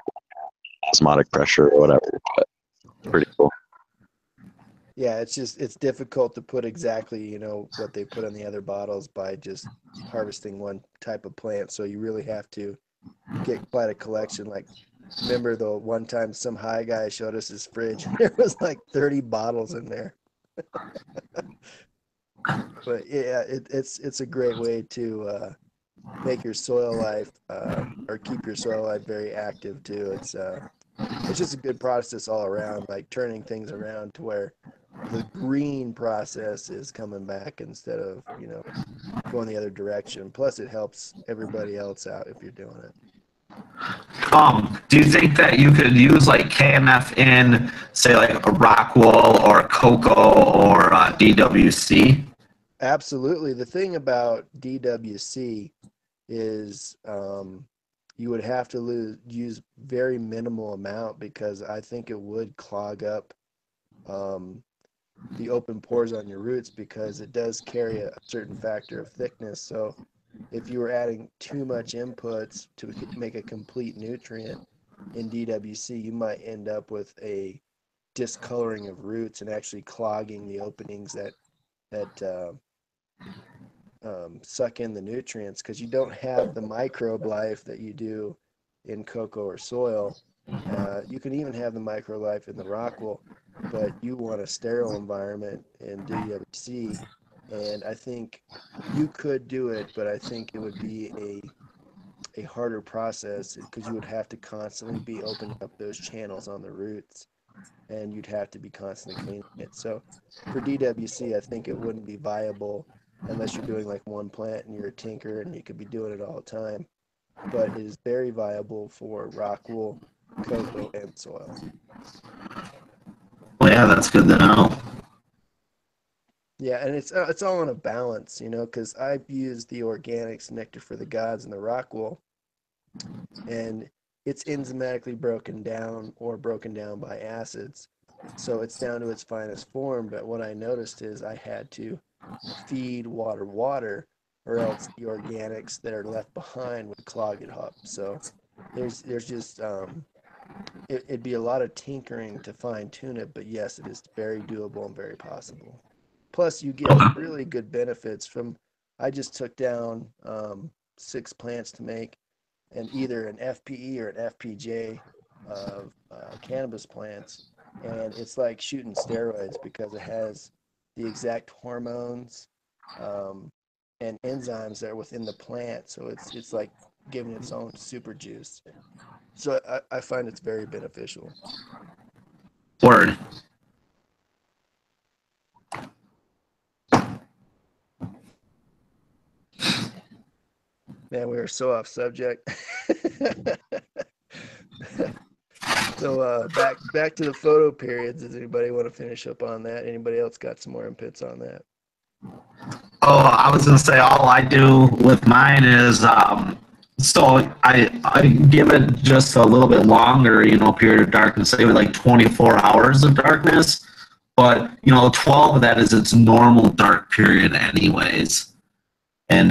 osmotic pressure or whatever. But it's pretty cool. Yeah, it's difficult to put exactly, what they put in the other bottles by just harvesting one type of plant. So you really have to get quite a collection. Like, remember the one time some high guy showed us his fridge, and there was like 30 bottles in there. But yeah, it's a great way to make your soil life or keep your soil life very active too. It's just a good process all around, like turning things around to where the green process is coming back instead of, you know, going the other direction. Plus, it helps everybody else out if you're doing it. Do you think that you could use like KMF in, say, like a rock wool or cocoa or DWC? Absolutely. The thing about DWC is you would have to use very minimal amount because I think it would clog up the open pores on your roots because it does carry a certain factor of thickness. So if you were adding too much inputs to make a complete nutrient in DWC, you might end up with a discoloring of roots and actually clogging the openings that suck in the nutrients because you don't have the microbe life that you do in cocoa or soil. You can even have the micro life in the rock wool, but you want a sterile environment in DWC. And I think you could do it, but I think it would be a harder process because you would have to constantly be opening up those channels on the roots and you'd have to be constantly cleaning it. So for DWC, I think it wouldn't be viable unless you're doing like one plant and you're a tinker and you could be doing it all the time. But it is very viable for rock wool, cocoa, and soil. Well, yeah, that's good to know. Yeah, and it's all in a balance, you know, because I've used the organics Nectar for the Gods and the rock wool, and it's enzymatically broken down or broken down by acids. So it's down to its finest form. But what I noticed is I had to feed water, or else the organics that are left behind would clog it up. So there's just it'd be a lot of tinkering to fine tune it. But yes, it is very doable and very possible. Plus, you get really good benefits from. I just took down 6 plants to make and either an FPE or an FPJ of cannabis plants, and it's like shooting steroids because it has the exact hormones and enzymes that are within the plant. So it's like giving its own super juice. So I find it's very beneficial. Word. Man, we are so off subject. So back to the photo periods. Does anybody want to finish up on that? Anybody else got some more inputs on that? Oh, I was gonna say all I do with mine is so I give it just a little bit longer, you know, period of darkness, say with like 24 hours of darkness, but you know, 12 of that is its normal dark period anyways. And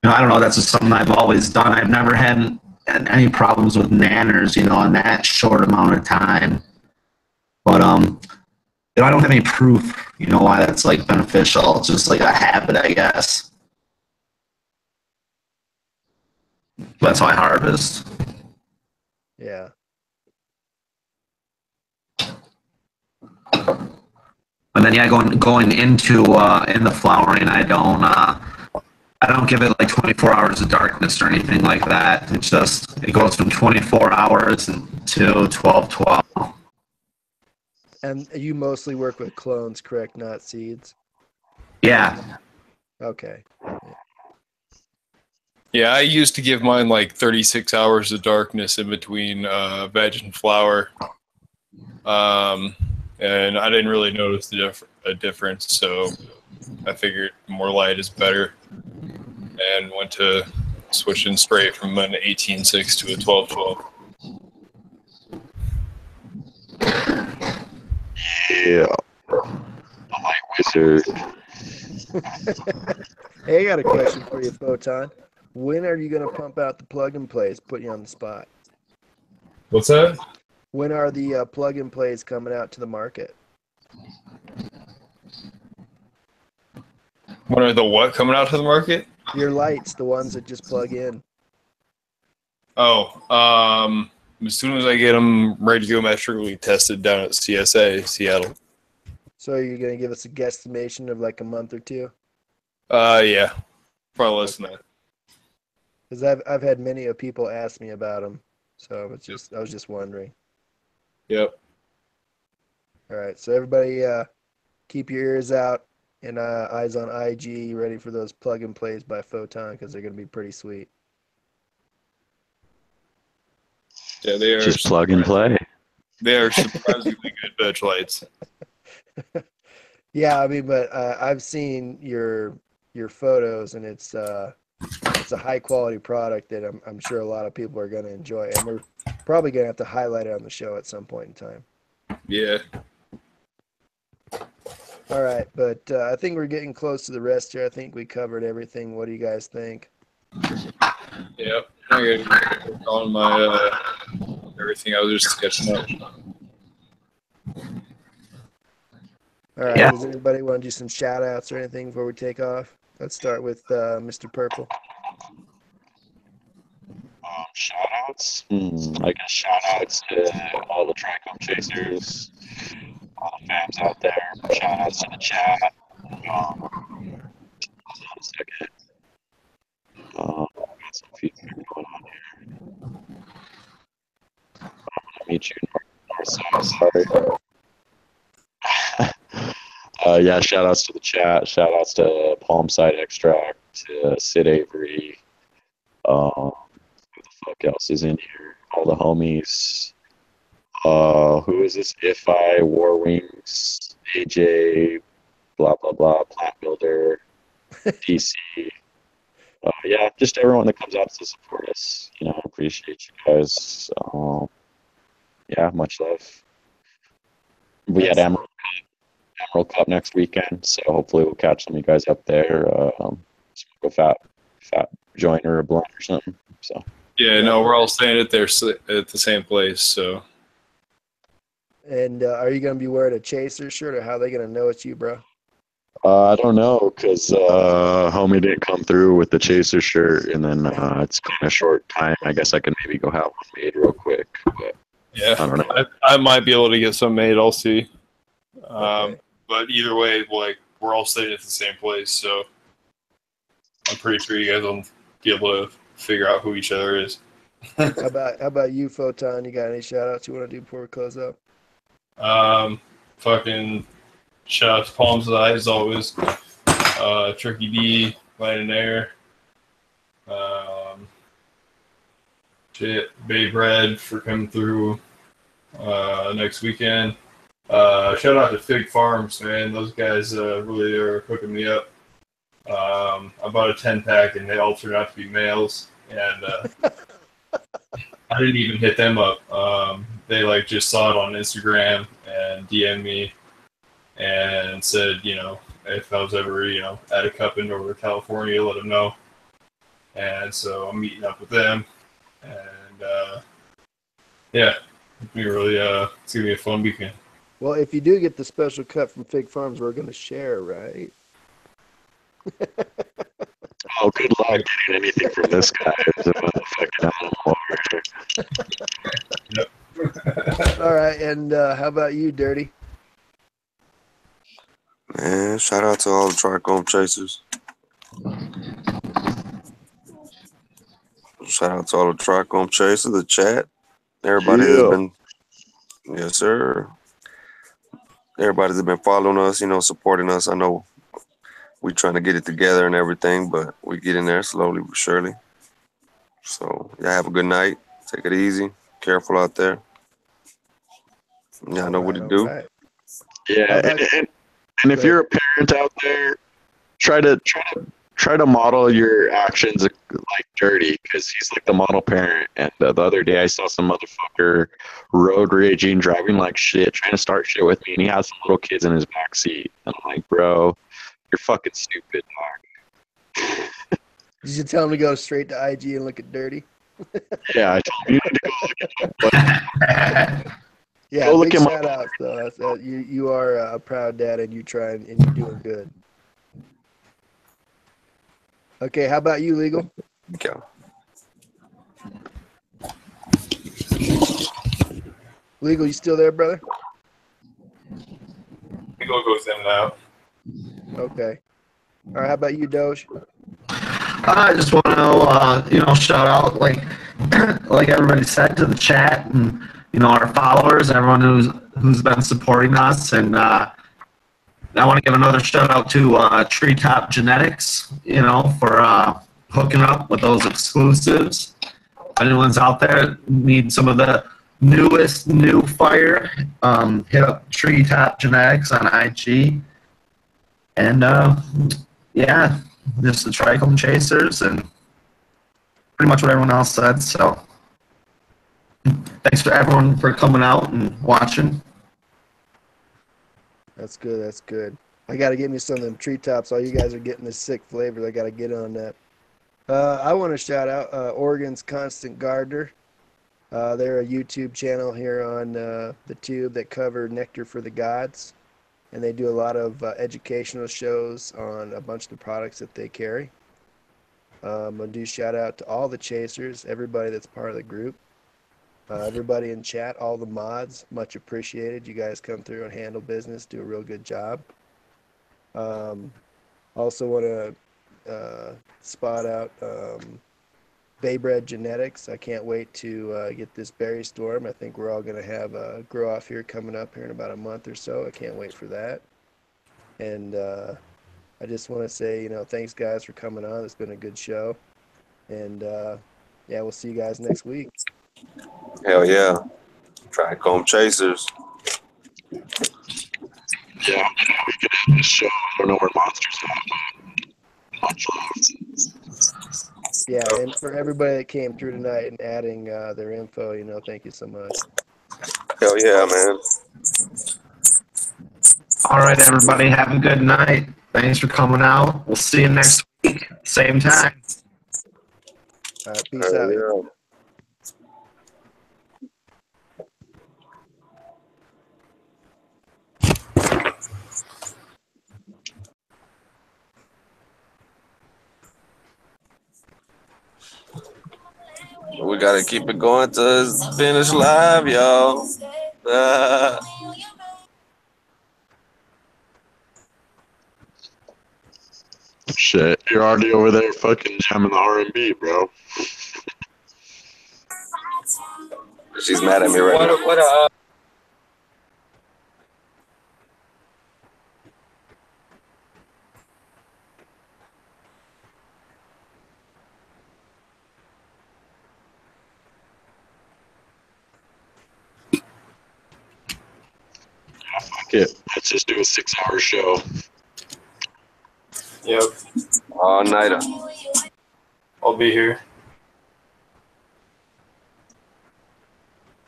you know, I don't know, that's just something I've always done. I've never had any problems with nanners, you know, in that short amount of time. But you know, I don't have any proof, you know, why that's like beneficial. It's just like a habit, I guess. That's how I harvest. Yeah. And then yeah, going into in the flowering, I don't give it like 24 hours of darkness or anything like that. It's just it goes from 24 hours to 12. And you mostly work with clones, correct? Not seeds? Yeah. Okay. Yeah, I used to give mine like 36 hours of darkness in between veg and flower. And I didn't really notice a difference, so I figured more light is better and went to switching straight from an 18/6 to a 12/12. Yeah. The light wizard. Hey, I got a question for you, Photon. When are you going to pump out the plug and plays? Put you on the spot. What's that? When are the plug and plays coming out to the market? When are the what coming out to the market? Your lights, the ones that just plug in. Oh, as soon as I get them radiometrically tested down at CSA, Seattle. So you're going to give us a guesstimation of like a month or two? Yeah, probably less than that. Because I've had many of people ask me about them, so I was just wondering. Yep. All right. So everybody, keep your ears out and eyes on IG, ready for those plug and plays by Photon because they're going to be pretty sweet. Yeah, they are. Just plug and play. They are surprisingly good bench lights. Yeah, I mean, but I've seen your photos, and it's a high quality product that I'm sure a lot of people are going to enjoy, and we're probably going to have to highlight it on the show at some point in time. Yeah. All right, but I think we're getting close to the rest here. I think we covered everything. What do you guys think? Yep. I got on my everything. I was just sketching up. All right. Yeah. Does anybody want to do some shout outs or anything before we take off? Let's start with Mr. Purple. Shout outs. I guess shout outs to all the Trichome Chasers, all the fans out there. Shout outs to the chat. Hold on a second. Got some feedback going on here. I'm gonna meet you north side. Sorry. Yeah, shout outs to the chat. Shout outs to Palm Side Extract, to Sid Avery. Who the fuck else is in here? All the homies. Who is this? If I, War Wings, AJ, blah blah blah, Plant Builder, DC. Yeah, just everyone that comes out to support us. You know, appreciate you guys. Yeah, much love. We had Emerald Cup next weekend, so hopefully we'll catch some of you guys up there. Smoke a fat joint or a blunt or something. So. Yeah, no, we're all staying at the same place. So. And are you going to be wearing a Chaser shirt, or how are they going to know it's you, bro? I don't know, because homie didn't come through with the Chaser shirt, and then it's kind of short time. I guess I can maybe go have one made real quick. But yeah, I don't know. I might be able to get some made. I'll see. Okay. But either way, like, we're all staying at the same place, so I'm pretty sure you guys will be able to figure out who each other is. How about you, Photon? You got any shout outs you want to do before we close up? Fucking shout out to Palms Eye as always. Tricky D, Light Air. Babe Red for coming through next weekend. Shout out to Fig Farms, man. Those guys really are hooking me up. I bought a 10-pack and they all turned out to be males. And I didn't even hit them up. They like just saw it on Instagram and DM'd me and said, you know, if I was ever, you know, at a cup in Northern California, let them know. And so I'm meeting up with them. And yeah, it's gonna be really it's gonna be a fun weekend. Well, if you do get the special cut from Fig Farms, we're going to share, right? Oh, good luck getting anything from this guy. It's a motherfucking animal. All right, and how about you, Dirty? Man, shout out to all the Trichome Chasers. Shout out to all the Trichome Chasers, the chat. Everybody has been, yes, sir. Everybody's been following us, you know, supporting us. I know we're trying to get it together and everything, but we get in there slowly but surely. So, y'all have a good night. Take it easy. Careful out there. Y'all know what to do. Right. Yeah, and if you're a parent out there, try to model your actions like Dirty, because he's like the model parent. And the other day I saw some motherfucker road raging, driving like shit, trying to start shit with me, and he has some little kids in his back seat. And I'm like, bro, you're fucking stupid, dog. Did you tell him to go straight to IG and look at Dirty? Yeah, I told him you need to go look at him. Yeah, Go big look at shout out though. You are a proud dad, and you trying and you're doing good. Okay, how about you, Legal? Okay. Legal, you still there, brother? We go with them now. Okay. All right, how about you, Doge? I just want to, shout out like everybody said to the chat, and our followers, everyone who's been supporting us, and I want to give another shout out to Treetop Genetics, for hooking up with those exclusives. If anyone's out there need some of the newest new fire, hit up Treetop Genetics on IG. And yeah, just the Trichome Chasers and pretty much what everyone else said. So thanks for everyone for coming out and watching. That's good. That's good. I got to get me some of them treetops. All you guys are getting this sick flavors. I got to get on that. I want to shout out Oregon's Constant Gardener. They're a YouTube channel here on the tube that cover Nectar for the Gods. And they do a lot of educational shows on a bunch of the products that they carry. I do shout out to all the chasers, everybody that's part of the group. Everybody in chat, all the mods, much appreciated. You guys come through and handle business, do a real good job. Also want to spot out Baybred Genetics. I can't wait to get this berry storm. I think we're all going to have a grow off here coming up here in about a month or so. I can't wait for that. And I just want to say, thanks guys for coming on. It's been a good show. And yeah, we'll see you guys next week. Hell yeah. Trichome Chasers. Yeah, we could end this show. I don't know where Monster's at, but much love. Yeah, and for everybody that came through tonight and adding their info, thank you so much. Hell yeah, man. All right, everybody, have a good night. Thanks for coming out. We'll see you next week, same time. All right, peace out. Yeah. We gotta keep it going to finish live, y'all. Shit, you're already over there fucking jamming the R&B, bro. She's mad at me right now. Fuck it. Let's just do a 6-hour show. Yep. All nighter. I'll be here.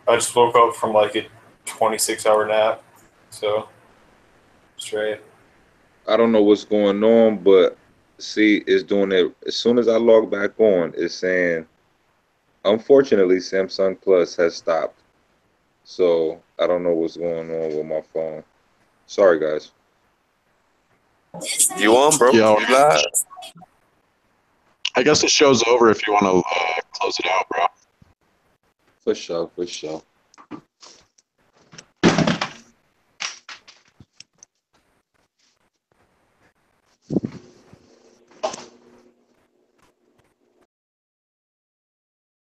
I just woke up from like a 26-hour nap, so straight. I don't know what's going on, but see, it's doing it. As soon as I log back on, it's saying, unfortunately, Samsung Plus has stopped. So I don't know what's going on with my phone. Sorry, guys. You on, bro? Yo. You live? I guess the show's over if you want to close it out, bro. For sure, for sure.